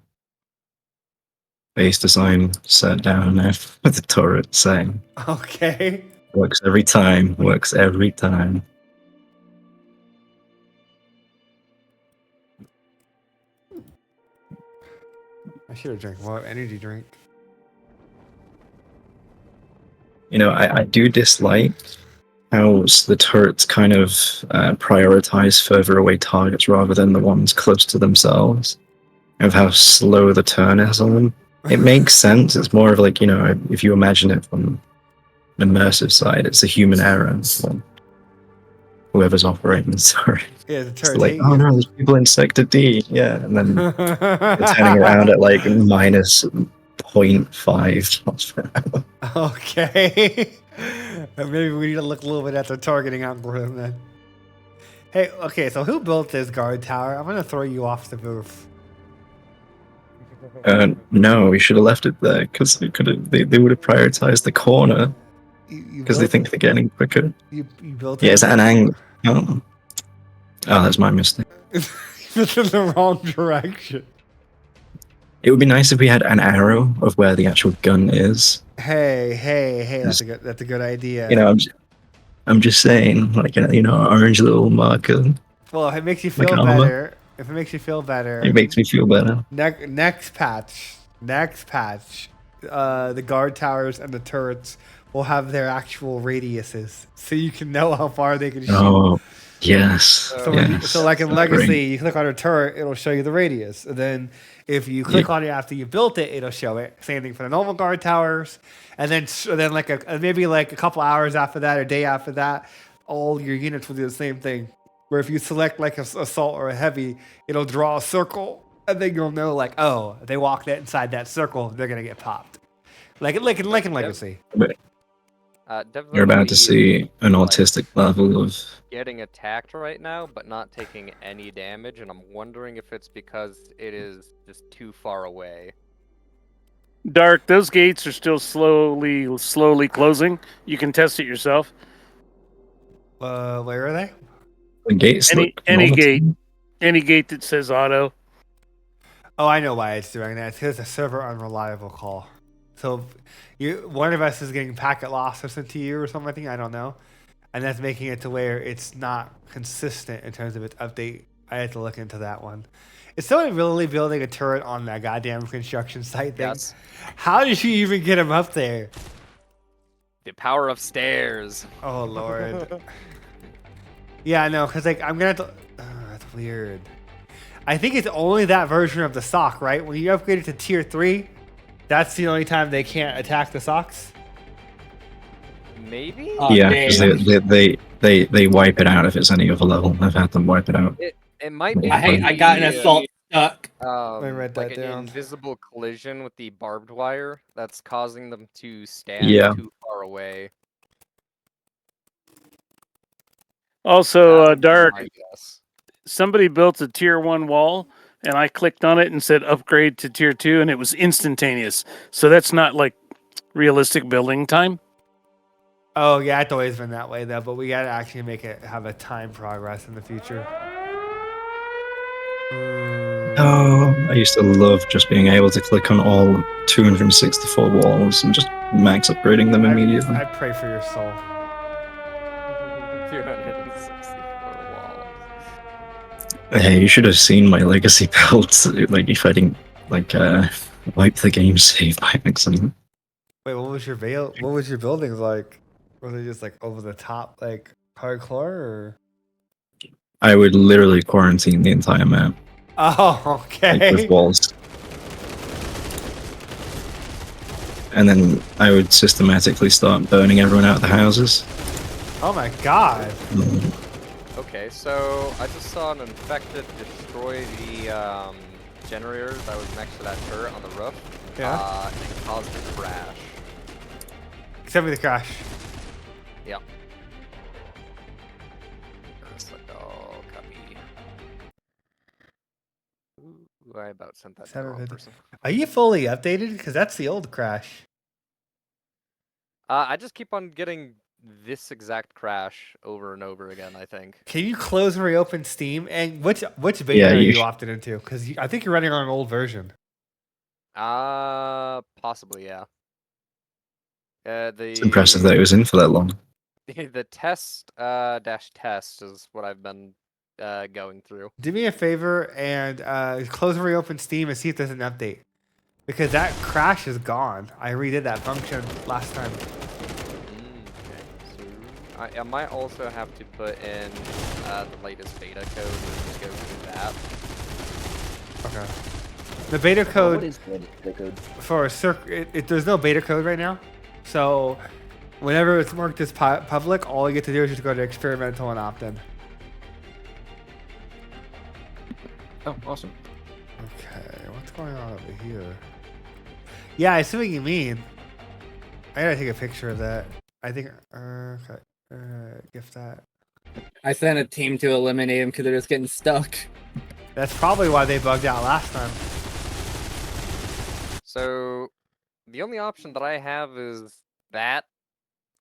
base design set down there with the turret saying Okay. works every time. Works every time. should have drank more energy drink. You know, I do dislike how the turrets kind of prioritize further away targets rather than the ones close to themselves. Of how slow the turn is on them. It makes sense. It's more of like, you know, if you imagine it from an immersive side, it's a human error. So whoever's operating, sorry. Yeah, the It's turret like, hate oh you. no, there's people in sector D. Yeah, and then they're turning around at like minus 0.5 miles per hour. Okay. Maybe we need to look a little bit at the targeting algorithm then. Hey, okay, so who built this guard tower? I'm gonna throw you off the roof. No, we should have left it there because they could have. They would have prioritized the corner You because they built, think they're getting quicker. you built Yeah, it. is that an angle? Oh, that's my mistake. It's in the wrong direction. It would be nice if we had an arrow of where the actual gun is. Hey, that's a good idea. You know, I'm just saying, like, you know, orange little marker. Well, if it makes you Like feel an armor? better, if it makes you feel better, It makes me feel better. next patch, the guard towers and the turrets will have their actual radiuses, so you can know how far they can shoot. Oh, yes. So, yes. so like in That's Legacy, great. you click on a turret, it'll show you the radius. And then if you click on it after you built it, it'll show it. Same thing for the normal guard towers. And then like maybe like a couple hours after that or day after that, all your units will do the same thing. Where if you select like a assault or a heavy, it'll draw a circle, and then you'll know like, oh, they walk inside that circle, they're gonna get popped. Like in Legacy. But Definitely you're about to see an like, autistic level of. getting attacked right now, but not taking any damage, and I'm wondering if it's because it is just too far away. Dark, those gates are still slowly closing. You can test it yourself. Where are they? The gates Any look normal to gate. me. Any gate that says auto. Oh, I know why it's doing that. It's because the server unreliable call. So one of us is getting packet loss or sent to you or something. I don't know, and that's making it to where it's not consistent in terms of its update. I had to look into that one. Is someone really building a turret on that goddamn construction site thing? Yes. How did you even get him up there? The power of stairs. Oh lord. Yeah, I know, because like I'm gonna have to. That's weird. I think it's only that version of the sock, right? When you upgrade it to tier 3, that's the only time they can't attack the socks. Maybe? Yeah, because they wipe it out if it's any other level. I've had them wipe it out. It might be. I got an assault stuck. Let me write like that an down. invisible collision with the barbed wire that's causing them to stand Yeah. too far away. Also, That would be Dark, my guess. somebody built a tier 1 wall, and I clicked on it and said upgrade to tier 2, and it was instantaneous. So that's not like realistic building time. Oh yeah, it's always been that way though, but we gotta actually make it have a time progress in the future. Oh, I used to love just being able to click on all 264 walls and just max upgrading them immediately. I pray for your soul. 264 walls. Hey, you should have seen my legacy builds. Like, if I didn't wipe the game save by accident. Wait, what was your buildings like? Were they just like over the top, like hardcore, or? I would literally quarantine the entire map. Oh, Like, okay. with walls. And then I would systematically start burning everyone out of the houses. Oh my god. Okay, so I just saw an infected destroy the generator that was next to that turret on the roof. Yeah. And it caused a crash. Send me the crash. Yep. Oh, copy. Ooh, I about sent that to the wrong 750. person. Are you fully updated? Because that's the old crash. I just keep on getting this exact crash over and over again, I think. Can you close and reopen Steam? And which beta Yeah, are you you opted into? Because I think you're running on an old version. Possibly, yeah. It's impressive that it was in for that long. The test dash test is what I've been going through. Do me a favor and close and reopen Steam and see if there's an update. Because that crash is gone. I redid that function last time. Okay. So I might also have to put in the latest beta code and just go through that. Okay. The beta code What is the code? for a there's no beta code right now. So whenever it's marked as public, all you get to do is just go to experimental and opt in. Oh, awesome. Okay, what's going on over here? Yeah, I see what you mean. I gotta take a picture of that. I think, okay, gift that. I sent a team to eliminate them because they're just getting stuck. That's probably why they bugged out last time. So the only option that I have is that.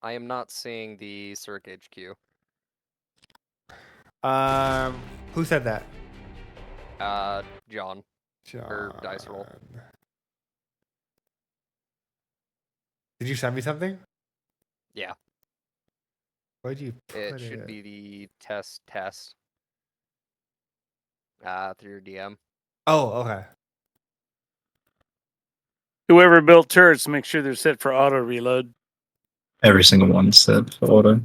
I am not seeing the Circ HQ. Who said that? John. Or dice roll. Did you send me something? Yeah. Where'd you put it? It should be the test. Through your DM. Oh, okay. Whoever built turrets, make sure they're set for auto reload. Every single one's set for auto.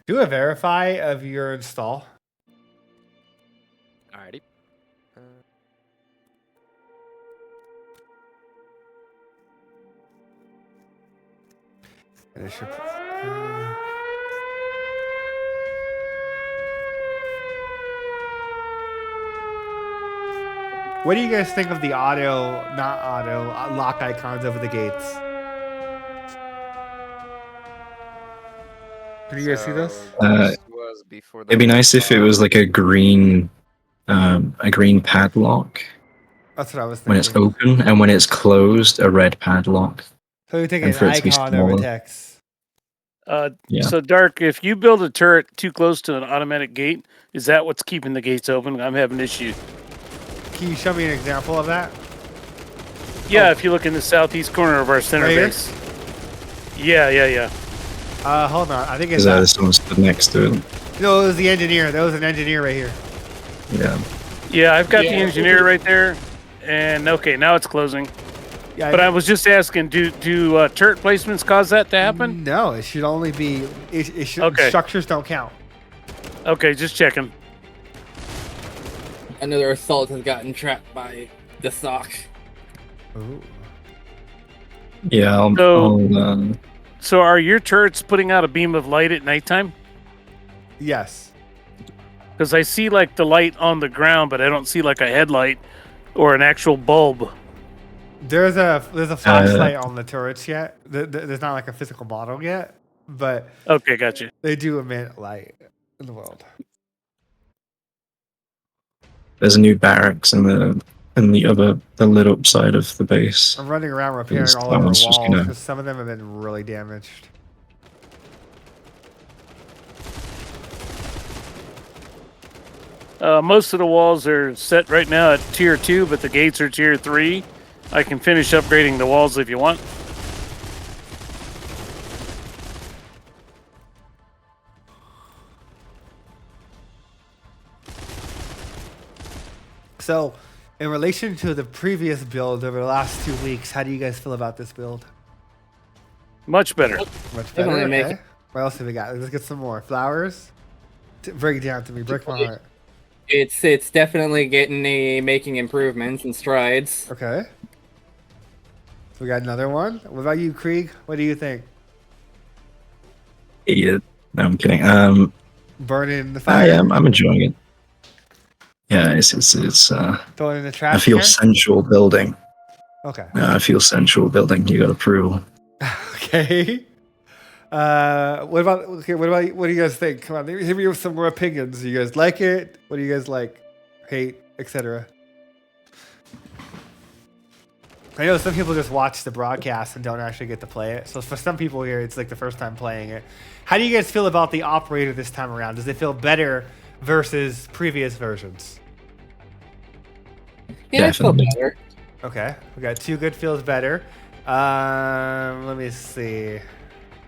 Do a verify of your install. Alrighty. And it should, what do you guys think of the not auto, lock icons over the gates? Can you guys see this? This was before the It'd be nice if it was like a green padlock That's what I was thinking. when it's open, and when it's closed, a red padlock. So you're taking and an for it to be icon over smaller. text. Yeah. So, Dark, if you build a turret too close to an automatic gate, is that what's keeping the gates open? I'm having an issue. Can you show me an example of that? Yeah, if you look in the southeast corner of our center Right here? base. Yeah. Hold on. I think it's Because someone stood next to it. no, it was the engineer. There was an engineer right here. Yeah. Yeah, I've got the Yeah. engineer right there. And okay, now it's closing. Yeah, But I was just asking, do turret placements cause that to happen? No, it should only be. It should. Okay. Structures don't count. Okay, just checking. Another assault has gotten trapped by the sock. Ooh. Yeah. So- So are your turrets putting out a beam of light at nighttime? Yes. Because I see like the light on the ground, but I don't see like a headlight or an actual bulb. There's a flashlight on the turrets yet. There's not like a physical model yet, but Okay, gotcha. they do emit light in the world. There's a new barracks in the lit up side of the base. I'm running around repairing Because all that over one's walls just gonna- because some of them have been really damaged. Most of the walls are set right now at tier 2, but the gates are tier 3. I can finish upgrading the walls if you want. So, in relation to the previous build over the last 2 weeks, how do you guys feel about this build? Much better. Much Definitely better. make Okay. What else have we got? Let's get some more flowers. Break it down to me. Break my heart. It's definitely making improvements and strides. Okay. So we got another one. What about you, Krieg? What do you think? Idiot. No, I'm kidding. Burning in the I fire? am. I'm enjoying it. Yeah, it's Throw it in the trash I feel can? sensual building. Okay. I feel sensual building. You got approval. Okay. What do you guys think? Come on, hit me with some more opinions. Do you guys like it? What do you guys like? Hate, etc. I know some people just watch the broadcast and don't actually get to play it. So for some people here, it's like the first time playing it. How do you guys feel about the operator this time around? Does it feel better versus previous versions? Yeah, it's still Definitely. better. Okay, we got two good feels better. Let me see.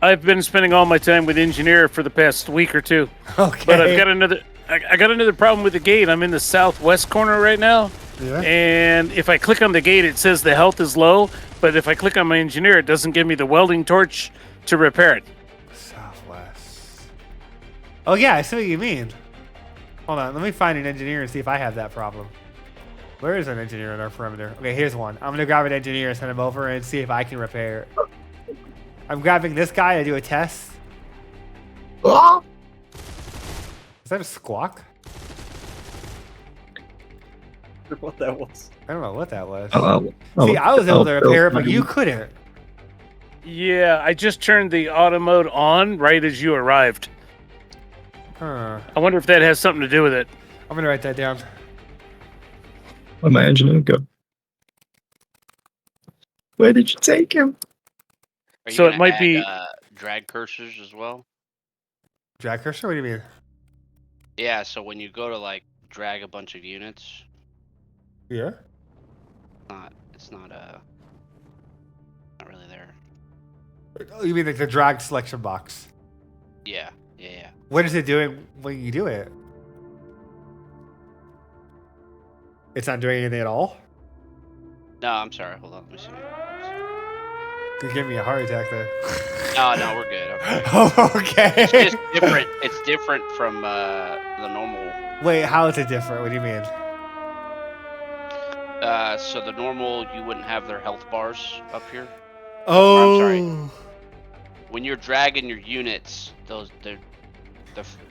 I've been spending all my time with engineer for the past week or two. Okay. But I've got another. I got another problem with the gate. I'm in the southwest corner right now, Yeah. and if I click on the gate, it says the health is low. But if I click on my engineer, it doesn't give me the welding torch to repair it. Southwest. Oh yeah, I see what you mean. Hold on, let me find an engineer and see if I have that problem. Where is an engineer in our perimeter? Okay, here's one. I'm gonna grab an engineer and send him over and see if I can repair it. I'm grabbing this guy to do a test. Ah! Is that a squawk? What that was. I don't know what that was. Oh, See, I was able to repair it, but you couldn't. Yeah, I just turned the auto mode on right as you arrived. Huh. I wonder if that has something to do with it. I'm gonna write that down. Where'd my engineer go? Where did you take him? Are you So it gonna might add, be- drag cursors as well. Drag cursor? What do you mean? Yeah, so when you go to like drag a bunch of units, Yeah. it's not really there. Oh, you mean like the drag selection box? Yeah. What is it doing when you do it? It's not doing anything at all? No, I'm sorry. Hold on. Let me see. You're giving me a heart attack there. No, we're good. Okay. Oh, okay. It's just different. It's different from the normal. Wait, how is it different? What do you mean? So the normal, you wouldn't have their health bars up here. Oh. I'm sorry. When you're dragging your units, the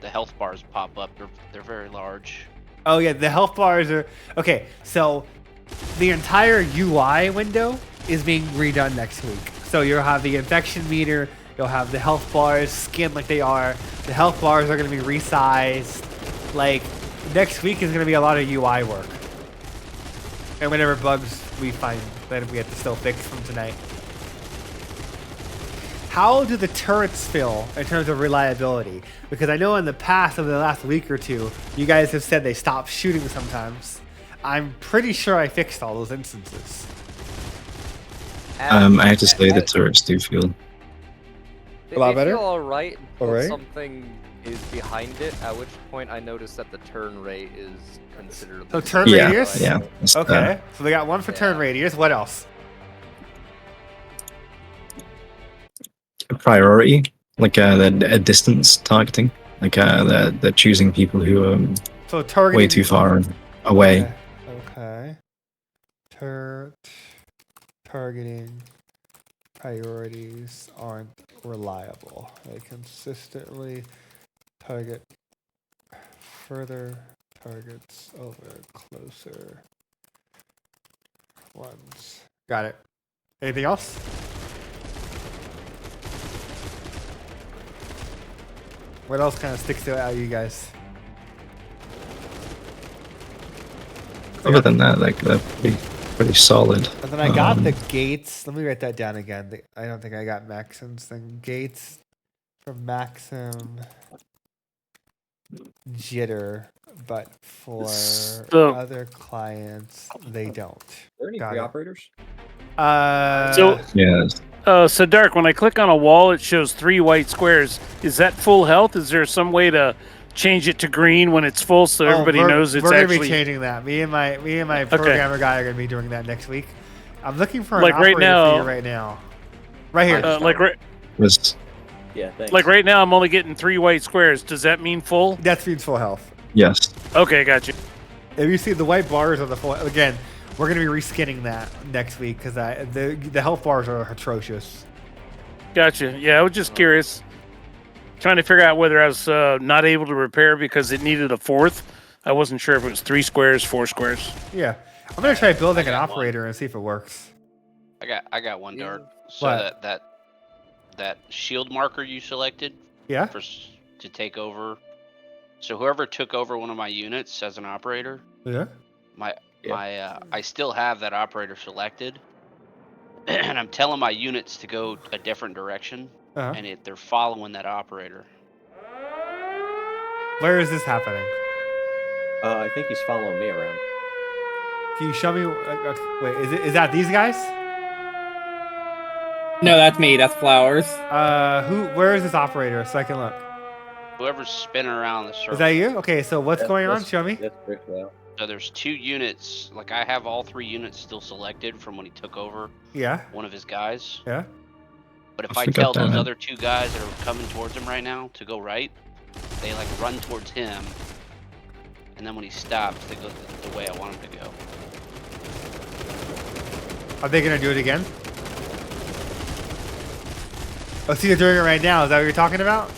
health bars pop up. They're very large. Oh yeah, the health bars are okay. So the entire UI window is being redone next week. So you'll have the infection meter, you'll have the health bars skinned like they are. The health bars are going to be resized. Like next week is going to be a lot of UI work. And whatever bugs we find that we have to still fix from tonight. How do the turrets feel in terms of reliability? Because I know in the past, over the last week or two, you guys have said they stopped shooting sometimes. I'm pretty sure I fixed all those instances. I have to say the turrets do feel. A lot better? Feel all right. All Until right. Something is behind it. At which point I noticed that the turn rate is considerably. So turn Yeah, radius? yeah. It's, Okay. So they got one for turn Yeah. radius. What else? priority, like a distance targeting, like they're choosing people who are So targeting. way too far away. Okay. Targeting priorities aren't reliable. They consistently target further targets over closer ones. Got it. Anything else? What else kind of sticks out at you guys? Other than that, like they're pretty solid. And then I got the gates. Let me write that down again. I don't think I got Maxim's thing. Gates from Maxim jitter, but for So- other clients, they don't. Are there any Got free it. operators? So- Yes. So Dark, when I click on a wall, it shows 3 white squares. Is that full health? Is there some way to change it to green when it's full so everybody knows it's we're gonna actually be changing that. Me and my programmer guy are gonna be doing that next week. I'm looking for an Like right operator now- for you right now. Right here. Was Yeah, thanks. like right now I'm only getting 3 white squares. Does that mean full? That means full health. yes. Okay, got you. If you see the white bars on the full, again, we're gonna be reskinning that next week because the health bars are atrocious. Gotcha. Yeah, I was just curious. Trying to figure out whether I was not able to repair because it needed a 4th. I wasn't sure if it was 3 squares, 4 squares. Yeah, I'm gonna try building an got one. operator and see if it works. I got one Yeah. dart. So What? that shield marker you selected Yeah. to take over. So whoever took over one of my units as an operator, Yeah. I still have that operator selected, and I'm telling my units to go a different direction, Uh-huh. and they're following that operator. Where is this happening? I think he's following me around. Can you show me? Wait, is that these guys? No, that's me. That's Flowers. Where is this operator so I can look? Whoever's spinning around the circle. Is that you? Okay, so what's going on? Show me. That's Rick now. So there's 2 units. Like I have all 3 units still selected from when he took over Yeah. one of his guys. Yeah. But if I I forgot tell those that. other 2 guys that are coming towards him right now to go right, they like run towards him. And then when he stops, they go the way I want him to go. Are they gonna do it again? Oh, see, they're doing it right now. Is that what you're talking about?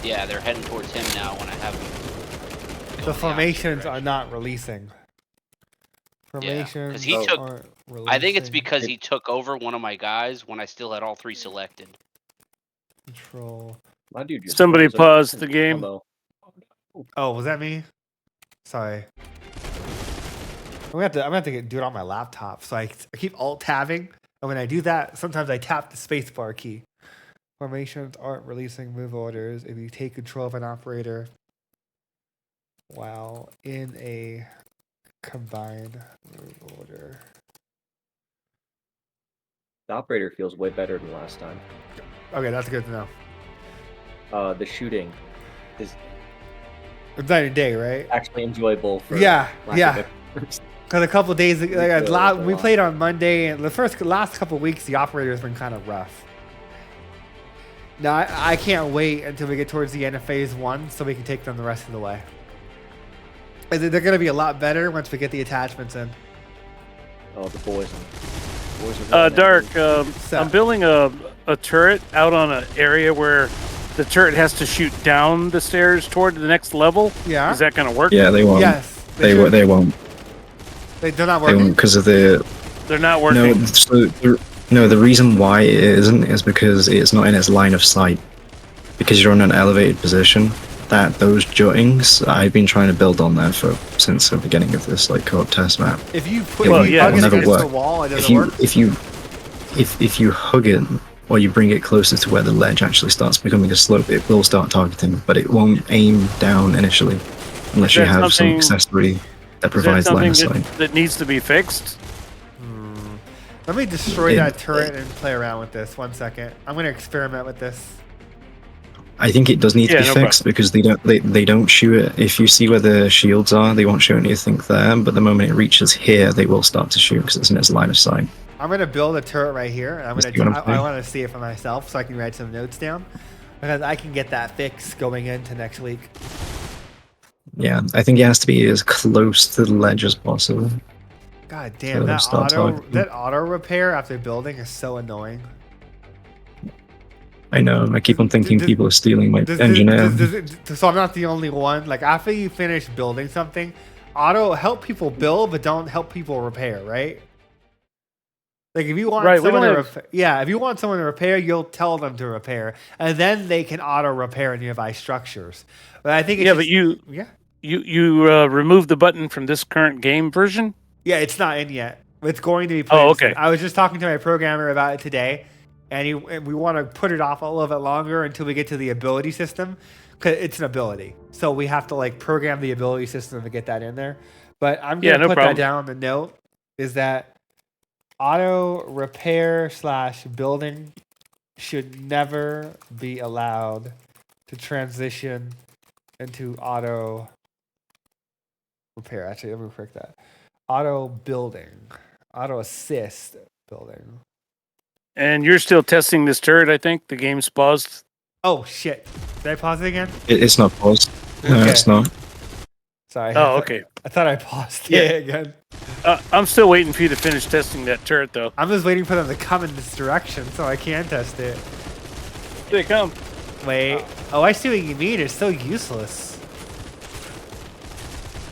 Yeah, they're heading towards him now when I have them. go The in opposite formations are direction. not releasing. Formations. 'cause he took- aren't I think it's releasing. because he took over one of my guys when I still had all 3 selected. Control. My dude just Somebody froze up. paused the game. Hello. Oh, was that me? Sorry. I'm gonna have to do it on my laptop. So I keep alt tabbing, and when I do that, sometimes I tap the spacebar key. Formations aren't releasing move orders if you take control of an operator while in a combined move order. The operator feels way better than last time. Okay, that's good to know. The shooting is It's night and day, right? actually enjoyable. For Yeah, lack yeah. of a- Because a couple days, feel like, it a lot. we played on Monday, and the last couple weeks, the operator's been kind of rough. Now I can't wait until we get towards the end of phase 1, so we can take them the rest of the way. And they're going to be a lot better once we get the attachments in. Oh, the boys. Boys are really Dark. nice. I'm building a turret out on an area where the turret has to shoot down the stairs toward the next level. Yeah. Is that going to work? Yeah, they won't. Yes. They should. won't. They're not They working. won't because of the They're not working. no. The reason why it isn't is because it's not in its line of sight. Because you're in an elevated position. Those juttings I've been trying to build on there since the beginning of this co-op test map. If you put Well, if you yeah, hug it'll it never against the work. wall, it If doesn't work. if you hug it or you bring it closer to where the ledge actually starts becoming a slope, it will start targeting, but it won't aim down initially unless you that have some something- accessory that Is that provides line something of sight. that needs to be fixed? Let me destroy It- that turret and play around with this. 1 second. I'm going to experiment with this. I think it does need to Yeah, be no fixed because they don't shoot it. If you see where the shields are, they won't show anything there. But the moment it reaches here, they will start to shoot because it's in its line of sight. I'm going to build a turret right here. And You see what I'm I saying? want to see it for myself so I can write some notes down. Because I can get that fixed going into next week. Yeah, I think it has to be as close to the ledge as possible. God So damn, they'll that start targeting. that auto repair after building is so annoying. I know. I keep on thinking Does- people are stealing my Does- engineer. so I'm not the only one. Like after you finish building something, auto help people build, but don't help people repair, right? Like if you want Right, we someone to don't have- if you want someone to repair, you'll tell them to repair, and then they can auto repair nearby structures. But I think it's Yeah, just, but you yeah, removed the button from this current game version. yeah, it's not in yet. It's going to be put in Oh, okay. soon. I was just talking to my programmer about it today, and we want to put it off a little bit longer until we get to the ability system, because it's an ability. So we have to program the ability system to get that in there. But I'm Yeah, gonna no put problem. that down. The note is that auto repair / building should never be allowed to transition into auto repair. Actually, let me correct that. Auto building, auto assist building. And you're still testing this turret, I think. The game's paused. Oh shit! Did I pause it again? It's not paused. No, Okay. it's not. Sorry. Oh, okay. I thought I paused Yeah. it again. I'm still waiting for you to finish testing that turret, though. I'm just waiting for them to come in this direction so I can test it. Here they come. Wait. Oh, I see what you mean. It's so useless.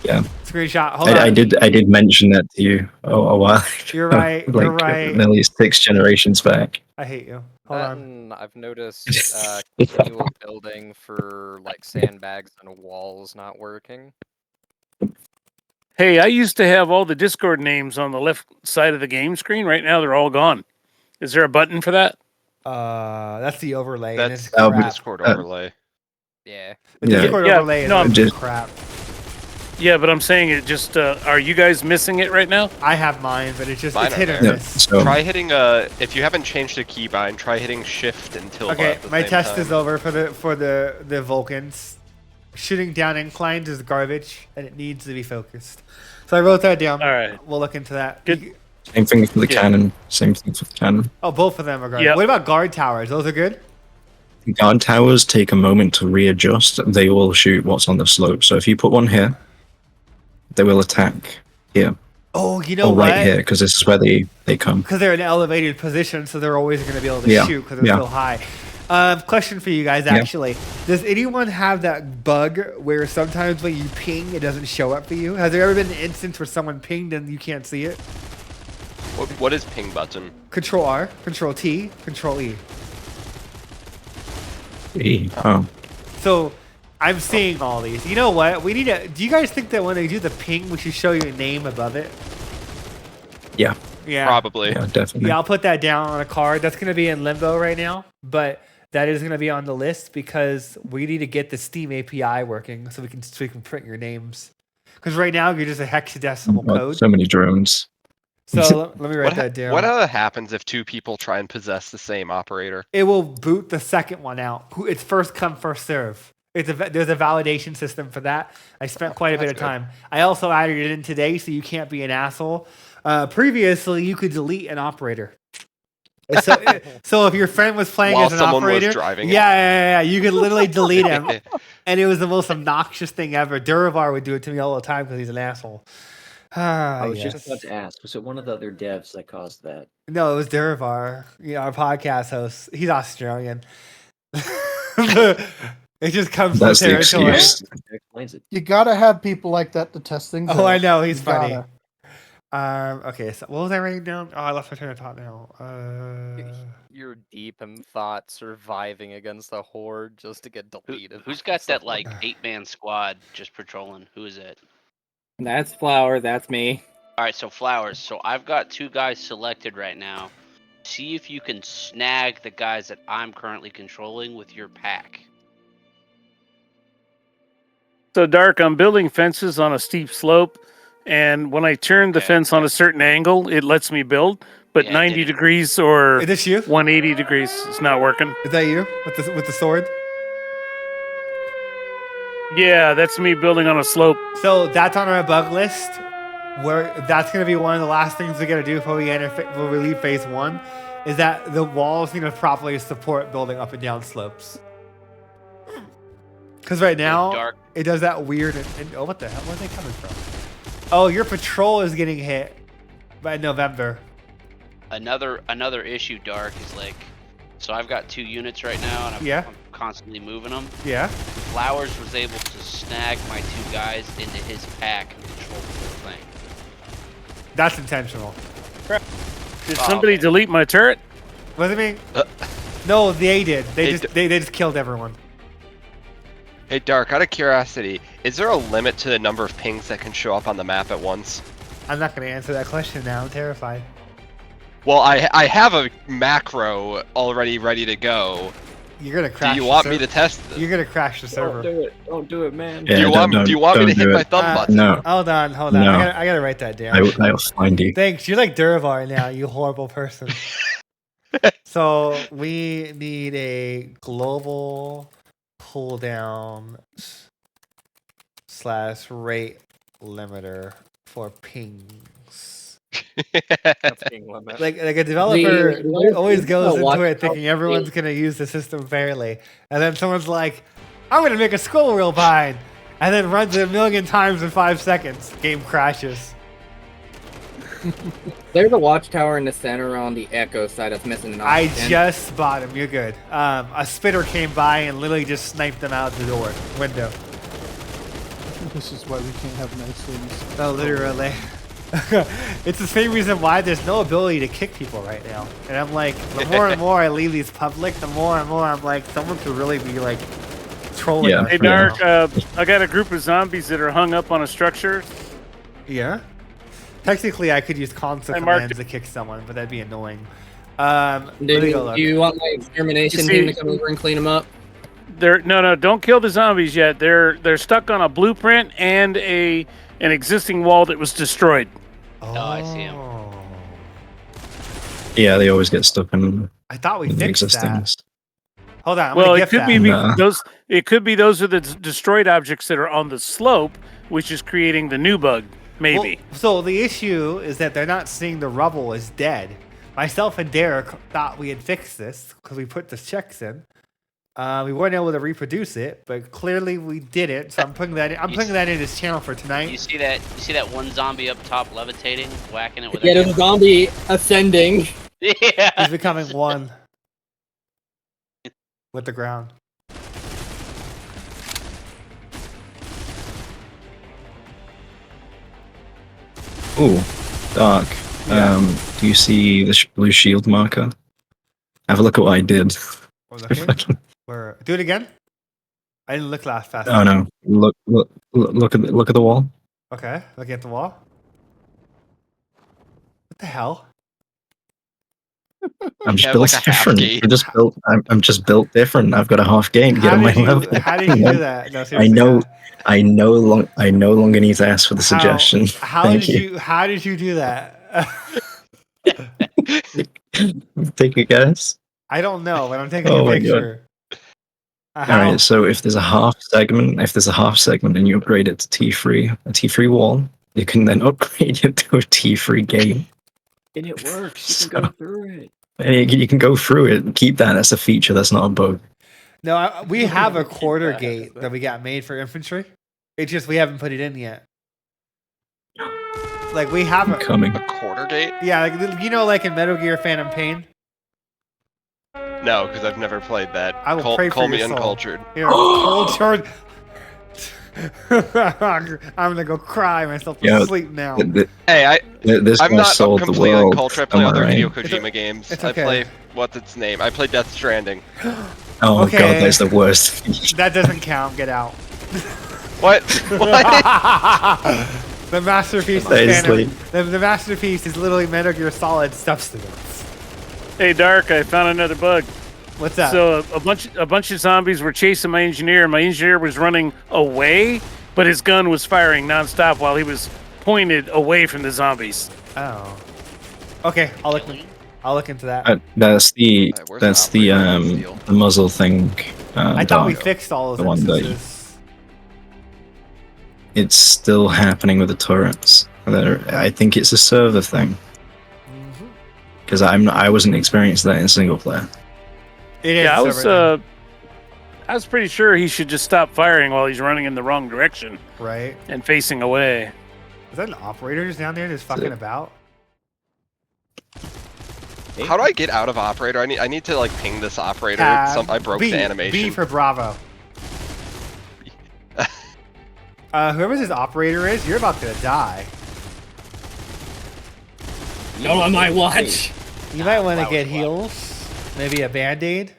Yeah. Screenshot. Hold on. I did mention that to you a while. You're right. You're right. Nearly 6 generations back. I hate you. Hold That on. and I've noticed continual building for sandbags and walls not working. Hey, I used to have all the Discord names on the left side of the game screen. Right now, they're all gone. Is there a button for that? That's the overlay. and That's it's the crap. Discord overlay. Yeah. The Yeah. Discord Yeah, overlay is no, I'm really just- crap. Yeah, but I'm saying it just. Are you guys missing it right now? I have mine, but it's just Mine it's are hit or there. Yeah, miss. so Try hitting if you haven't changed the keybind, try hitting shift and tilde Okay, at the my same test time. is over for the Vulcans. Shooting down inclines is garbage, and it needs to be focused. So I wrote that down. All right. We'll look into that. Good. same thing for the Yeah. cannon. Same thing for the cannon. Oh, both of them are garbage. Yep. What about guard towers? Those are good? Guard towers take a moment to readjust. They will shoot what's on the slope. So if you put one here, they will attack here Oh, you know or what? right here because this is where they come. Because they're in an elevated position, so they're always going to be able to Yeah, shoot because they're yeah. so high. Question for you guys, actually. Does anyone have that bug where sometimes when you ping, it doesn't show up for you? Has there ever been an instance where someone pinged and you can't see it? What is ping button? Control R, Control T, Control E. Oh, So I'm seeing all these. You know what? We need to. Do you guys think that when they do the ping, we should show your name above it? yeah, Yeah. Probably. yeah, definitely. Yeah, I'll put that down on a card. That's going to be in limbo right now, but that is going to be on the list because we need to get the Steam API working so we can print your names. Because right now you're just a hexadecimal Oh, code. so many drones. So let me write that down. What happens if two people try and possess the same operator? It will boot the second one out. It's first come, first serve. There's a validation system for that. I spent quite a bit of That's good. time. I also added it in today, so you can't be an asshole. Previously, you could delete an operator. So if your friend was playing While as an someone was operator, driving it. yeah, you could literally delete him, and it was the most obnoxious thing ever. Duravar would do it to me all the time because he's an asshole. I was Yes. just about to ask, was it one of the other devs that caused that? No, it was Duravar, our podcast host. He's Australian. It just comes That's from the territory. excuse. That explains it. You gotta have people like that to test things. Oh, out. I know, he's You funny. gotta. Okay, so what was I writing down? Oh, I lost my train of thought now. You're deep in thought, surviving against a horde just to get deleted. Who's got that like 8-man squad just patrolling? Who is it? That's Flower. That's me. All right, so Flowers. So I've got 2 guys selected right now. See if you can snag the guys that I'm currently controlling with your pack. So Dark, I'm building fences on a steep slope, and when I turn the Okay, fence on a certain angle, it lets me build. But Yeah, it 90 didn't. degrees or Is this you? 180 degrees, it's not working. Is that you with the sword? Yeah, that's me building on a slope. So that's on our bug list. Where that's going to be one of the last things we got to do before before we leave phase 1, is that the walls need to properly support building up and down slopes. Because right now Dark. it does that weird and oh, what the hell? Where are they coming from? Oh, your patrol is getting hit by November. Another issue, Dark, is like, so I've got 2 units right now, and Yeah. I'm constantly moving them. Yeah. Flowers was able to snag my 2 guys into his pack and control the whole thing. That's intentional. Did Oh, somebody okay. delete my turret? What does it mean? Uh, No, they did. Hey, They just killed everyone. Hey, Dark, out of curiosity, is there a limit to the number of pings that can show up on the map at once? I'm not going to answer that question now. I'm terrified. Well, I have a macro already ready to go. You're going to Do crash. you the want me server. to test this? You're going to crash the server. Don't do it, man. Yeah, do you want me don't to hit do my it. thumb button? No, Hold on. No. I gotta write that down. I'll find you. Thanks. You're like Duravar now, you horrible person. So we need a global cooldown / rate limiter for pings. Like a developer always goes into it thinking everyone's gonna use the system fairly, and then someone's like, "I'm gonna make a scroll wheel bind," and then runs it 1,000,000 times in 5 seconds. Game crashes. There's a watchtower in the center on the Echo side that's missing an I oxygen. just spot him. You're good. A spitter came by and literally just sniped them out the window. This is why we can't have nice things. Oh, literally. It's the same reason why there's no ability to kick people right now. And I'm like, the more and more I leave these public, the more and more I'm like, someone could really be like trolling. Yeah. us Hey, right Dark, now. I got a group of zombies that are hung up on a structure. Yeah. Technically, I could use console I marked commands to kick someone, but that'd be annoying. Let me go Do look. you want my extermination You team see- to come over and clean them up? no, don't kill the zombies yet. They're stuck on a blueprint and an existing wall that was destroyed. Oh, I see 'em. Yeah, they always get stuck in I thought we the fixed existing. that. Hold on, I'm Well, gonna it gift could that. be Nah. those. It could be those are the destroyed objects that are on the slope, which is creating the new bug. Maybe. Well, so the issue is that they're not seeing the rubble as dead. Myself and Derek thought we had fixed this because we put the checks in. We weren't able to reproduce it, but clearly we didn't. So I'm putting that in. I'm putting that in his channel for tonight. You see that? You see that one zombie up top levitating, whacking it with Yeah, a there's a zombie ascending. Yeah. He's becoming one with the ground. Ooh, Dark. Yeah. Do you see the blue shield marker? Have a look at what I did. We're looking. Do it again. I didn't look fast Oh enough. no! Look at the wall. Okay, looking at the wall. What the hell? I'm just have, built like, a half different. gate. I'm just built different. I've got a half gate to get on my level. How did you do that? No, I seriously, know. I no longer need to ask for the suggestion. How Thank did you? How did you do that? Take a guess. I don't know, but I'm taking Oh a my God. picture. All right. So if there's a half segment, and you upgrade it to T3, a T3 wall, you can then upgrade it to a T3 gate. And it works. You can go through it. And you can go through it. Keep that. That's a feature. That's not a bug. No, we have a quarter gate that we got made for infantry. It's just we haven't put it in yet. Like we have a Coming. A quarter gate? yeah, like you know, like in Metal Gear Phantom Pain. No, because I've never played that. I will pray for call me your soul. uncultured. You know, cultured. I'm gonna go cry myself to Yeah, sleep now. Hey, This I'm guy not solved the completely world. uncultured. I play Am I other right? Hideo Kojima games. it's I okay. play what's its name? I play Death Stranding. Oh Okay. god, that's the worst. That doesn't count. Get out. What? What? The masterpiece is That is Phantom. The masterpiece is literally Metal Gear Solid substance. Hey, Dark, I found another bug. What's that? So a bunch of zombies were chasing my engineer, and my engineer was running away, but his gun was firing nonstop while he was pointed away from the zombies. Oh. Okay, I'll look into that. That's the where's the operator on this deal? the muzzle thing. I thought we Dark. fixed all The those one that instances. It's still happening with the turrets. I think it's a server thing because I wasn't experiencing that in single player. It is. Yeah, server I was pretty sure he should just stop firing while he's running in the wrong direction thing, right? and facing away. Is that an operator just down there just fucking about? How do I get out of operator? I need to like ping this operator. I broke B, the animation. B for Bravo. Whoever this operator is, you're about to die. Not on my watch. You might want to Wow, get wow. heals. Maybe a band-aid.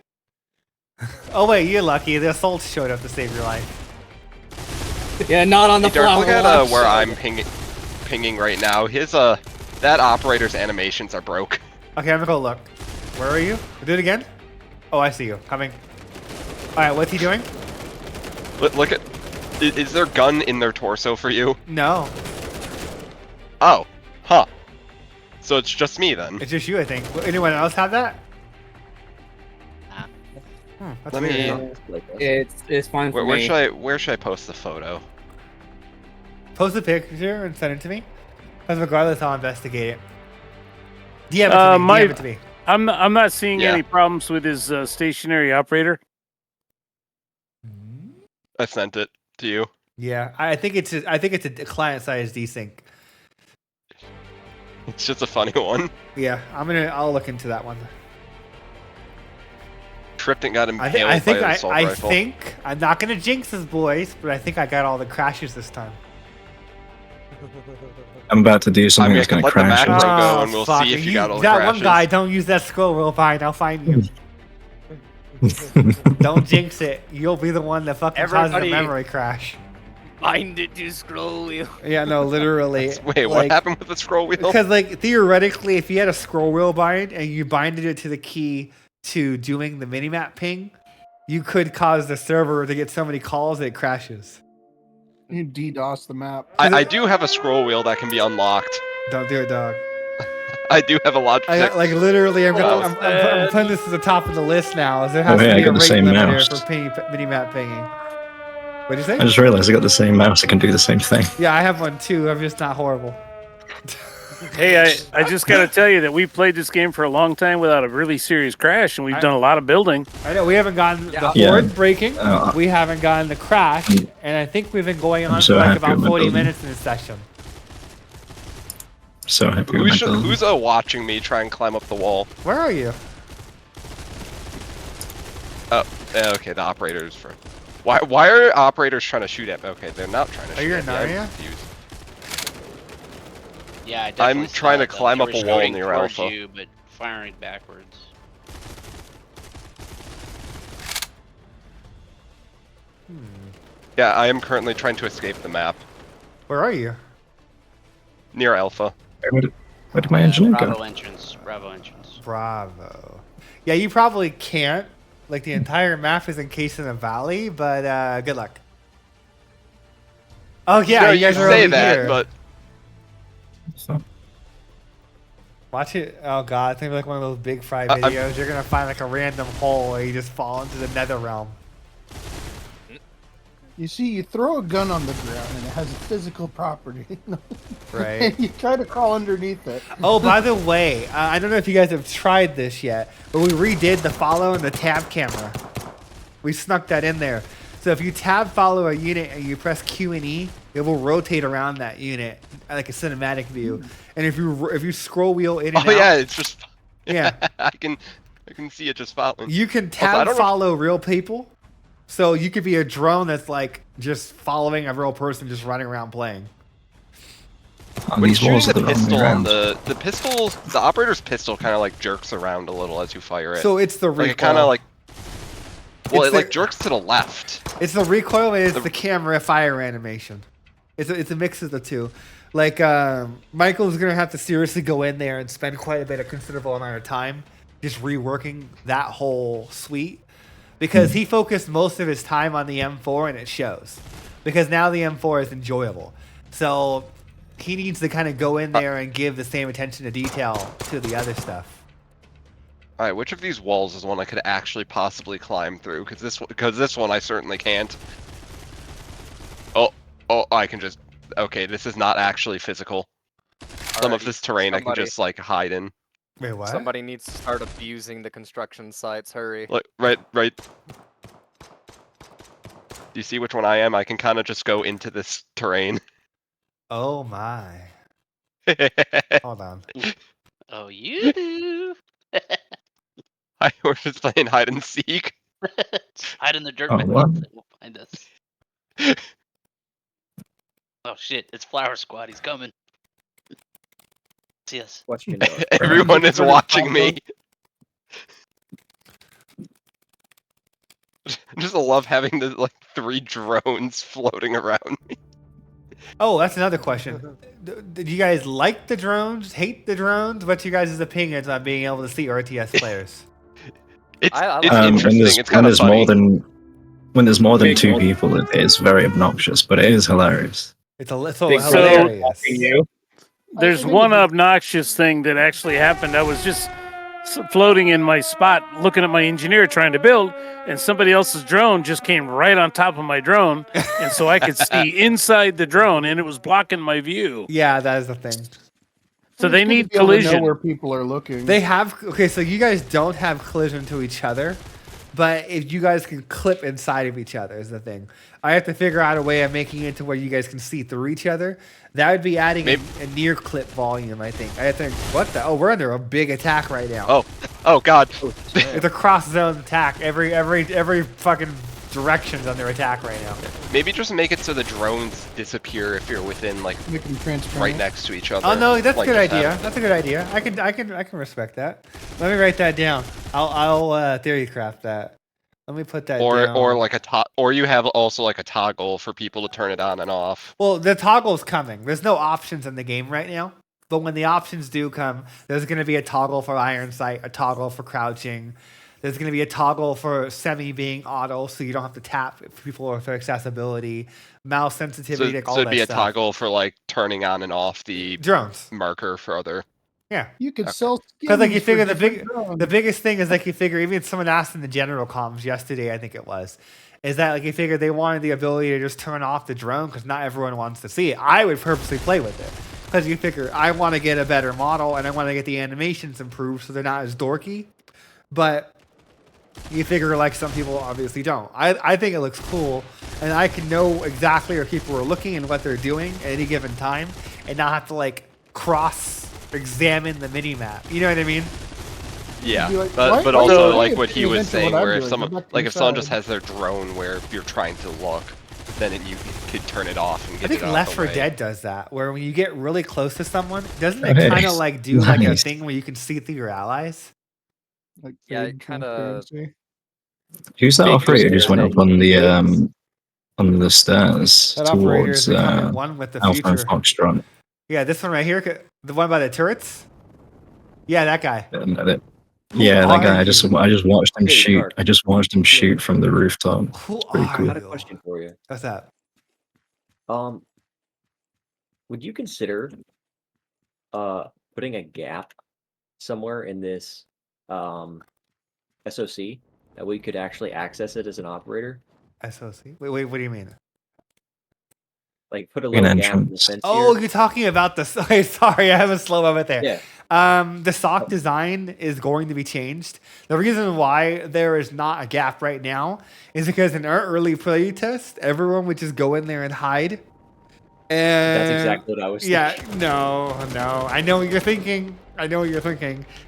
Oh wait, you're lucky. The assault showed up to save your life. Yeah, not on the Hey, Dirk, flower look at watch. where I'm pinging right now. His that operator's animations are broke. Okay, I'm gonna go look. Where are you? Do it again. Oh, I see you coming. All right, what's he doing? Look at. Is there gun in their torso for you? No, Oh, huh. So it's just me then. it's just you, I think. Anyone else have that? That's Let weird. me. It's fine for Where me. should I post the photo? Post a picture and send it to me. Because regardless, I'll investigate it. DM it to me. DM it to me. I'm not seeing Yeah. any problems with his stationary operator. I sent it to you. Yeah, I think it's a client-side desync. It's just a funny one. Yeah, I'll look into that one. Tripped and got I impaled think by an assault rifle. I'm not gonna jinx this, boys, but I think I got all the crashes this time. I'm about to do something I mean, that's going to let the crash. macro us. go and we'll fuck. see if you got all the that crashes. one guy. Don't use that scroll wheel bind. I'll find you. Don't jinx it. You'll be the one that fucking causes a Everybody- memory crash. Bind it to scroll wheel. Yeah, no, literally. Wait, what happened with the scroll wheel? Because, like, theoretically, if you had a scroll wheel bind and you binded it to the key to doing the minimap ping, you could cause the server to get so many calls that it crashes. You DDoS the map. I do have a scroll wheel that can be unlocked. Don't do it, dog. I do have a Logitech. Like literally, I'm sad. putting this to the top of the list now. There Oh, has yeah, to I be a got the rate same limiter mouse. for mini map pinging. What'd you say? I just realized I got the same mouse. I can do the same thing. Yeah, I have one too. I'm just not horrible. Hey, I just got to tell you that we played this game for a long time without a really serious crash, and we've done a lot of building. I know we haven't gotten the Yeah. horde breaking. Oh. We haven't gotten the crash, and I think we've been going on I'm for so like happy about with my 40 building. minutes in this session. So happy with my building. Who's watching me try and climb up the wall? Where are you? Oh, okay, the operators for. Why are operators trying to shoot at me? Okay, they're not trying to Are shoot you at in me. I'm Narnia? confused. Yeah, I definitely I'm trying saw to that. climb They up were a wall shooting near towards Alpha. you, but firing backwards. Yeah, I am currently trying to escape the map Where are you? near Alpha. Where did my engineer Bravo go? entrance. Bravo entrance. Bravo. Yeah, you probably can't. Like the entire map is encased in a valley, but good luck. Oh yeah, No, you guys are say over that, here. but So, Watch it. Oh god, it's gonna be like one of those big fry I'm- videos. You're gonna find like a random hole where you just fall into the nether realm. You see, you throw a gun on the ground and it has a physical property. Right. And you try to crawl underneath it. Oh, by the way, I don't know if you guys have tried this yet, but we redid the follow and the tab camera. We snuck that in there. So if you tab follow a unit and you press Q and E, it will rotate around that unit like a cinematic view. And if you scroll wheel in and oh out, yeah, it's just yeah, I can see it just following. you can I tab don't know- follow real people. So you could be a drone that's like just following a real person just running around playing. oh, When these walls shooting are the the wrong way pistol on around. the pistol, the operator's pistol kind of like jerks around a little as you fire it. So it's the recoil. like it kind of like. Well, It's it like the- jerks to the left. It's the recoil and it's the camera fire animation. It's a mix of the two. Like Michael's gonna have to seriously go in there and spend quite a bit of considerable amount of time just reworking that whole suite because he focused most of his time on the M4 and it shows because now the M4 is enjoyable. So he needs to kind of go in there and give the same attention to detail to the other stuff. All right, which of these walls is one I could actually possibly climb through? Because this one I certainly can't. Oh, I can just. Okay, this is not actually physical. Some of Alrighty, this terrain I can somebody- just like hide in. Wait, what? Somebody needs to start abusing the construction sites. Hurry. Look, right. Do you see which one I am? I can kind of just go into this terrain. Oh my. Hold on. Oh, you do. I was just playing hide and seek. Hide in the dirt. Oh, beneath what? it. We'll find us. Oh shit! It's Flower Squad. He's coming. See us. Question. Everyone is watching me. I just love having the like 3 drones floating around me. Oh, that's another question. Did you guys like the drones? Hate the drones? What's your guys' opinions on being able to see RTS players? It's I it's like it. interesting. It's when kind of there's funny. when there's more than Big 2 one. people, it is very obnoxious, but it is hilarious. It's a little Big hilarious. you. There's one obnoxious thing that actually happened. I was just floating in my spot, looking at my engineer trying to build, and somebody else's drone just came right on top of my drone, and so I could see inside the drone, and it was blocking my view. Yeah, that is the thing. So they It's good to need be able to know collision. where people are looking. They have okay, so you guys don't have collision to each other, but if you guys can clip inside of each other is the thing. I have to figure out a way of making it to where you guys can see through each other. That would be adding a near clip volume, I think. I think what the we're under a big attack right now. Oh god. It's a cross zone attack. Every fucking direction's under attack right now. Maybe just make it so the drones disappear if you're within like Make them transparent. right next to each other. Oh no, that's a Like, good just idea. have- That's a good idea. I can respect that. Let me write that down. I'll theory craft that. Let me put that down. Or like or you have also like a toggle for people to turn it on and off. Well, the toggle's coming. There's no options in the game right now. But when the options do come, there's going to be a toggle for iron sight, a toggle for crouching. There's going to be a toggle for semi being auto, so you don't have to tap people for accessibility, mouse sensitivity, like all so it'd that be a stuff. toggle for like turning on and off the drones marker for other. Yeah, You could Okay. sell because like you skins figure for the different biggest thing is like you figure even someone asked in the general comms yesterday, I think it was, is that like you figure they wanted the ability to just turn off the drone because not everyone wants to see it. I would purposely play with it because you figure I want to get a better model and I want to get the animations improved so they're not as dorky, but you figure like some people obviously don't. I think it looks cool and I can know exactly where people are looking and what they're doing at any given time and not have to like cross-examine the mini-map. You know what I mean? Yeah, You'd be like, but "Why- but why also do like you what he pay was attention to saying, what I'm where if doing? someone Go back to like the if someone just side." has their drone where you're trying to look, then you could turn it off and I get think it out Left the 4 way. Dead does that, where when you get really close to someone, doesn't it Nice. kind of like do like a Nice. thing where you can see through your allies? Like Yeah, fade it kinda- transparency. Who's that Big operator just went up on the transparency. stairs That operator is towards becoming one with the Alpha and future. Foxtrot? Yeah, this one right here, the one by the turrets. Yeah, that guy. Yeah, that guy. are I just you? watched him Hey, shoot. Dark. I just watched him shoot from the rooftop. Who It's pretty are cool. I had a you? question for you. What's that? Would you consider putting a gap somewhere in this SOC that we could actually access it as an operator? SOC? Wait, what do you mean? Like put a An little gap in the entrance. fence Oh, here? you're talking about the. Sorry, I have a slow moment there. Yeah. The sock design is going to be changed. The reason why there is not a gap right now is because in our early play test, everyone would just go in there and hide. And That's exactly what I was yeah, thinking. no. I know what you're thinking.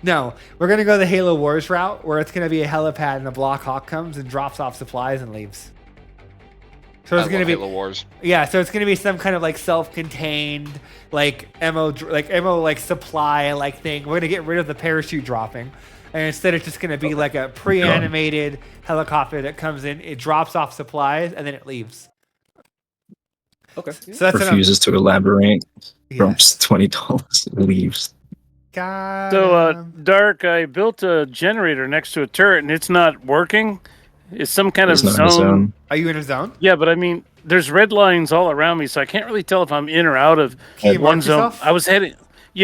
No, we're gonna go the Halo Wars route, where it's gonna be a helipad and a Block Hawk comes and drops off supplies and leaves. So it's I gonna love be Halo Wars. yeah, so it's gonna be some kind of like self-contained, like ammo like supply like thing. We're gonna get rid of the parachute dropping, and instead it's just gonna be like a pre-animated helicopter that comes in, it drops off supplies, and then it leaves. Okay. So that's Refuses to elaborate. Yeah. Drops $20. Leaves. So, Dark, I built a generator next to a turret and it's not working. It's some kind He's of not in the zone. Are you in a zone? Yeah, but I mean, there's red lines all around me, so I can't really tell if I'm in or out of Can you one mark zone. yourself?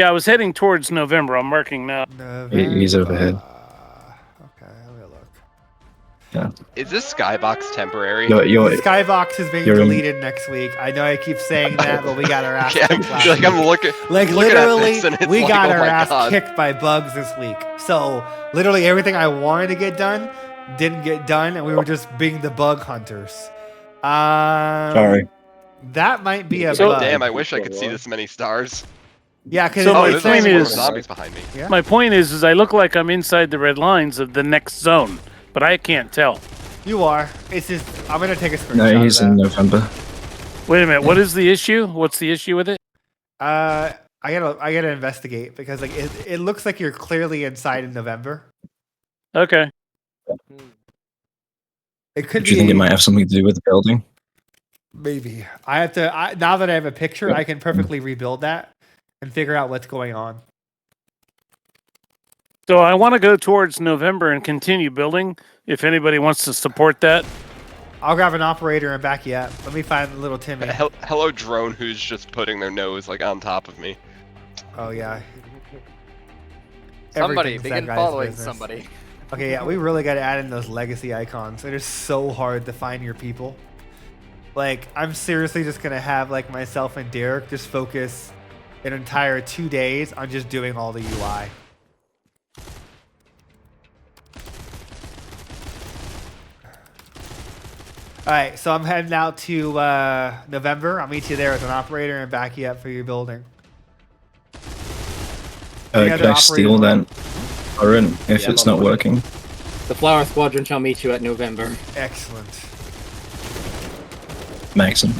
I was heading towards November. I'm marking now. He's overhead. Okay, let me look. Is this skybox temporary? You're Skybox is being you're in- deleted next week. I know I keep saying that, but we got our ass Yeah, kicked last like week. I'm looking Like looking at literally, this and it's we like, got oh our my ass God. kicked by bugs this week. So literally everything I wanted to get done didn't get done, and we were just being the bug hunters. sorry. That might be a So- bug. Damn, I wish I could see this many stars. Yeah, because So Oh, my there's point like is- zombies behind me. Yeah. My point is I look like I'm inside the red lines of the next zone, but I can't tell. You are. It's just I'm gonna take a screenshot. No, he's of in that. November. Wait a minute, what is the issue? What's the issue with it? I gotta investigate because like it looks like you're clearly inside in November. Okay. It could Do you be think it might have something to do with the building? maybe. I have to. Now that I have a picture, I can perfectly rebuild that and figure out what's going on. So I want to go towards November and continue building. If anybody wants to support that. I'll grab an operator and back you up. Let me find little Timmy. Hello, drone, who's just putting their nose like on top of me. Oh yeah. Somebody Everything's that begin guy's following business. somebody. Okay, yeah, we really got to add in those legacy icons. It is so hard to find your people. Like, I'm seriously just gonna have like myself and Derek just focus an entire 2 days on just doing all the UI. All right, so I'm heading out to November. I'll meet you there as an operator and back you up for your building. Any Could other I steal operators? that current if Yeah, it's I'm not on board. working? The Flower Squadron shall meet you at November. Excellent. Maxim.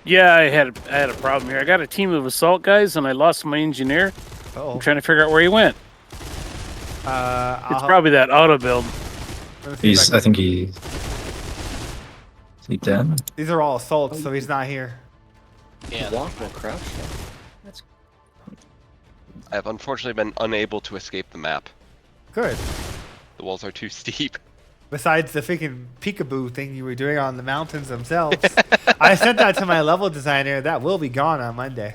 Yeah, I had a problem here. I got a team of assault guys and I lost my engineer. Oh, I'm trying to figure out where he went. It's probably that auto build. I think he's. Is he dead? These are all assaults, so he's not here. Yeah. Walk while crouched. That's I have unfortunately been unable to escape the map. Good. The walls are too steep. Besides the freaking peekaboo thing you were doing on the mountains themselves. I sent that to my level designer. That will be gone on Monday.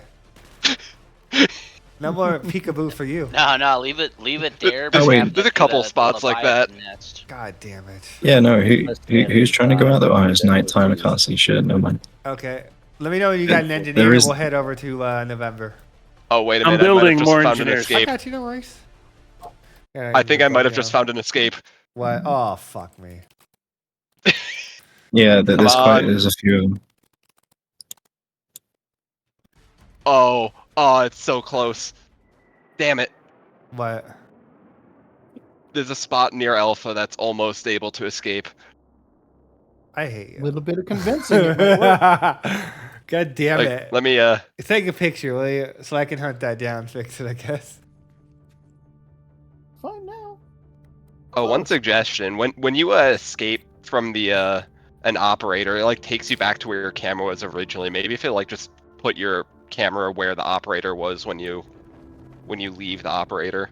No more peekaboo for you. No, leave it there. Oh, but wait. have There's a them do couple the spots like that. Leviathan nest. God damn it. Yeah, no. Who's trying to go out though? Oh, it's nighttime. I can't see shit. No mind. Okay. Let me know when you got an There engineer. is- We'll head over to November. Oh wait a I'm minute! I might building have just more found an engineers. I escape. got you, no worries. Yeah, I think I might have yeah. just found an escape. What? Oh, fuck me. Yeah, there's on. there's a few of them. Oh, it's so close. Damn it! What? There's a spot near Alpha that's almost able to escape. I hate you. A little bit of convincing. It might work. God damn Like, it. let me Take a picture, will you? So I can hunt that down, fix it, I guess. Fine now. Oh, one suggestion: when you escape from the an operator, it like takes you back to where your camera was originally. Maybe if it like just put your camera where the operator was when you leave the operator.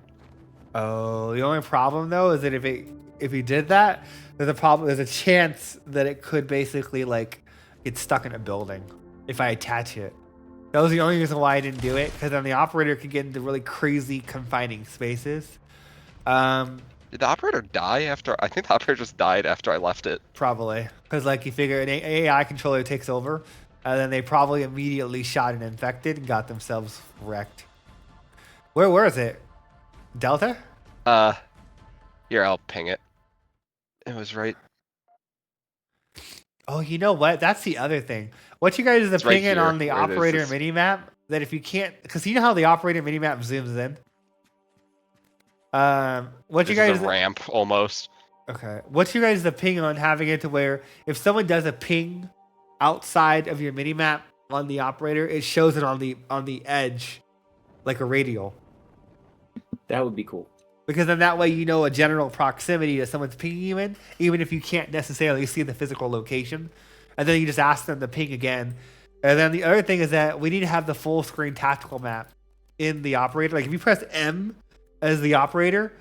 Oh, the only problem though is that if you did that, there's a problem. There's a chance that it could basically like get stuck in a building if I attach it. That was the only reason why I didn't do it, because then the operator could get into really crazy confining spaces. Did the operator die after? I think the operator just died after I left it. Probably, because like you figure an AI controller takes over, and then they probably immediately shot an infected and got themselves wrecked. Where is it? Delta? Here, I'll ping it. It was right. Oh, you know what? That's the other thing. What you guys is the It's right pinging here, on the where it is. operator It's- minimap, that if you can't, because you know how the operator minimap zooms in. What you This guys? is a ramp almost. Okay. What's you guys the ping on having it to where if someone does a ping outside of your minimap on the operator, it shows it on the edge, like a radial. That would be cool. Because then that way you know a general proximity that someone's pinging you in, even if you can't necessarily see the physical location. And then you just ask them to ping again. And then the other thing is that we need to have the full screen tactical map in the operator. Like if you press M as the operator,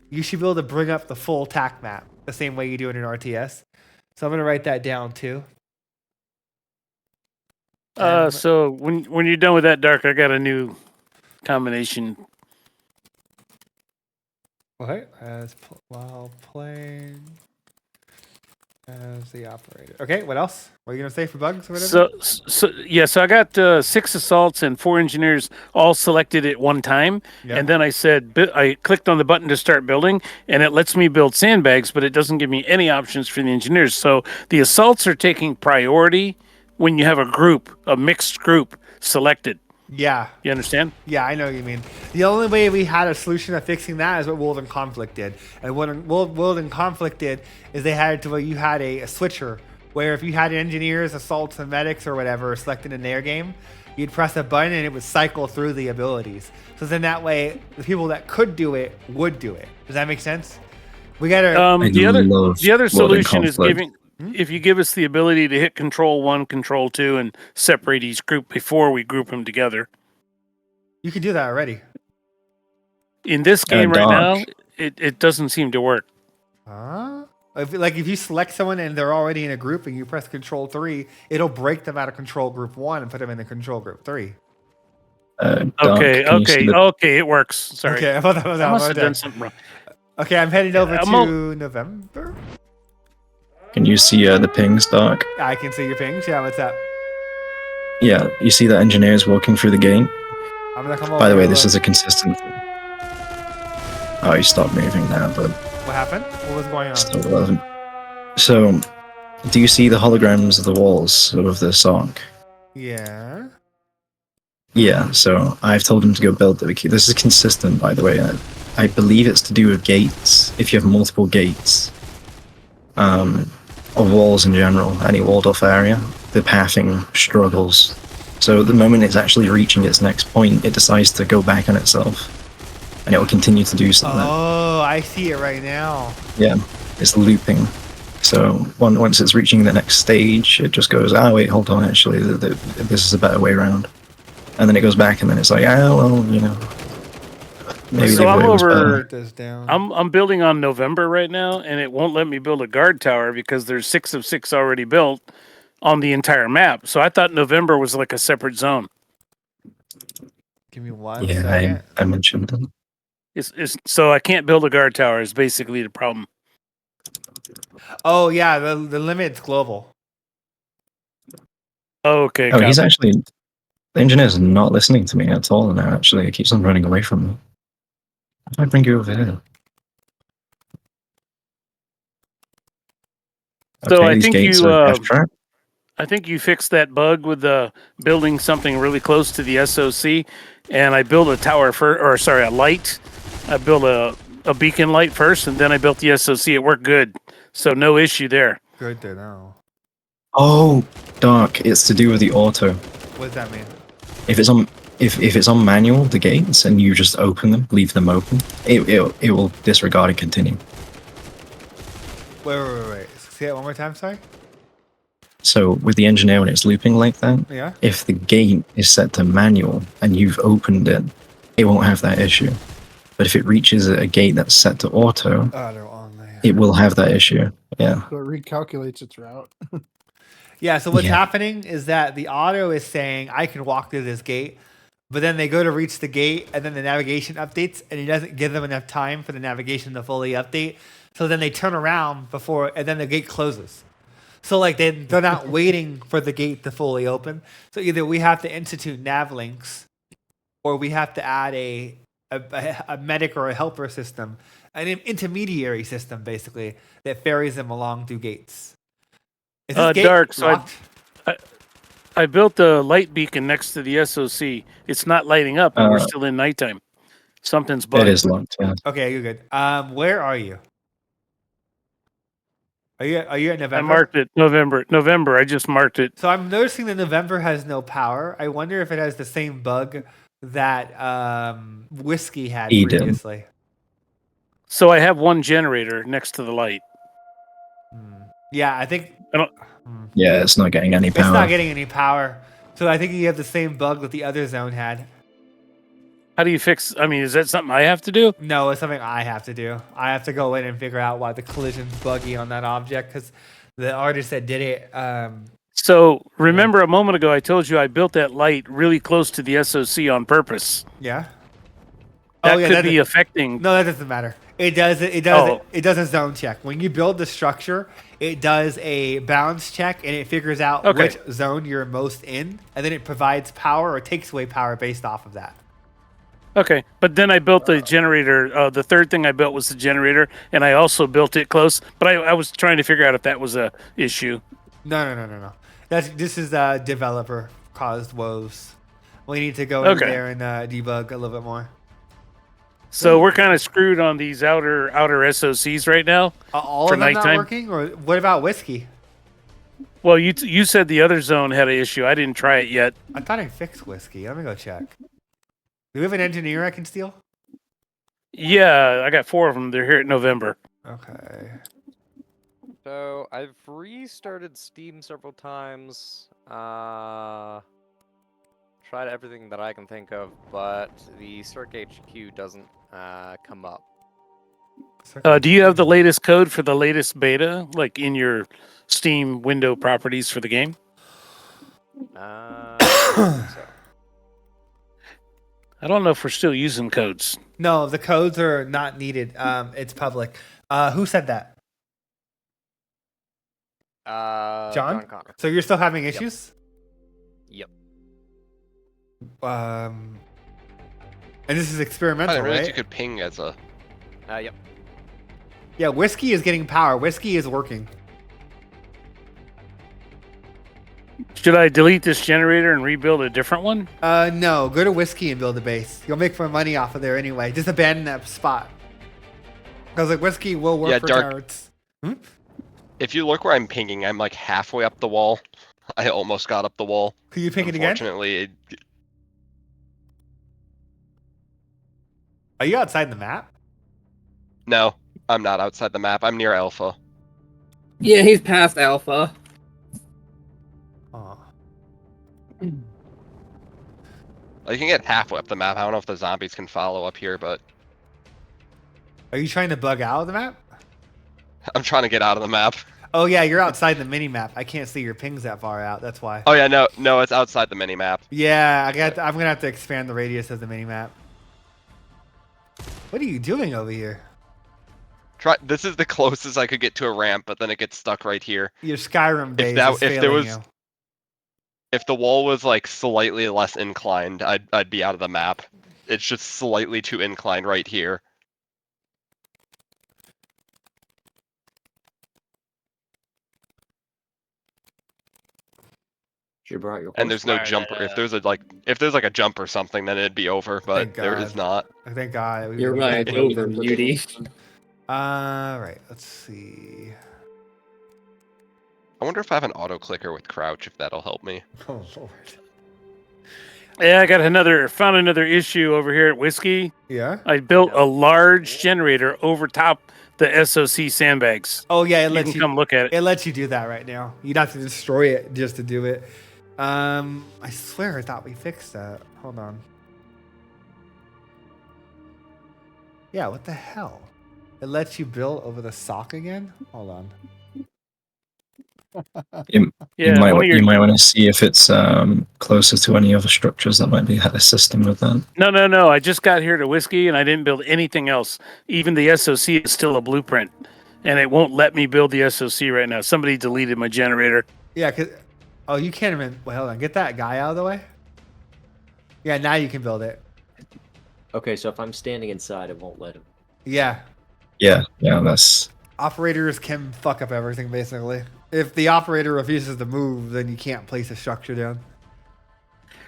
you should be able to bring up the full TAC map the same way you do it in RTS. So I'm going to write that down too. So when you're done with that, Dark, I got a new combination. What? While playing as the operator. Okay, what else? What are you going to say for bugs or whatever? So I got 6 assaults and 4 engineers all selected at one time. Yeah. And then I said, I clicked on the button to start building, and it lets me build sandbags, but it doesn't give me any options for the engineers. So the assaults are taking priority when you have a mixed group selected. Yeah. You understand? Yeah, I know what you mean. The only way we had a solution of fixing that is what World in Conflict did. And what World in Conflict did is they had it to where you had a switcher where if you had engineers, assaults, and medics or whatever selected in their game, you'd press a button and it would cycle through the abilities. So then that way, the people that could do it would do it. Does that make sense? We gotta. The other solution is Conflict. giving. If you give us the ability to hit Control 1, Control 2, and separate each group before we group them together. You can do that already. In this game right Doc. now, it doesn't seem to work. If you select someone and they're already in a group and you press Control 3, it'll break them out of Control Group 1 and put them in the Control Group 3. Doc, Okay, can you see the- okay, it works. Sorry. Okay, I thought that was I must out. have done something wrong. Okay, I'm heading over I'm to November. Can you see the pings, Doc? I can see your pings. Yeah, what's up? Yeah, you see the engineers walking through the gate? I'm gonna come over. By the way, and this look. is a consistent. Oh, you stopped moving now, but What happened? What was going on? still relevant. So, do you see the holograms of the walls of the song? Yeah. Yeah, so I've told him to go build the key. This is consistent, by the way. I believe it's to do with gates. If you have multiple gates, or walls in general, any walled off area, the pathing struggles. So the moment it's actually reaching its next point, it decides to go back on itself. And it will continue to do so. Oh, I see it right now. Yeah, it's looping. So once it's reaching the next stage, it just goes, oh wait, hold on, actually, this is a better way around. And then it goes back, and then it's like, oh, well, you know. Maybe So they I'm thought it was over- Write this down. I'm building on November right now, and it won't let me build a guard tower because there's 6 of 6 already built on the entire map. So I thought November was like a separate zone. Give me one Yeah, second. I mentioned them. So I can't build a guard tower is basically the problem. Oh yeah, the limit's global. Okay, Oh, he's copy. actually the engineer's not listening to me at all now. Actually, he keeps on running away from me. How do I bring you over here? So Okay, I these think gates you, are F-trap. I think you fixed that bug with building something really close to the SOC, and I built a tower a light. I built a beacon light first, and then I built the SOC. It worked good, so no issue there. Good to know. Oh, Dark. It's to do with the auto. What does that mean? If it's on if it's on manual, the gates, and you just open them, leave them open, it will disregard and continue. Wait. Say it one more time, sorry? So with the engineer, when it's looping like that, Yeah. if the gate is set to manual and you've opened it, it won't have that issue. But if it reaches a gate that's set to auto, They're on there. it will have that issue. Yeah. So it recalculates its route. Yeah, so what's Yeah. happening is that the auto is saying, I can walk through this gate, but then they go to reach the gate, and then the navigation updates, and it doesn't give them enough time for the navigation to fully update. So then they turn around before, and then the gate closes. So like they're not waiting for the gate to fully open. So either we have to institute nav links, or we have to add a medic or a helper system, an intermediary system basically that ferries them along through gates. Is this gate Dark, so locked? I built a light beacon next to the SOC. It's not lighting up, and we're Uh, still in nighttime. Something's bugged. It is locked. Yeah. Okay, you're good. Where are you? Are you at November? I marked it November. I just marked it. So I'm noticing that November has no power. I wonder if it has the same bug that Whiskey had Eden. previously. So I have one generator next to the light. Yeah, I think Yeah, it's not getting any it's power. not getting any power. So I think you have the same bug that the other zone had. How do you fix? I mean, is that something I have to do? No, it's something I have to do. I have to go in and figure out why the collision's buggy on that object because the artist that did it. So remember a moment ago, I told you I built that light really close to the SOC on purpose. Yeah. That Oh, yeah, could that- be affecting. No, that doesn't matter. It does Oh. it does a zone check. When you build the structure, it does a balance check and it figures out Okay. which zone you're most in, and then it provides power or takes away power based off of that. Okay, but then I built the generator. The third thing I built was the generator, and I also built it close. But I was trying to figure out if that was a issue. No. This is developer caused woes. We need to go in Okay. there and debug a little bit more. So we're kind of screwed on these outer SOCs right now. All For of them not nighttime? working, or what about Whiskey? Well, you said the other zone had an issue. I didn't try it yet. I thought I fixed Whiskey. Let me go check. Do we have an engineer I can steal? Yeah, I got 4 of them. They're here at November. Okay. So I've restarted Steam several times. Tried everything that I can think of, but the Circ HQ doesn't come up. Do you have the latest code for the latest beta, like in your Steam window properties for the game? I don't think so. I don't know if we're still using codes. No, the codes are not needed. It's public. Who said that? John Connor. So you're still having issues? Yep. And this is I experimental, didn't realize right? you could ping as a. Yep. Yeah, Whiskey is getting power. Whiskey is working. Should I delete this generator and rebuild a different one? No, go to Whiskey and build a base. You'll make more money off of there anyway. Just abandon that spot. Because like Whiskey will work Yeah, for Dark- turrets. If you look where I'm pinging, I'm like halfway up the wall. I almost got up the wall. Can you pick it again? Unfortunately, Are you outside the map? no, I'm not outside the map. I'm near Alpha. Yeah, he's past Alpha. Oh. You can get halfway up the map. I don't know if the zombies can follow up here, but Are you trying to bug out of the map? I'm trying to get out of the map. Oh yeah, you're outside the mini map. I can't see your pings that far out. That's why. Oh yeah, no, it's outside the mini map. Yeah, I'm gonna have to expand the radius of the mini map. What are you doing over here? This is the closest I could get to a ramp, but then it gets stuck right here. Your Skyrim days If the wall was like slightly less inclined, I'd be out of the map. It's just slightly too inclined right here. And there's no jumper. If there's a jump or something, then it'd be over. But there is not. Thank God. You're right. It's over, beauty. Right. Let's see. I wonder if I have an auto clicker with crouch, if that'll help me. Oh Lord. Yeah, I found another issue over here at Whiskey. Yeah. I built a large generator over top the SOC sandbags. Oh yeah, you can come look at it. It lets you do that right now. You'd have to destroy it just to do it. I swear I thought we fixed that. Hold on. Yeah, what the hell? It lets you build over the sock again? Hold on. You might want to see if it's closer to any other structures that might be had a system with that. No. I just got here to Whiskey and I didn't build anything else. Even the SOC is still a blueprint, and it won't let me build the SOC right now. Somebody deleted my generator. Yeah, you can't even. Wait, hold on. Get that guy out of the way. Yeah, now you can build it. Okay, so if I'm standing inside, it won't let him. Yeah. Yeah, that's. Operators can fuck up everything basically. If the operator refuses to move, then you can't place a structure down.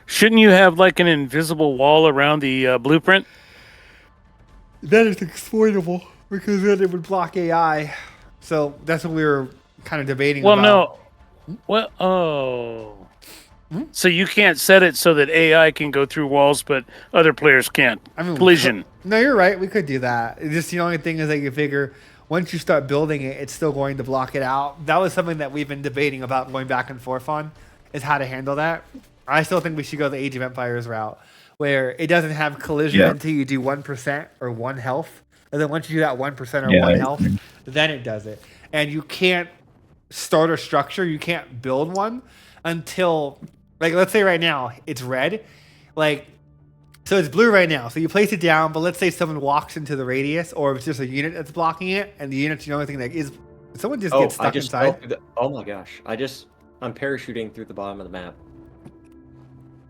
Shouldn't you have like an invisible wall around the blueprint? Then it's exploitable because then it would block AI. So that's what we were kind of debating about. No. So you can't set it so that AI can go through walls, but other players can't. I mean, collision. No, you're right. We could do that. It's just the only thing is that you figure once you start building it, it's still going to block it out. That was something that we've been debating about going back and forth on, is how to handle that. I still think we should go the Age of Empires route, where it doesn't have collision until you do 1% or 1 health. And then once you do that 1% or 1 health, then it does it. And you can't start a structure, you can't build one until, like, let's say right now it's red. So it's blue right now. So you place it down, but let's say someone walks into the radius, or it's just a unit that's blocking it, and the unit's the only thing that is. Someone just gets stuck inside. Oh my gosh! I'm parachuting through the bottom of the map.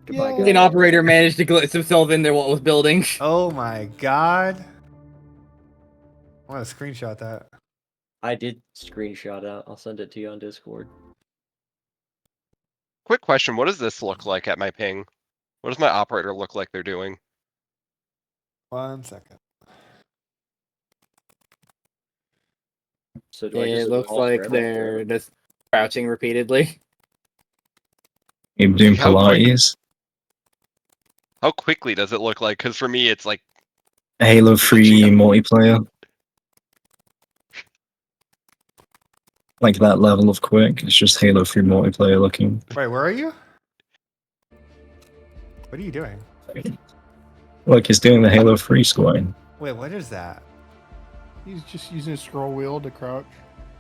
Goodbye, guys. An operator managed to glitch himself in there while it was building. Oh my god! I want to screenshot that. I did screenshot it. I'll send it to you on Discord. Quick question: what does this look like at my ping? What does my operator look like they're doing? 1 second. So it looks like they're just crouching repeatedly. You're doing Pilates. How quickly does it look like? Because for me, it's like Halo 3 multiplayer. Like that level of quick. It's just Halo 3 multiplayer looking. Wait, where are you? What are you doing? Look, he's doing the Halo 3 scoring. Wait, what is that? He's just using a scroll wheel to crouch.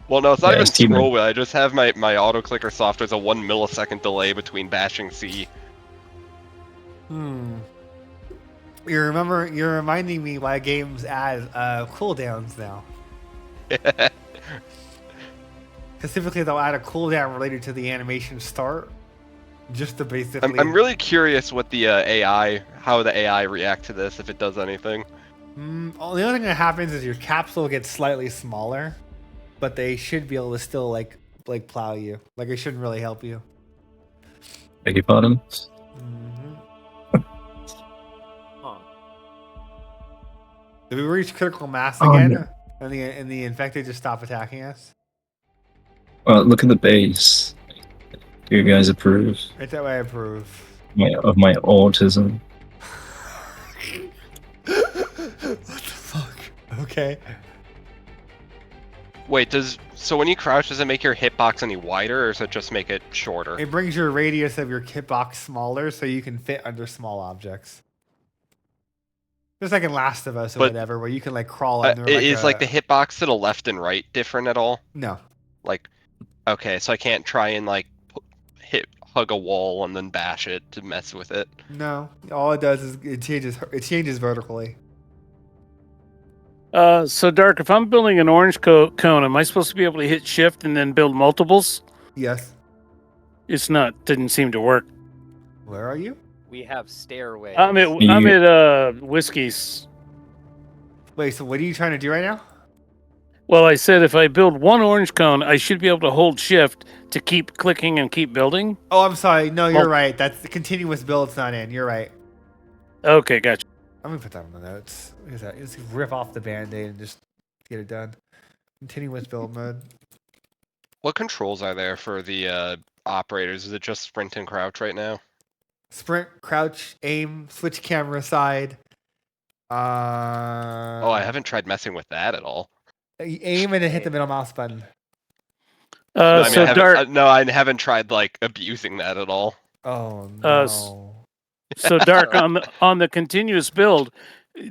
Well, no, it's not even scroll wheel. I just have my auto clicker software. There's a 1 millisecond delay between bashing C. You're reminding me why games add cooldowns now. Specifically, they'll add a cooldown related to the animation start. Just to basically. I'm really curious what the how the AI react to this, if it does anything. The only thing that happens is your capsule gets slightly smaller, but they should be able to still like plow you. Like it shouldn't really help you. Beg your pardon? Did we reach critical mass again? No. And the infected just stop attacking us? Well, look at the base. Do you guys approve? Right that way I approve. Of my autism. What the fuck? Okay. Wait, so when you crouch, does it make your hitbox any wider, or does it just make it shorter? It brings your radius of your hitbox smaller, so you can fit under small objects. Just like in Last of Us or But, whatever, where you can like crawl under. is like the hitbox to the left and right different at all? No. Like, okay, so I can't try and like hug a wall and then bash it to mess with it. No. All it does is it changes vertically. So Dark, if I'm building an orange cone, am I supposed to be able to hit shift and then build multiples? Yes. It's not. Didn't seem to work. Where are you? We have stairways. I'm at Whiskey's. Wait, so what are you trying to do right now? Well, I said if I build one orange cone, I should be able to hold shift to keep clicking and keep building. Oh, I'm sorry. No, you're right. That's the continuous build's not in. You're right. Okay, gotcha. I'm gonna put that on the notes. What is that? Just rip off the band-aid and just get it done. Continuous build mode. What controls are there for the operators? Is it just sprint and crouch right now? Sprint, crouch, aim, switch camera side. Oh, I haven't tried messing with that at all. Aim and then hit the middle mouse button. I Dark. I haven't tried like abusing that at all. Oh no. So Dark, on the continuous build,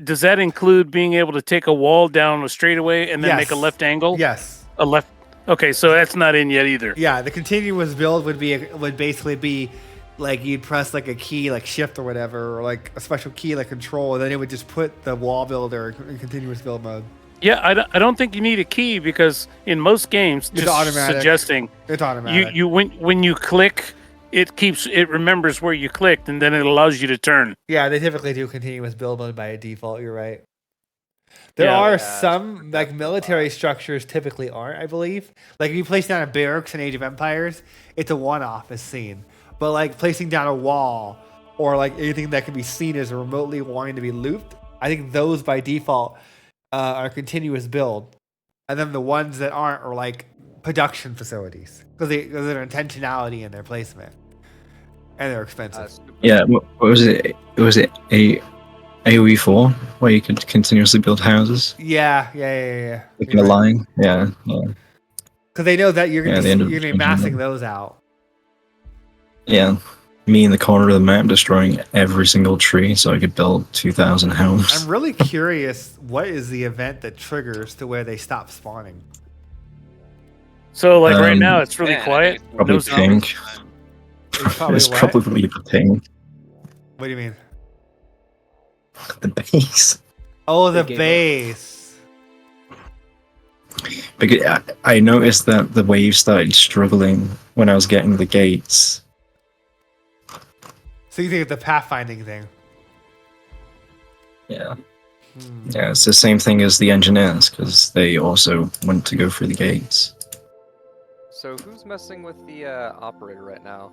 does that include being able to take a wall down a straightaway and then make a left angle? Yes. A left. Okay, so that's not in yet either. Yeah, the continuous build would basically be like you'd press like a key like shift or whatever, or like a special key like control, and then it would just put the wall builder in continuous build mode. Yeah, I don't think you need a key because in most games, It's just automatic. suggesting It's automatic. you when you click, it remembers where you clicked and then it allows you to turn. Yeah, they typically do continuous build mode by default. You're right. There Yeah. are some like military structures typically aren't, I believe. Like if you place down a barracks in Age of Empires, it's a one-off as seen. But like placing down a wall or like anything that can be seen as remotely wanting to be looped, I think those by default are continuous build, and then the ones that aren't are like production facilities because there's intentionality in their placement, and they're expensive. Yeah, what was it? Was it AoE4 where you could continuously build houses? Yeah. Like in a line? Yeah. Because they know that you're Yeah, gonna they end up be changing massing them. those out. Yeah. Me in the corner of the map destroying every single tree so I could build 2,000 homes. I'm really curious what is the event that triggers to where they stop spawning. So like right now, it's really quiet. Probably No zombies. pink. It's probably It's what? probably the pink. What do you mean? The base. Oh, the They gave up. base. Because I noticed that the wave started struggling when I was getting the gates. So you think it's the pathfinding thing? Yeah. Yeah, it's the same thing as the engineers because they also went to go through the gates. So who's messing with the operator right now?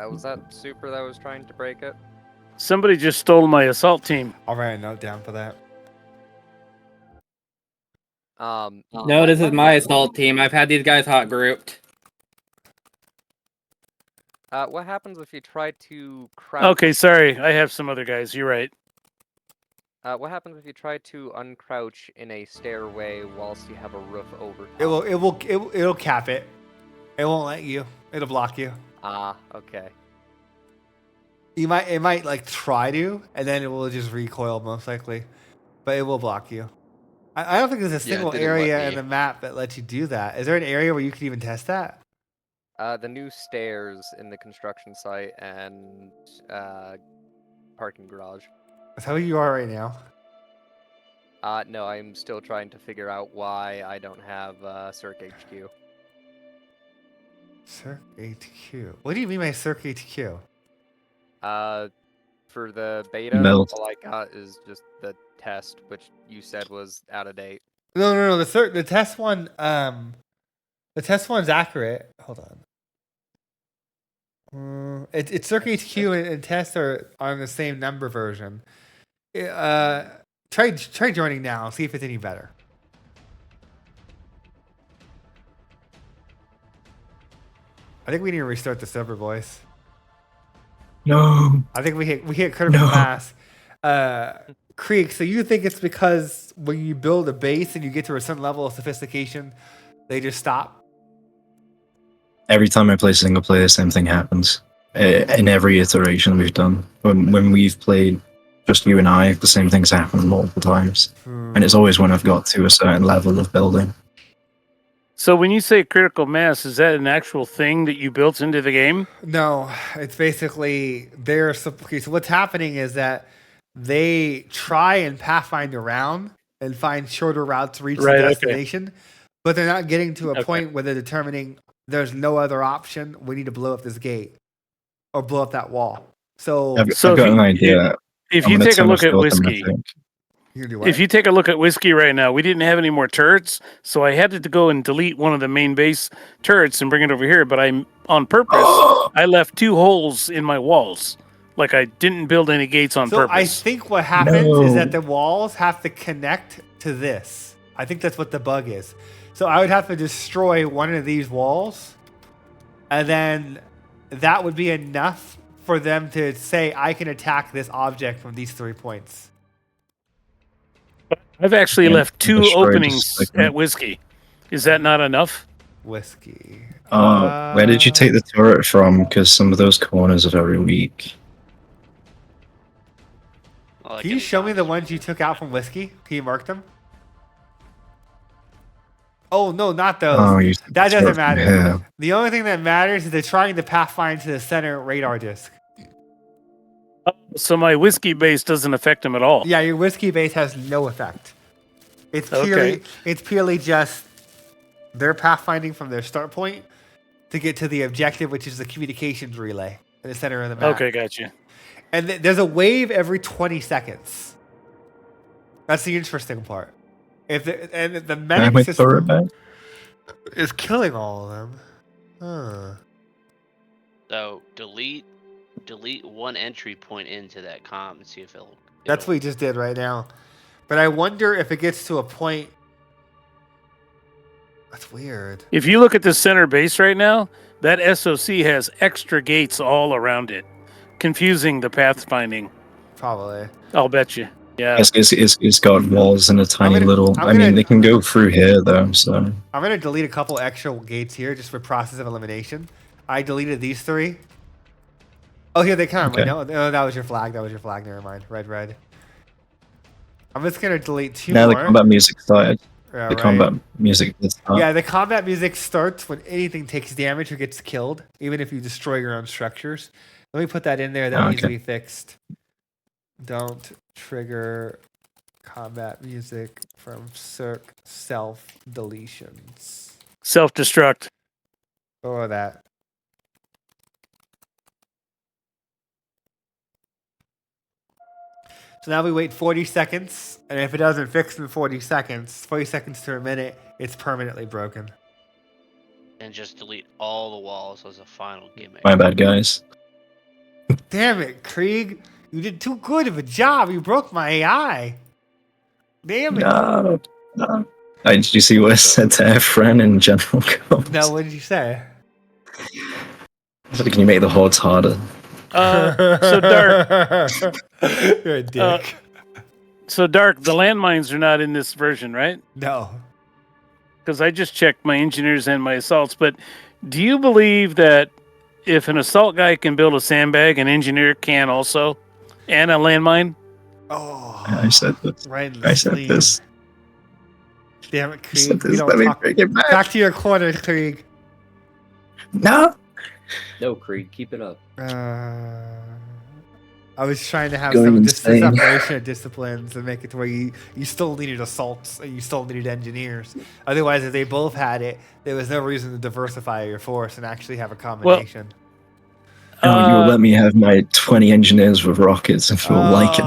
Was that Super that was trying to break it? Somebody just stole my assault team. I'll write a note down for that. No, this is my assault team. I've had these guys hot grouped. What happens if you try to crouch? Okay, sorry. I have some other guys. You're right. What happens if you try to uncrouch in a stairway whilst you have a roof over? It'll cap it. It won't let you. It'll block you. Ah, okay. It might like try to, and then it will just recoil most likely, but it will block you. I don't think there's a Yeah, it single didn't let area me. in the map that lets you do that. Is there an area where you can even test that? The new stairs in the construction site and parking garage. Is that where you are right now? No, I'm still trying to figure out why I don't have Circ HQ. Circ HQ. What do you mean by Circ HQ? For the beta, Melt. all I got is just the test, which you said was out of date. No. The test one. The test one's accurate. Hold on. It's Circ HQ and test are on the same number version. Try joining now. See if it's any better. I think we need to restart the server, boys. No. I think we hit critical mass. Creek, so you think it's because when you build a base and you get to a certain level of sophistication, they just stop? every time I play single player, same thing happens. In every iteration we've done. When we've played just you and I, the same things happen multiple times. And it's always when I've got to a certain level of building. So when you say critical mass, is that an actual thing that you built into the game? No, it's basically okay, so what's happening is that they try and pathfind around and find shorter routes to reach Right, the okay. destination, but they're not getting to a Okay. point where they're determining there's no other option. We need to blow up this gate or blow up that wall. So I've So got if an you- idea. If I'm you gonna take a turn look off at the autumn, I Whiskey, think. you can do what? if you take a look at Whiskey right now, we didn't have any more turrets, so I had to go and delete one of the main base turrets and bring it over here. But I'm on purpose. I left 2 holes in my walls, like I didn't build any gates on So purpose. I think what happens is that No. the walls have to connect to this. I think that's what the bug is. So I would have to destroy one of these walls, and then that would be enough for them to say, I can attack this object from these 3 points. I've actually Yeah, left 2 destroyed openings just like- at Whiskey. Is that not enough? Whiskey. Where did you take the turret from? Because some of those corners are very weak. I like Can you any show me the bombs. ones you took out from Whiskey? Can you mark them? Oh, no, not those. Oh, you took That the doesn't turret from matter. here. The only thing that matters is they're trying to pathfind to the center radar disk. So my Whiskey base doesn't affect them at all. Yeah, your whiskey base has no effect. It's purely just their pathfinding from their start point to get to the objective, which is the communications relay in the center of the map. Okay, gotcha. And there's a wave every 20 seconds. That's the interesting part. And the Can I have medic my turret system back? is killing all of them. Huh. So delete one entry point into that comm and see if it'll. That's what we just did right now. But I wonder if it gets to a point. That's weird. If you look at the center base right now, that SOC has extra gates all around it, confusing the pathfinding. Probably. I'll bet you. Yeah. It's got walls and a tiny gonna- little. I'm I mean, gonna- they can go through here though. So I'm going to delete a couple extra gates here just for process of elimination. I deleted these 3. Oh, here they come. Okay. No, that was your flag. That was your flag. Never mind. Red. I'm just going to delete 2 now more. the combat music started. Yeah, The right. combat music did start. Yeah, the combat music starts when anything takes damage or gets killed, even if you destroy your own structures. Let me put that in there. That needs to Okay. be fixed. Don't trigger combat music from circ self deletions. Self-destruct. Or that. So now we wait 40 seconds, and if it doesn't fix in 40 seconds to a minute, it's permanently broken. And just delete all the walls as a final gimmick. My bad, guys. Damn it, Krieg. You did too good of a job. You broke my AI. Damn it. No. Did you see what I said to Efren in general? No, what did you say? So can you make the hordes harder? So Dark. You're a dick. So Dark. The landmines are not in this version, right? No. Because I just checked my engineers and my assaults. But do you believe that if an assault guy can build a sandbag, an engineer can also, and a landmine? Oh. I said this. Right in the I said sleeve. this. Damn it, I said Krieg. You this. don't Let me talk. bring it back. Back to your corner, Krieg. No. No, Creed, keep it up. I was trying to have Going some insane. separation of disciplines and make it to where you still needed assaults and you still needed engineers. Otherwise, if they both had it, there was no reason to diversify your force and actually have a combination. No, you will let me have my 20 engineers with rockets if you'll like it.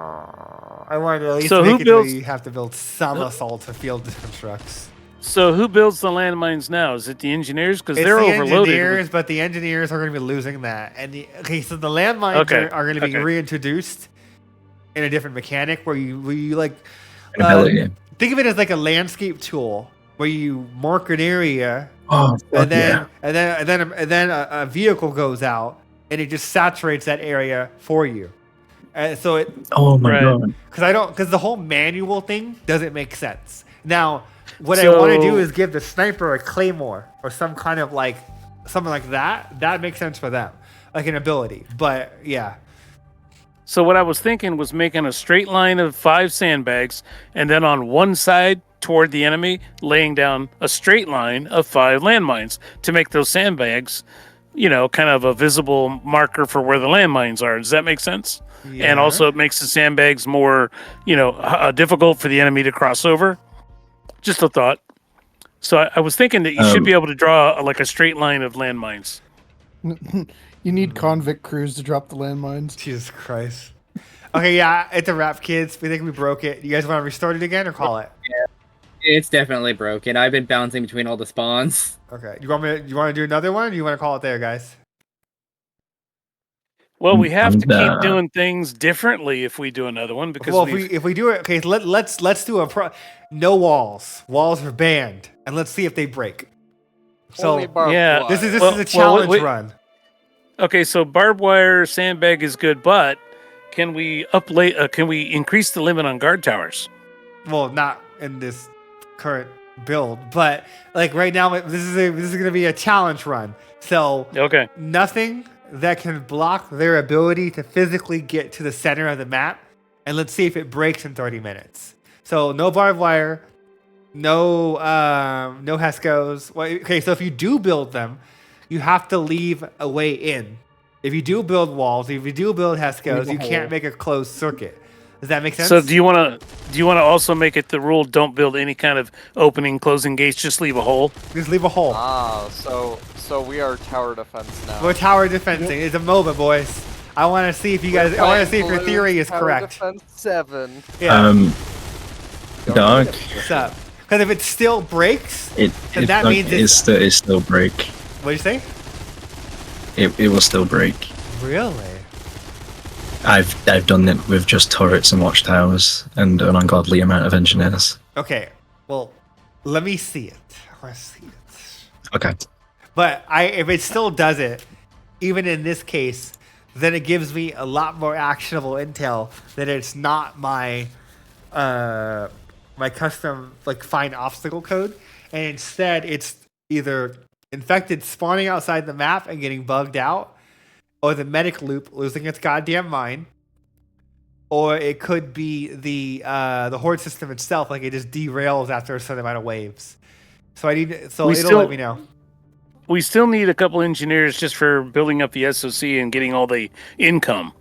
I wanted to at least So make who it to where builds- you have to build some assaults for field constructs. So who builds the landmines now? Is it the engineers? Because It's they're the overloaded. engineers, but the engineers are going to be losing that. And so the landmines Okay, are going to be okay. reintroduced in a different mechanic where you like Ability. think of it as like a landscape tool where you mark an area Oh, fuck and then yeah. a vehicle goes out and it just saturates that area for you. And so Oh my Right. god. because the whole manual thing doesn't make sense. Now, What I want to do So- is give the sniper a claymore or some kind of like something like that. That makes sense for them, like an ability. But yeah, So what I was thinking was making a straight line of 5 sandbags, and then on one side toward the enemy, laying down a straight line of 5 landmines to make those sandbags, kind of a visible marker for where the landmines are. Does that make sense? yeah. And also it makes the sandbags more, difficult for the enemy to cross over. Just a thought. So I was thinking that you should be able to draw like a straight line of landmines. You need convict crews to drop the landmines. Jesus Christ. Okay, yeah, it's a wrap, kids. We think we broke it. You guys want to restart it again or call it? It's definitely broken. I've been bouncing between all the spawns. Okay. You want to do another one? Or you want to call it there, guys? Well, we have to And, keep doing things differently if we do another one because Well, if we do it, okay. Let's do no walls. Walls are banned, and let's see if they break. So Only barbed yeah, wire. this is Well, a challenge wait. run. Okay, so barbed wire sandbag is good, but can we can we increase the limit on guard towers? Well, not in this current build, but like right now, this is going to be a challenge run. So Okay. nothing that can block their ability to physically get to the center of the map, and let's see if it breaks in 30 minutes. So no barbed wire, no Hescos. Well, okay, so if you do build them, you have to leave a way in. If you do build walls, if you do build Hescos, you can't make a closed circuit. Does that make sense? So do you want to also make it the rule don't build any kind of opening closing gates, just leave a hole? Just leave a hole. Ah, so we are tower defense now. We're tower defending. It's a MOBA, boys. I want to see if you guys. I want to see if your theory is Tower correct. Defense 7. Yeah. Dog, What's up? Because if it still breaks, it that means it still break. what'd you say? It will still break. Really? I've done it with just turrets and watchtowers and an ungodly amount of engineers. Okay. Well, let me see it. I want to see it. Okay. But if it still does it, even in this case, then it gives me a lot more actionable intel that it's not my my custom find obstacle code, and instead it's either infected spawning outside the map and getting bugged out, or the medic loop losing its goddamn mind, or it could be the horde system itself, like it just derails after a certain amount of waves. So it'll let me know. We still need a couple engineers just for building up the SOC and getting all the income.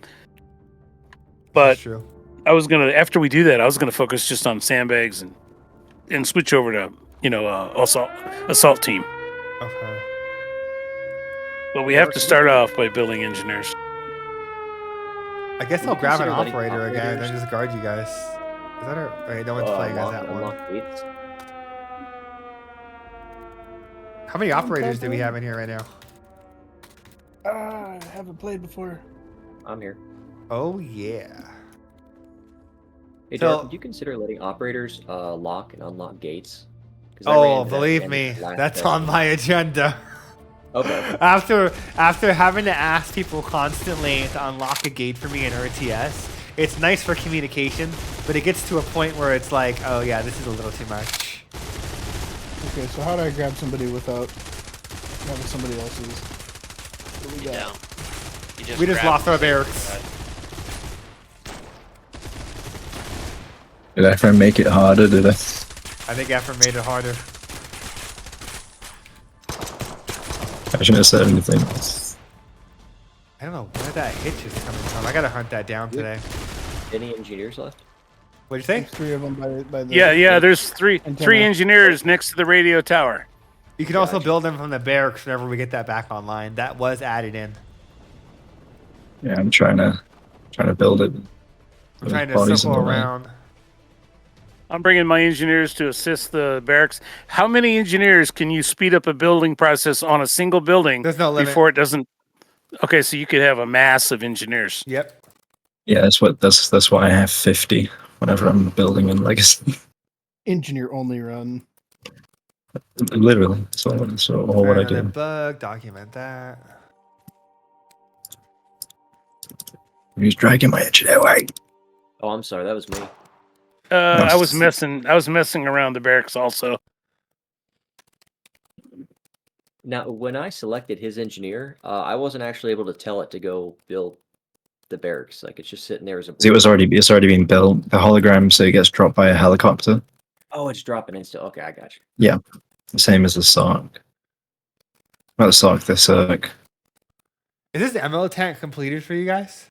But That's true. after we do that, I was gonna focus just on sandbags and switch over to assault team. Okay. But we have to start off by building engineers. I guess I'll Would you grab an consider letting operator again and then operators- just guard you guys. Is that our... Wait, no one's playing as that one. Unlock gates. How many operators do we have in here right now? I haven't played before. I'm here. Oh, yeah. Hey, So- Dark, would you consider letting operators lock and unlock gates? 'Cause I ran Oh, into that believe again me, last that's session. on my agenda. Okay. After having to ask people constantly to unlock a gate for me in RTS, it's nice for communication, but it gets to a point where it's like, oh yeah, this is a little too much. Okay, so how do I grab somebody without having somebody else's? What we You got? don't. We just grab lost them our from the barracks. side. Did I try and make it harder? Did I? I think Ephraim made it harder. I shouldn't have said anything. I don't know where that hitch is coming from. I gotta hunt that down today. Any engineers left? What'd you say? There's 3 of them by the. Yeah. There's three Antenna. engineers next to the radio tower. You can also build them from the barracks whenever we get that back online. That was added in. Yeah, I'm trying to build it. I'm trying to Bodies in circle the way. around. I'm bringing my engineers to assist the barracks. How many engineers can you speed up a building process on a single building There's no limit. before it doesn't? Okay, so you could have a mass of engineers. Yep. Yeah, that's why I have 50 whenever I'm building in Legacy. Engineer only run. Literally, that's all what I Another do. bug. Document that. He's dragging my engineer away. Oh, I'm sorry, that was me. I was messing around the barracks also. Now, when I selected his engineer, I wasn't actually able to tell it to go build the barracks. Like, it's just sitting there as a. It's already been built. The hologram, so it gets dropped by a helicopter. Oh, it's dropping in still. Okay, I got you. Yeah, same as the Sark. Not the Sark, the Circ. Is this the Emerald tank completed for you guys?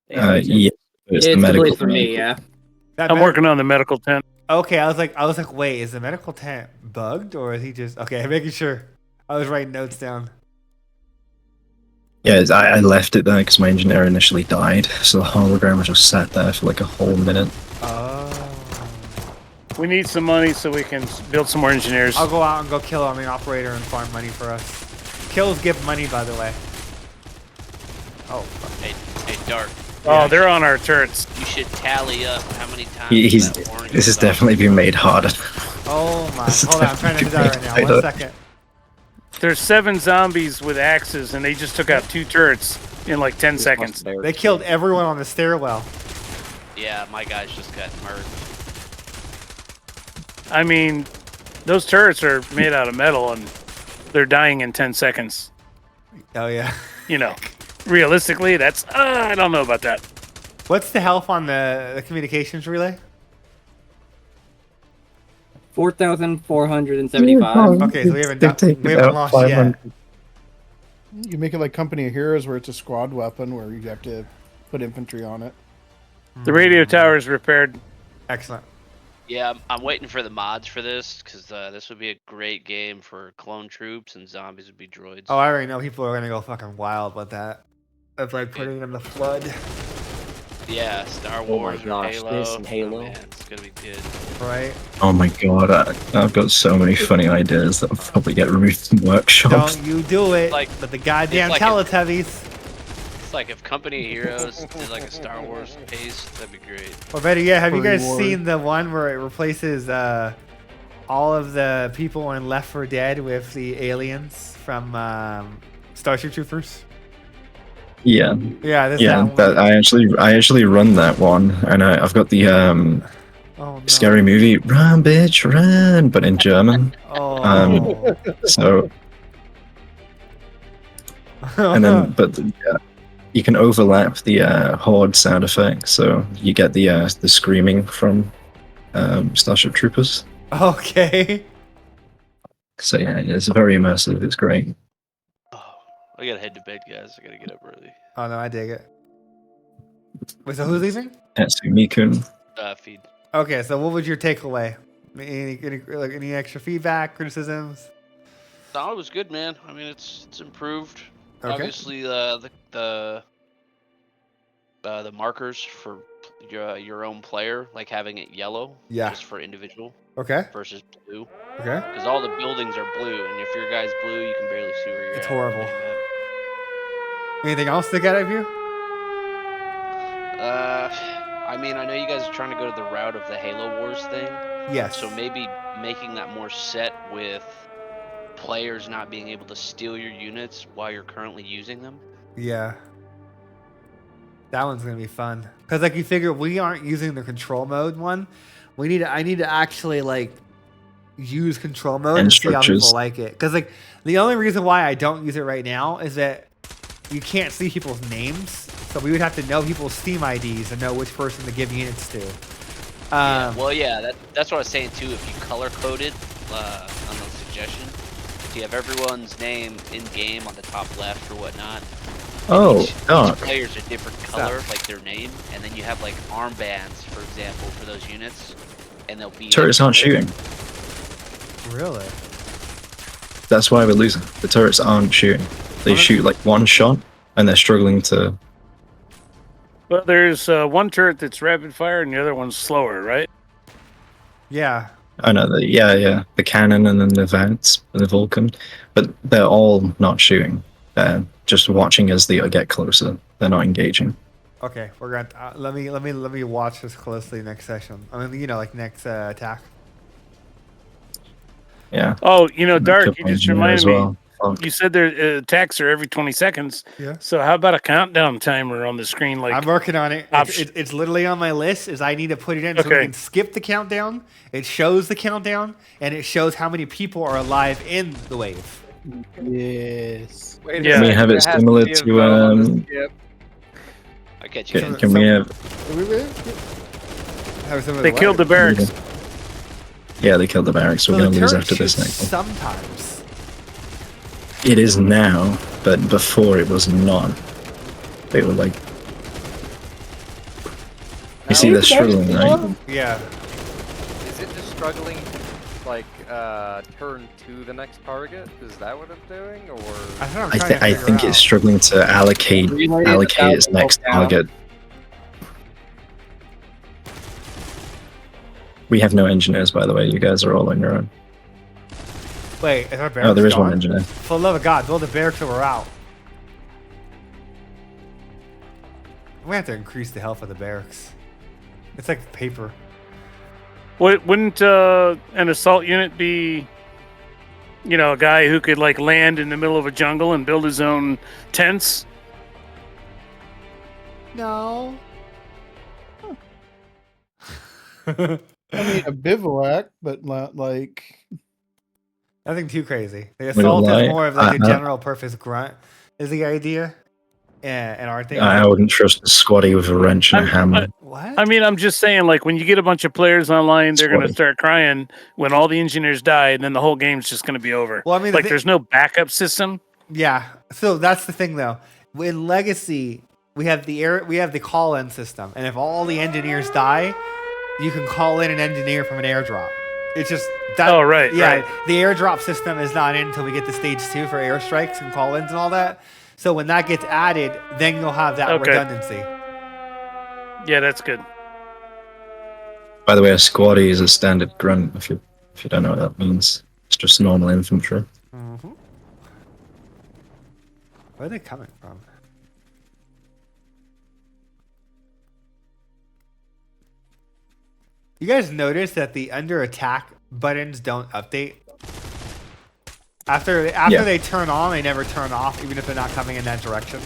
Yeah, It's the medical complete for me, yeah. That I'm medic- working on the medical tent. Okay, I was like, wait, is the medical tent bugged or is he just okay? Making sure. I was writing notes down. Yeah, I left it there because my engineer initially died, so the hologram was just sat there for like a whole minute. Oh. We need some money so we can build some more engineers. I'll go out and go kill our main operator and farm money for us. Kills give money, by the way. Oh. Fuck. Hey, Dark. Oh, they're on our turrets. You should tally up how many times that warning This has was on. definitely been made harder. Oh my. This is Hold on, I'm trying to do that right now. definitely 1 made second. There's 7 zombies with axes, and they just took out 2 turrets in like 10 seconds. They killed everyone on the stairwell. Yeah, my guys just got murdered. I mean, those turrets are made out of metal, and they're dying in 10 seconds. Oh yeah. You know, realistically, that's I don't know about that. What's the health on the communications relay? 4,475. Okay, so we haven't lost yet. You make it like Company of Heroes, where it's a squad weapon, where you have to put infantry on it. The radio tower is repaired. Excellent. Yeah, I'm waiting for the mods for this because this would be a great game for clone troops and zombies would be droids. Oh, I already know people are gonna go fucking wild with that. Of like putting in the flood. Yeah, Star Oh my Wars or gosh, Halo. this and Halo. Oh, man, it's gonna be good. Right? Oh my god, I've got so many funny ideas that will probably get removed from workshops. Don't you do it. Like- but the goddamn like Teletubbies. It's like if Company of Heroes did like a Star Wars pace, that'd be great. Or better yet, have you guys Reward. seen the one where it replaces all of the people in Left 4 Dead with the aliens from Starship Troopers? Yeah, Yeah, this yeah. that one. I actually run that one, and I've got the Oh, no. scary movie "Run, Bitch, Run," but in German. Oh. So, and then you can overlap the horde sound effect, so you get the screaming from Starship Troopers. Okay. So yeah, it's very immersive. It's great. Oh, I gotta head to bed, guys. I gotta get up early. Oh no, I dig it. Wait, so who's leaving? Tatsumi-kun. Feed. Okay, so what was your takeaway? Any extra feedback, criticisms? No, it was good, man. I mean, it's improved. Okay. Obviously, the markers for your own player, like having it yellow, Yeah. just for individual Okay. versus blue, Okay. because all the buildings are blue, and if your guy's blue, you can barely see where you're It's at. horrible. Anything else stick out of you? I mean, I know you guys are trying to go to the route of the Halo Wars thing, Yes. so maybe making that more set with players not being able to steal your units while you're currently using them. Yeah. That one's gonna be fun. Cause like you figure we aren't using the control mode one. I need to actually like use control mode and see how people structures. like it. Cause like the only reason why I don't use it right now is that you can't see people's names. So we would have to know people's Steam IDs and know which person to give units to. Well, yeah, that's what I was saying too. If you color coded on the suggestion, if you have everyone's name in game on the top left or whatnot. Oh, each dark. player's a different color, like their name, and then you have like armbands, for example, for those units, and they'll be. Turrets aren't shooting. Really? That's why we're losing. The turrets aren't shooting. They shoot like one shot, and they're struggling to. Well, there's one turret that's rapid fire, and the other one's slower, right? Yeah. I know that. Yeah. The cannon and then the Vance and the Vulcan, but they're all not shooting. They're just watching as they get closer. They're not engaging. Okay, we're gonna let me watch this closely next session. I mean, like next attack. Yeah. Oh, Dark, Kept you my just engineer reminded as me. well. fuck? you said their attacks are every 20 seconds. Yeah. So how about a countdown timer on the screen? Like, I'm working on it. option- It's literally on my list. Is I need to put it in so we Okay. can skip the countdown. It shows the countdown and it shows how many people are alive in the wave. Yes. Wait Yeah. a Can we second, have it there has to similar be a to vote on the skip. I get you. Can, guys. can we have? they killed the barracks. Yeah, they killed the barracks. We're So the gonna lose turret after this shoots next one. sometimes. It is now, but before it was not. They were like, you see, they're struggling, right? Yeah. Is it just struggling to like turn to the next target? Is that what it's doing, or? I think I'm I, trying to I figure think out. it's struggling to allocate its next target. We have no engineers, by the way. You guys are all on your own. Wait, is our barracks Oh, there is gone? one engineer. For the love of God, build a barracks so we're out. We have to increase the health of the barracks. It's like paper. Wouldn't an assault unit be, you know, a guy who could like land in the middle of a jungle and build his own tents? No. I mean, a bivouac, but not like. Nothing too crazy. The don't assault lie. is more of like a I- general purpose grunt, is the idea. And our thing. I wouldn't trust a squaddy with a wrench and a hammer. What? I mean, I'm just saying, like, when you get a bunch of players online, they're going to Squatty. start crying when all the engineers die, and then the whole game's just going to be over. Well, I mean, like, there's no backup system. Yeah. So that's the thing, though. In Legacy, we have the call-in system, and if all the engineers die, you can call in an engineer from an airdrop. It's just that. Oh, right, Yeah. right. The airdrop system is not in until we get to stage 2 for airstrikes and call-ins and all that. So when that gets added, then you'll have that Okay. redundancy. Yeah, that's good. By the way, a squaddy is a standard grunt. If you don't know what that means, it's just normal infantry. Mm-hmm. Where are they coming from? You guys notice that the under attack buttons don't update? After Yeah. they turn on, they never turn off, even if they're not coming in that direction.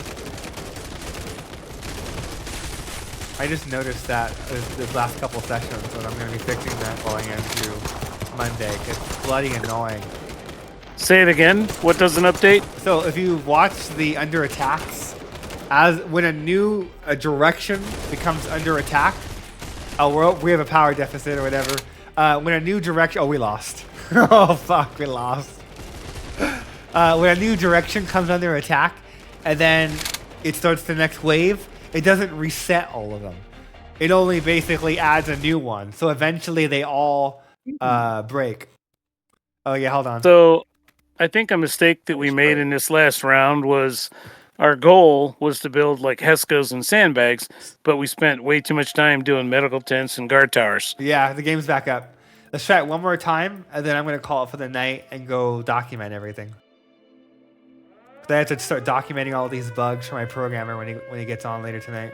I just noticed that this last couple sessions, and I'm going to be fixing that going into Monday. It's bloody annoying. Say it again. What doesn't update? So if you watch the under attacks, when a new direction becomes under attack, we have a power deficit or whatever. When a new direction, we lost. Oh fuck, we lost. When a new direction comes under attack, and then it starts the next wave, it doesn't reset all of them. It only basically adds a new one. So eventually they all break. Oh yeah, hold on. So, I think a mistake that we made in this last round was our goal was to build like Heskos and sandbags, but we spent way too much time doing medical tents and guard towers. Yeah, the game's back up. Let's try it one more time, and then I'm going to call it for the night and go document everything. I have to start documenting all these bugs for my programmer when he gets on later tonight.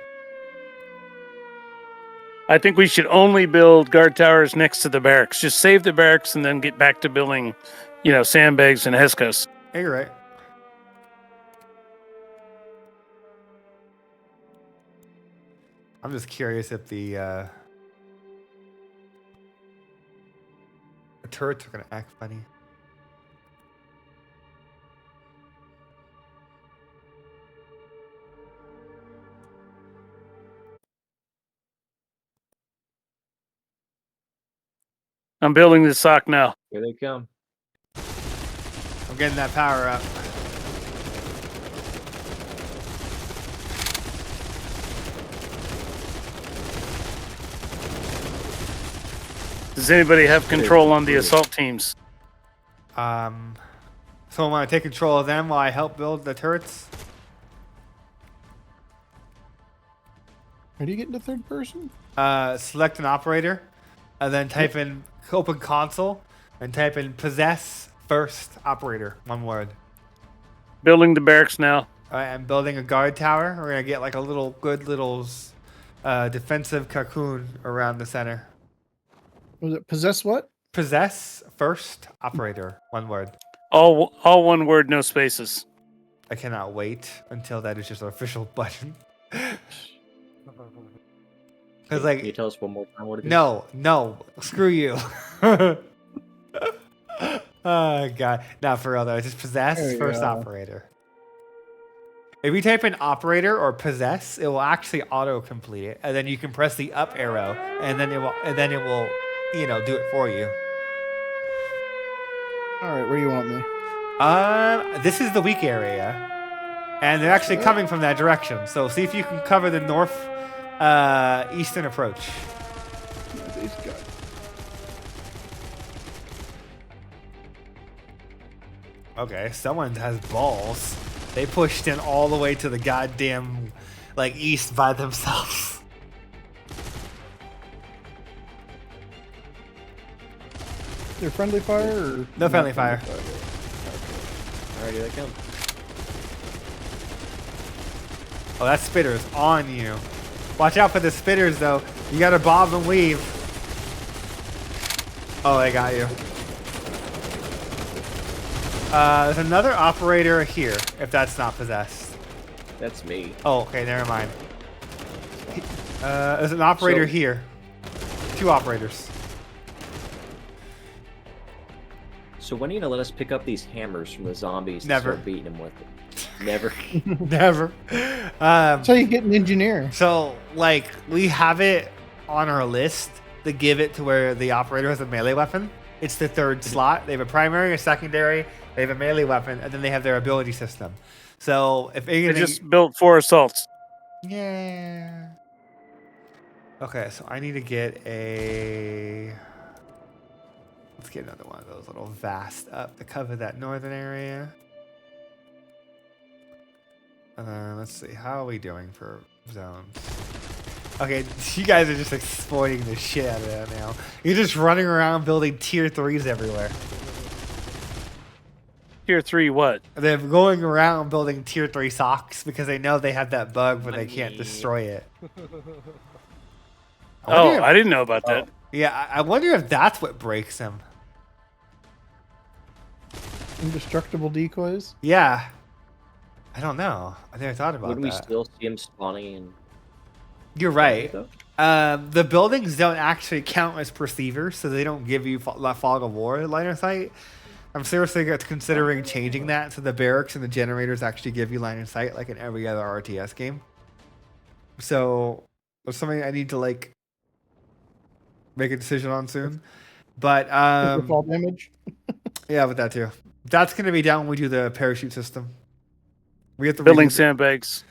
I think we should only build guard towers next to the barracks. Just save the barracks and then get back to building, you know, sandbags and Heskos. Yeah, you're right. I'm just curious if the turrets are going to act funny. I'm building this sock now. Here they come. I'm getting that power up. Does anybody have control on the assault teams? So I want to take control of them while I help build the turrets. How do you get into third person? Select an operator, and then type in open console, and type in possess first operator, one word. Building the barracks now. I'm building a guard tower. We're gonna get like a good little defensive cocoon around the center. Was it possess what? Possess first operator, one word. All one word, no spaces. I cannot wait until that is just an official button. Because Can you like, tell us one more time what it is? no, screw you. Oh god, not for real though. Just possess There you first go. operator. If you type in operator or possess, it will actually auto complete it, and then you can press the up arrow, and then it will, you know, do it for you. All right, where do you want me? This is the weak area, and they're actually coming from that direction. So see if you can cover the north, eastern approach. These guys. Okay, someone has balls. They pushed in all the way to the goddamn, like, east by themselves. They're friendly fire or No not friendly fire. Alright, here they come. Oh, that spitter's on you. Watch out for the spitters, though. You gotta bob and weave. Oh, they got you. There's another operator here, if that's not possessed. That's me. Oh, okay, never mind. There's an operator So- here. 2 operators. So when are you gonna let us pick up these hammers from the zombies and Never. start beating them with it? Never. Never. That's how you get an engineer. So, like, we have it on our list to give it to where the operator has a melee weapon. It's the 3rd slot. They have a primary, a secondary, they have a melee weapon, and then they have their ability system. So, if They anything... just built 4 assaults. Yeah. Okay, so I need to get a... Let's get another one of those little vast up to cover that northern area. Let's see, how are we doing for zones? Okay, you guys are just exploiting the shit out of that now. You're just running around building tier 3s everywhere. Tier 3 what? They're going around building tier 3 socks because they know they have that bug where they can't Money. destroy it. Oh, wonder if- I didn't know about that. Yeah, I wonder if that's what breaks them. Indestructible decoys. Yeah. I don't know. I never thought about Wouldn't we that. still see them spawning in? You're right. Though? The buildings don't actually count as perceivers, so they don't give you fog of war line of sight. I'm seriously considering changing that so the barracks and the generators actually give you line of sight like in every other RTS game. So it's something I need to like make a decision on soon. But Fall damage. yeah, with that too. That's gonna be down when we do the parachute system. We have to Building redo- sandbags.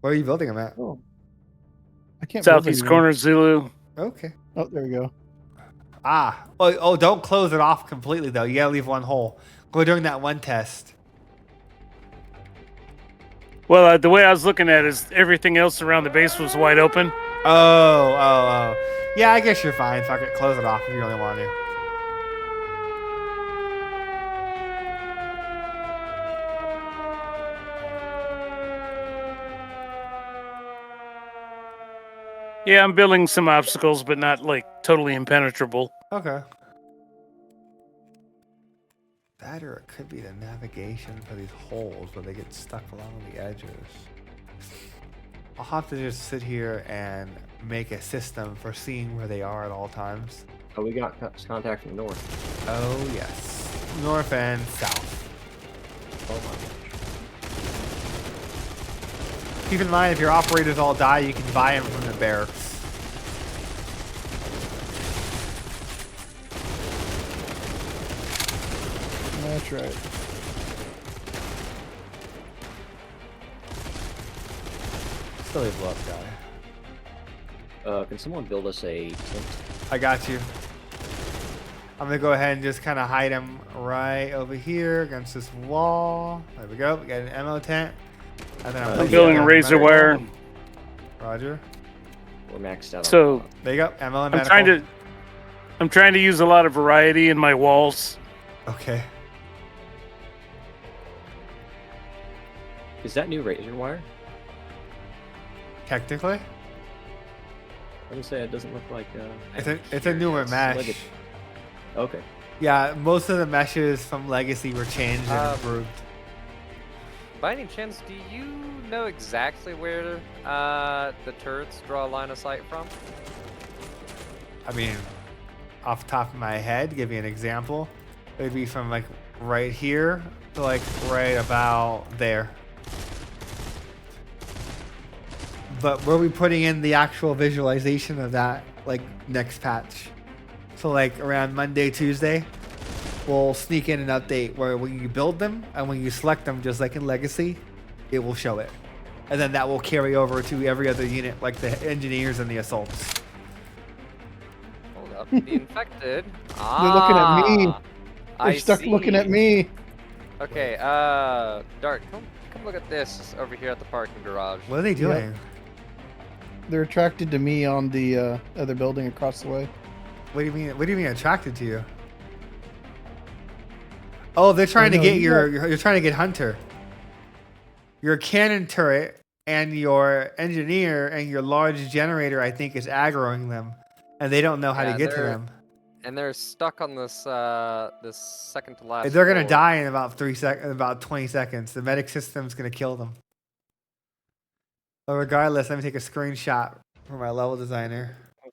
Where are you building them at? Oh. I can't. build Southeast anything. corner, Zulu. Okay. Oh, there we go. Oh, don't close it off completely though. You gotta leave one hole. We're doing that one test. Well, the way I was looking at it is everything else around the base was wide open. Oh. Yeah, I guess you're fine. Fuck it. Close it off if you really want to. Yeah, I'm building some obstacles, but not like totally impenetrable. Okay. That or it could be the navigation for these holes where they get stuck along the edges. I'll have to just sit here and make a system for seeing where they are at all times. Oh, we got contact from the north. Oh, yes. North and south. Oh my gosh. Keep in mind, if your operators all die, you can buy them from the barracks. That's right. Still a bluff guy. Can someone build us a tent? I got you. I'm gonna go ahead and just kind of hide him right over here against this wall. There we go. We got an ammo tent. And then I'm placing building it a on razor medical. wire. Roger. We're maxed out. So- on There you go. Ammo and I'm medical. trying to use a lot of variety in my walls. Okay. Is that new razor wire? Technically, Let me say it doesn't look like. it's a newer It's mesh. like Okay. Yeah, most of the meshes from Legacy were changed and improved. By any chance, do you know exactly where the turrets draw a line of sight from? I mean, off the top of my head, give you an example. It would be from like right here to like right about there. But we'll be putting in the actual visualization of that like next patch. So like around Monday, Tuesday, we'll sneak in an update where when you build them and when you select them, just like in Legacy, it will show it. And then that will carry over to every other unit, like the engineers and the assaults. Hold up, the infected. They're looking at me. I They're stuck looking at see. me. Okay, Dart, come look at this over here at the parking garage. What are they doing? They're attracted to me on the other building across the way. What do you mean? What do you mean attracted to you? Oh, they're trying to no, get you you're trying to get Hunter. Your cannon turret and your engineer and your large generator, I think, is aggroing them, and they don't know how to Yeah, get to they're- them. And they're stuck on this this second to last. They're gonna floor. die in about about 20 seconds. The medic system's gonna kill them. But regardless, let me take a screenshot for my level designer. I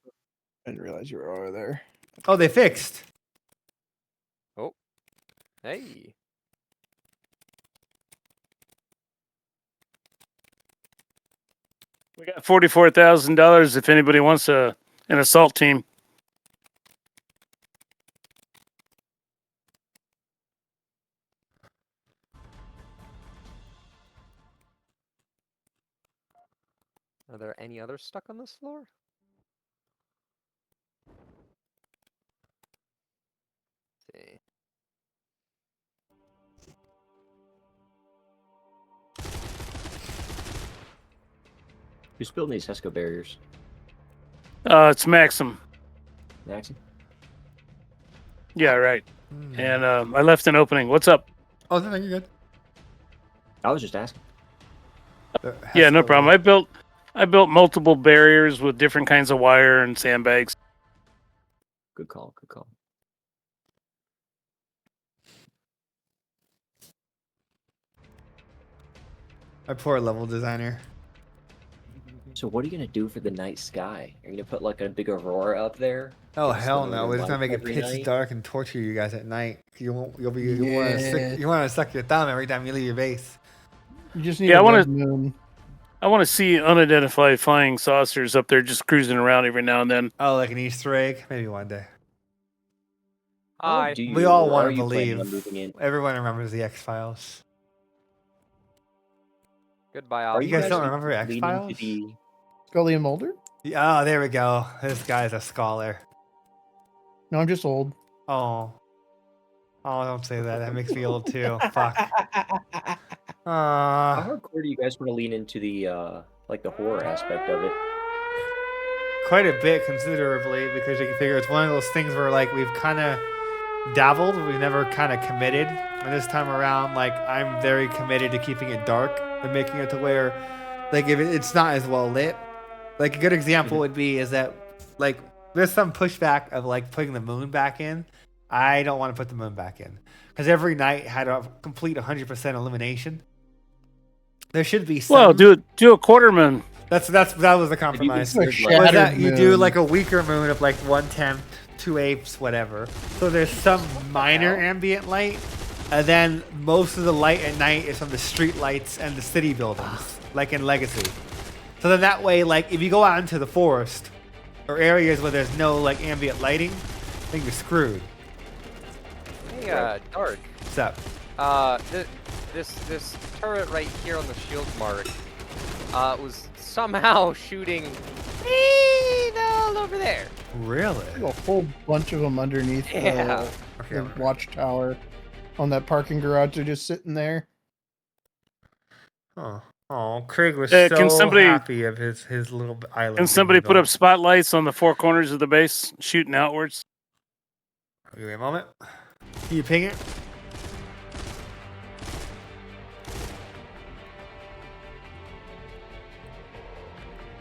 didn't realize you were over there. Oh, they fixed. Oh, hey. We got $44,000 if anybody wants an assault team. Are there any others stuck on this floor? Let's see. Who's building these Hesco barriers? It's Maxim. Maxim? Yeah, right. And I left an opening. What's up? Oh, no, you're good. I was just asking. Yeah, no problem. I built multiple barriers with different kinds of wire and sandbags. Good call. Good call. My poor level designer. So what are you gonna do for the night sky? Are you gonna put like a big aurora up there? Oh It's hell gonna no! We're just gonna light make it every pitch night? dark and torture you guys at night. You want Yeah. to suck your thumb every time you leave your base. You just need Yeah, a I wanna- red moon. I want to see unidentified flying saucers up there just cruising around every now and then. Oh, like an Easter egg? Maybe one day. I Do We you, all or want are to you planning on believe. moving in? Everyone remembers the X-Files. goodbye. Are You guys don't leaning remember X-Files? to the- Scully and Mulder? Yeah, oh, there we go. This guy's a scholar. No, I'm just old. Oh. Oh, don't say that. That makes me old too. Fuck. How hardcore do you guys want to lean into the like the horror aspect of it? Quite a bit, considerably, because you can figure it's one of those things where like we've kind of dabbled, we've never kind of committed. And this time around, like I'm very committed to keeping it dark and making it to where, like, if it's not as well lit. Like a good example would be is that like there's some pushback of like putting the moon back in. I don't want to put the moon back in because every night had a complete 100% illumination. There should be some. Well, do a quarter moon. That was the compromise. Like Was shattered that you do moon. like a weaker moon of like 1/10, 2/8, whatever. So there's some minor ambient light, and then most of the light at night is from the street lights and the city buildings, like in Legacy. So then that way, like if you go out into the forest or areas where there's no like ambient lighting, then you're screwed. Hey, Dart. What's up? This turret right here on the shield mark was somehow shooting all over there. Really? A whole bunch of them underneath Yeah. Okay. the watchtower on that parking garage. They're just sitting there. Oh, Craig was Can so somebody- happy of his little island. Can thing somebody he put up built. spotlights on the four corners of the base, shooting outwards? Give me a moment. Can you ping it?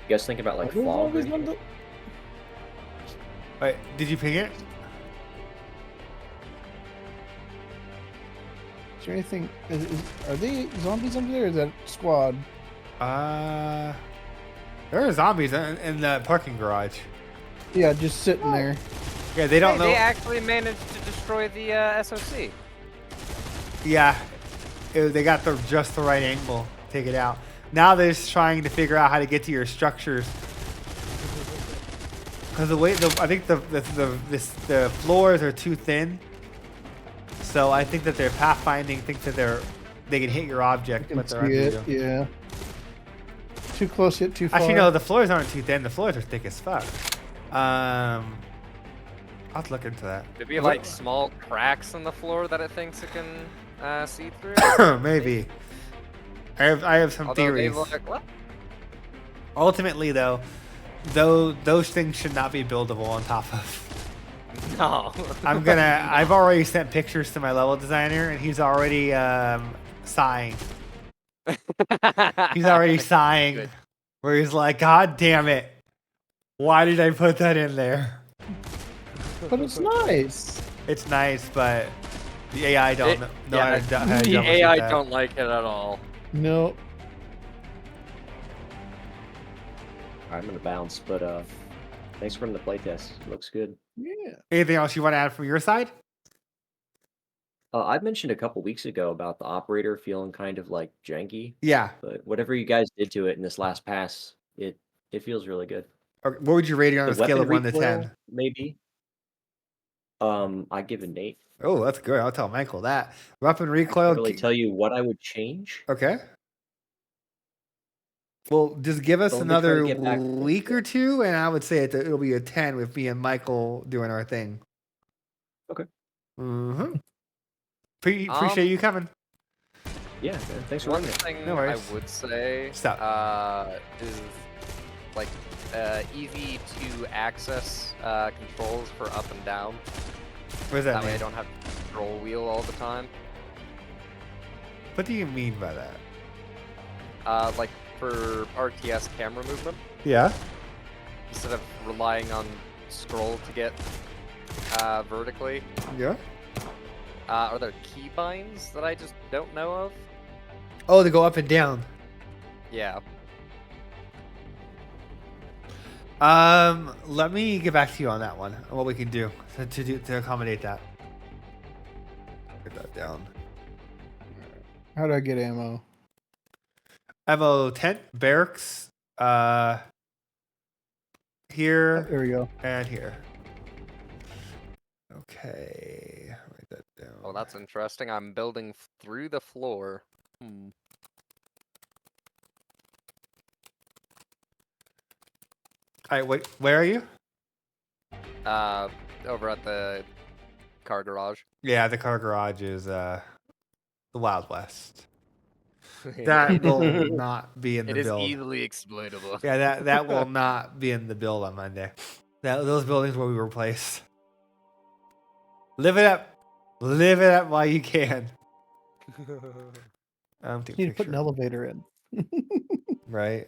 You guys think about like fog? Or anything? Wait, did you ping it? Is there anything? Are they zombies under there? Or is that squad? There are zombies in the parking garage. Yeah, just sitting there. Yeah, they don't know. They actually managed to destroy the SOC. Yeah, they got just the right angle to take it out. Now they're just trying to figure out how to get to your structures. Because I think the floors are too thin. So I think that their pathfinding thinks that they can hit your object, I but can they're see under you. it. Yeah. Too close yet too far. Actually, no, the floors aren't too thin. The floors are thick as fuck. I'll have to look into that. There'd be like small cracks in the floor that it thinks it can see through. Maybe. I have some Although they theories. look, what? Ultimately, though, those things should not be buildable on top of. No. I've already sent pictures to my level designer, and he's already sighing. He's already sighing. Good. Where he's like, God damn it. Why did I put that in there? But it's nice. It's nice, but the AI don't know how to The troubleshoot AI that. don't like it at all. No. I'm gonna bounce, but thanks for running the playtest. Looks good. Yeah. Anything else you want to add from your side? I mentioned a couple weeks ago about the operator feeling kind of like janky, Yeah. but whatever you guys did to it in this last pass, it feels really good. Okay, what would you rate it on The a scale of weapon 1 to recoil, 10? maybe. I give it an 8. Oh, that's good. I'll tell Michael that. Weapon I recoil. can't really tell you what I would change. Okay. Well, just give us But let me try to another get back to week or two, and I would say it'll be a 10 with me and Michael doing our thing. Okay. Mm-hmm. Appreciate you coming. Yeah, man, thanks for One running it. thing No I worries. would say Stop. is like easy to access controls for up and down. What does that That way I mean? don't have to control wheel all the time. What do you mean by that? Like for RTS camera movement, Yeah. instead of relying on scroll to get vertically. Yeah. Are there key binds that I just don't know of? Oh, they go up and down. Yeah. Let me get back to you on that one. What we can do to accommodate that. Get that down. How do I get ammo? Ammo tent, barracks, here There we go. and here. Okay, write that down. Oh, that's interesting. I'm building through the floor. Hmm. All right, wait, where are you? Over at the car garage. Yeah, the car garage is the Wild West. That will not be in the It is build. easily exploitable. Yeah, that will not be in the build on Monday. Those buildings will be replaced. Live it up. Live it up while you can. You need to put an elevator in. Right.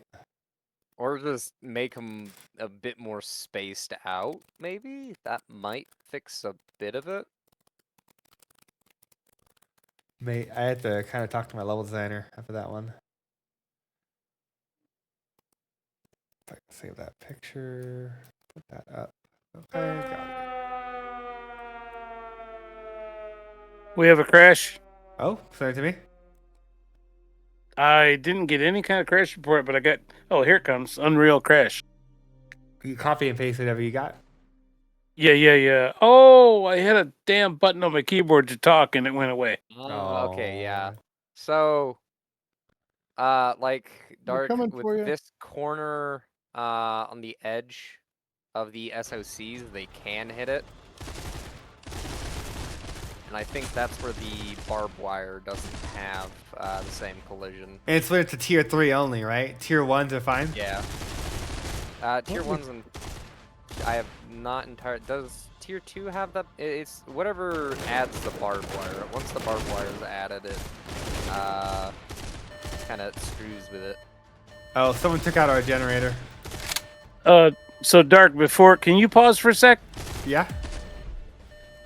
Or just make them a bit more spaced out, maybe? That might fix a bit of it. Mate, I had to kind of talk to my level designer after that one. If I can save that picture, put that up. Okay, got it. We have a crash. Oh, send it to me. I didn't get any kind of crash report, but I got. Oh, here it comes. Unreal crash. You copy and paste whatever you got. Yeah. Oh, I had a damn button on my keyboard to talk, and it went away. Oh, okay, yeah. Oh. So, like, Dark, coming for with ya. this corner on the edge of the SOCs, they can hit it. And I think that's where the barbed wire doesn't have the same collision. And it's when it's a tier 3 only, right? Tier 1s are fine? Yeah. Tier 1s and I have not entirely. Does tier 2 have that? It's whatever adds the barbed wire. Once the barbed wire is added, it kind of screws with it. Oh, someone took out our generator. So Dark, can you pause for a sec? Yeah?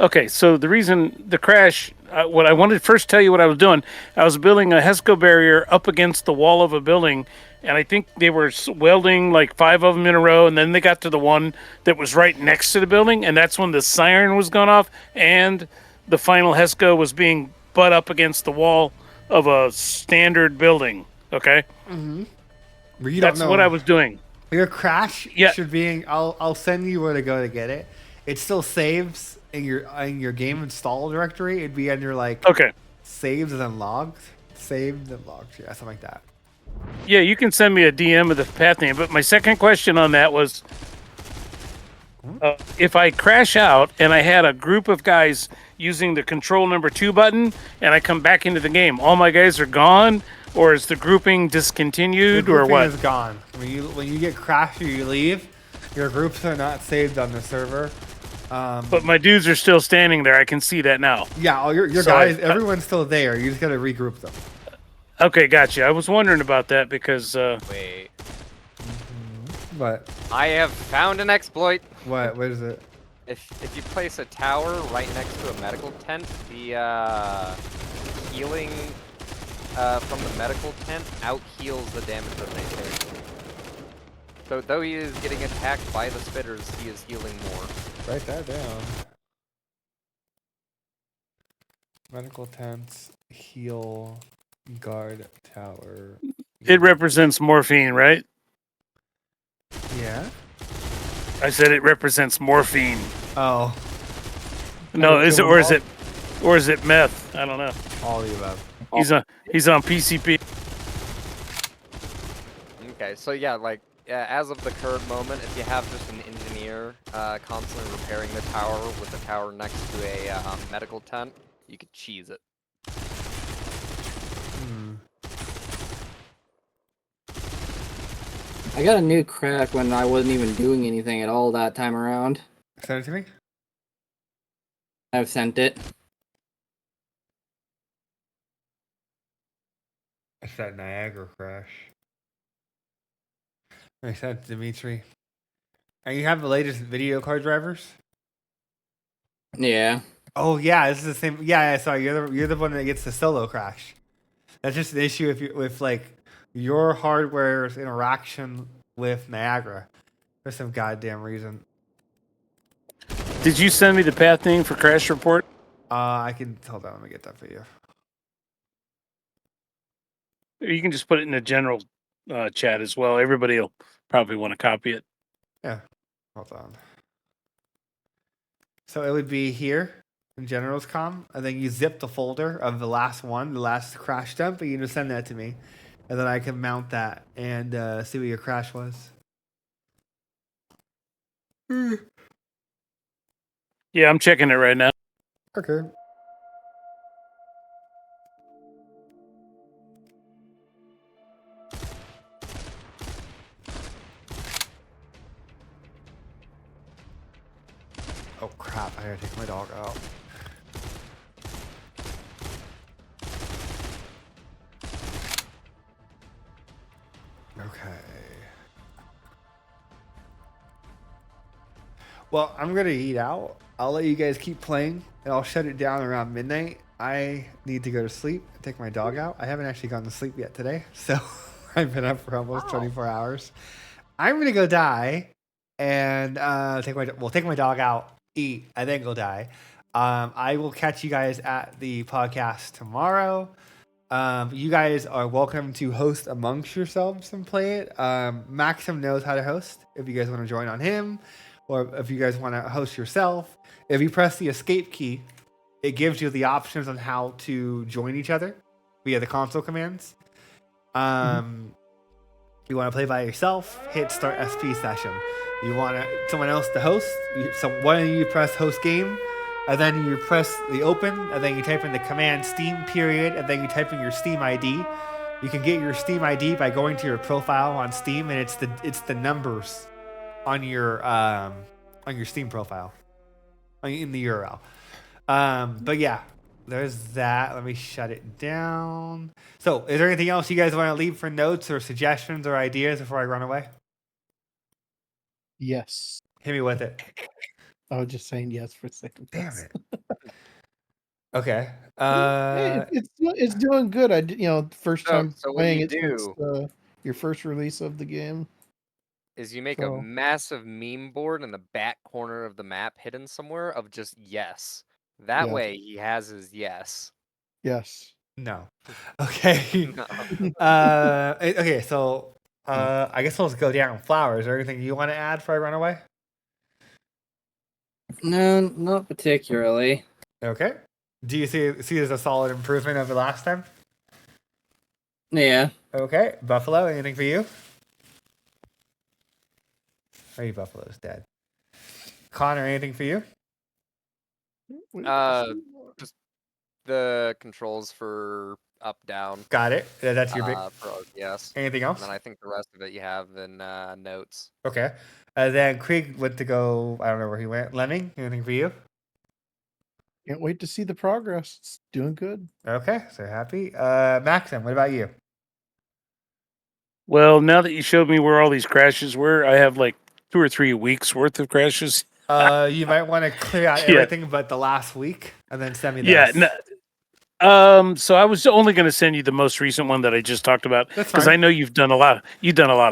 Okay, so the reason the crash, what I wanted to first tell you what I was doing. I was building a HESCO barrier up against the wall of a building, and I think they were welding like 5 of them in a row, and then they got to the one that was right next to the building, and that's when the siren was going off, and the final HESCO was being butt up against the wall of a standard building. Okay, But you that's don't know what I was doing. Your crash Yeah. should be. I'll send you where to go to get it. It still saves in your game install directory. It'd be under like Okay. saves and then logged, saved and logged. Yeah, something like that. Yeah, you can send me a DM of the path name. But my second question on that was, if I crash out and I had a group of guys using the control number 2 button, and I come back into the game, all my guys are gone, or is the grouping discontinued, The or grouping what? is gone. When you get crashed or you leave, your groups are not saved on the server. But my dudes are still standing there. I can see that now. Yeah, all your So guys, everyone's still there. You just gotta regroup them. Okay, gotcha. I was wondering about that because Wait. But I have found an exploit. what is it? If you place a tower right next to a medical tent, the healing from the medical tent out heals the damage that they take. So though he is getting attacked by the spitters, he is healing more. Write that down. Medical tents, heal, guard tower. it represents morphine, right? Yeah. I said it represents morphine. Oh, No, is it kill or them is all? it meth? I don't know. all the above. He's on PCP. Okay, so yeah, like as of the current moment, if you have just an engineer constantly repairing the tower with the tower next to a medical tent, you could cheese it. I got a new crack when I wasn't even doing anything at all that time around. Send it to me. I've sent it. It's that Niagara crash. I sent Dimitri. And you have the latest video card drivers? Yeah. Oh yeah, this is the same. Yeah, sorry, you're the one that gets the solo crash. That's just an issue with like your hardware's interaction with Niagara for some goddamn reason. Did you send me the path name for crash report? I can hold on. Let me get that for you. Or you can just put it in the general chat as well. Everybody will probably want to copy it. Yeah, hold on. So it would be here in General's Com, and then you zip the folder of the last one, the last crash dump, and you just send that to me, and then I can mount that and see what your crash was. Yeah, I'm checking it right now. Okay. Oh crap, I gotta take my dog out. Okay. Well, I'm gonna eat out. I'll let you guys keep playing, and I'll shut it down around midnight. I need to go to sleep and take my dog out. I haven't actually gone to sleep yet today, so I've been up for almost 24 hours. I'm gonna go die and take my dog out, eat, and then go die. I will catch you guys at the podcast tomorrow. You guys are welcome to host amongst yourselves and play it. Maxim knows how to host. If you guys want to join on him, or if you guys want to host yourself, if you press the escape key, it gives you the options on how to join each other via the console commands. You want to play by yourself, hit start SP session. You want someone else to host, one of you press host game, and then you press the open, and then you type in the command Steam period, and then you type in your Steam ID. You can get your Steam ID by going to your profile on Steam, and it's the numbers on your Steam profile in the URL. But yeah, there's that. Let me shut it down. So, is there anything else you guys want to leave for notes or suggestions or ideas before I run away? Yes. Hit me with it. I was just saying yes for a second. Damn it. Okay. Hey, it's doing good. First So- time so what playing you it since do- your first release of the game. Is you make a So- massive meme board in the back corner of the map, hidden somewhere, of just yes. That Yes. way, he has his yes. Yes. No. Okay. No. Okay. So, I guess let's go down. Flowers. Is there anything you want to add before I run away? No, not particularly. Okay. Do you see it as a solid improvement over last time? Yeah. Okay. Buffalo. Anything for you? Hey, Buffalo's dead. Connor. Anything for you? Just the controls for up, down. Got it. Yeah, that's your big. For yes. Anything And else? then I think the rest of it you have in notes. Okay. Then Krieg went to go. I don't know where he went. Lemming. Anything for you? Can't wait to see the progress. It's doing good. Okay. So happy. Maxim. What about you? Well, now that you showed me where all these crashes were, I have like 2 or 3 weeks worth of crashes. You might want to clear out Yeah. everything but the last week, and then send me those. Yeah. So I was only going to send you the most recent one that I just talked about That's because fine. I know you've done a lot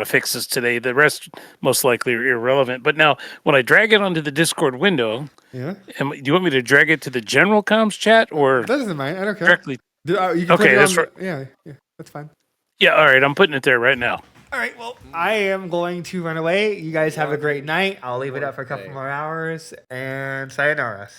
of fixes today. The rest most likely are irrelevant. But now when I drag it onto the Discord window, Yeah. do you want me to drag it to the general comms chat or That doesn't mind. I don't care. directly? You can Okay, put it that's on right. Yeah. That's fine. Yeah. All right. I'm putting it there right now. All right. Well, I am going to run away. You guys have a great night. I'll leave it up for a couple Okay. more hours, and sayonara.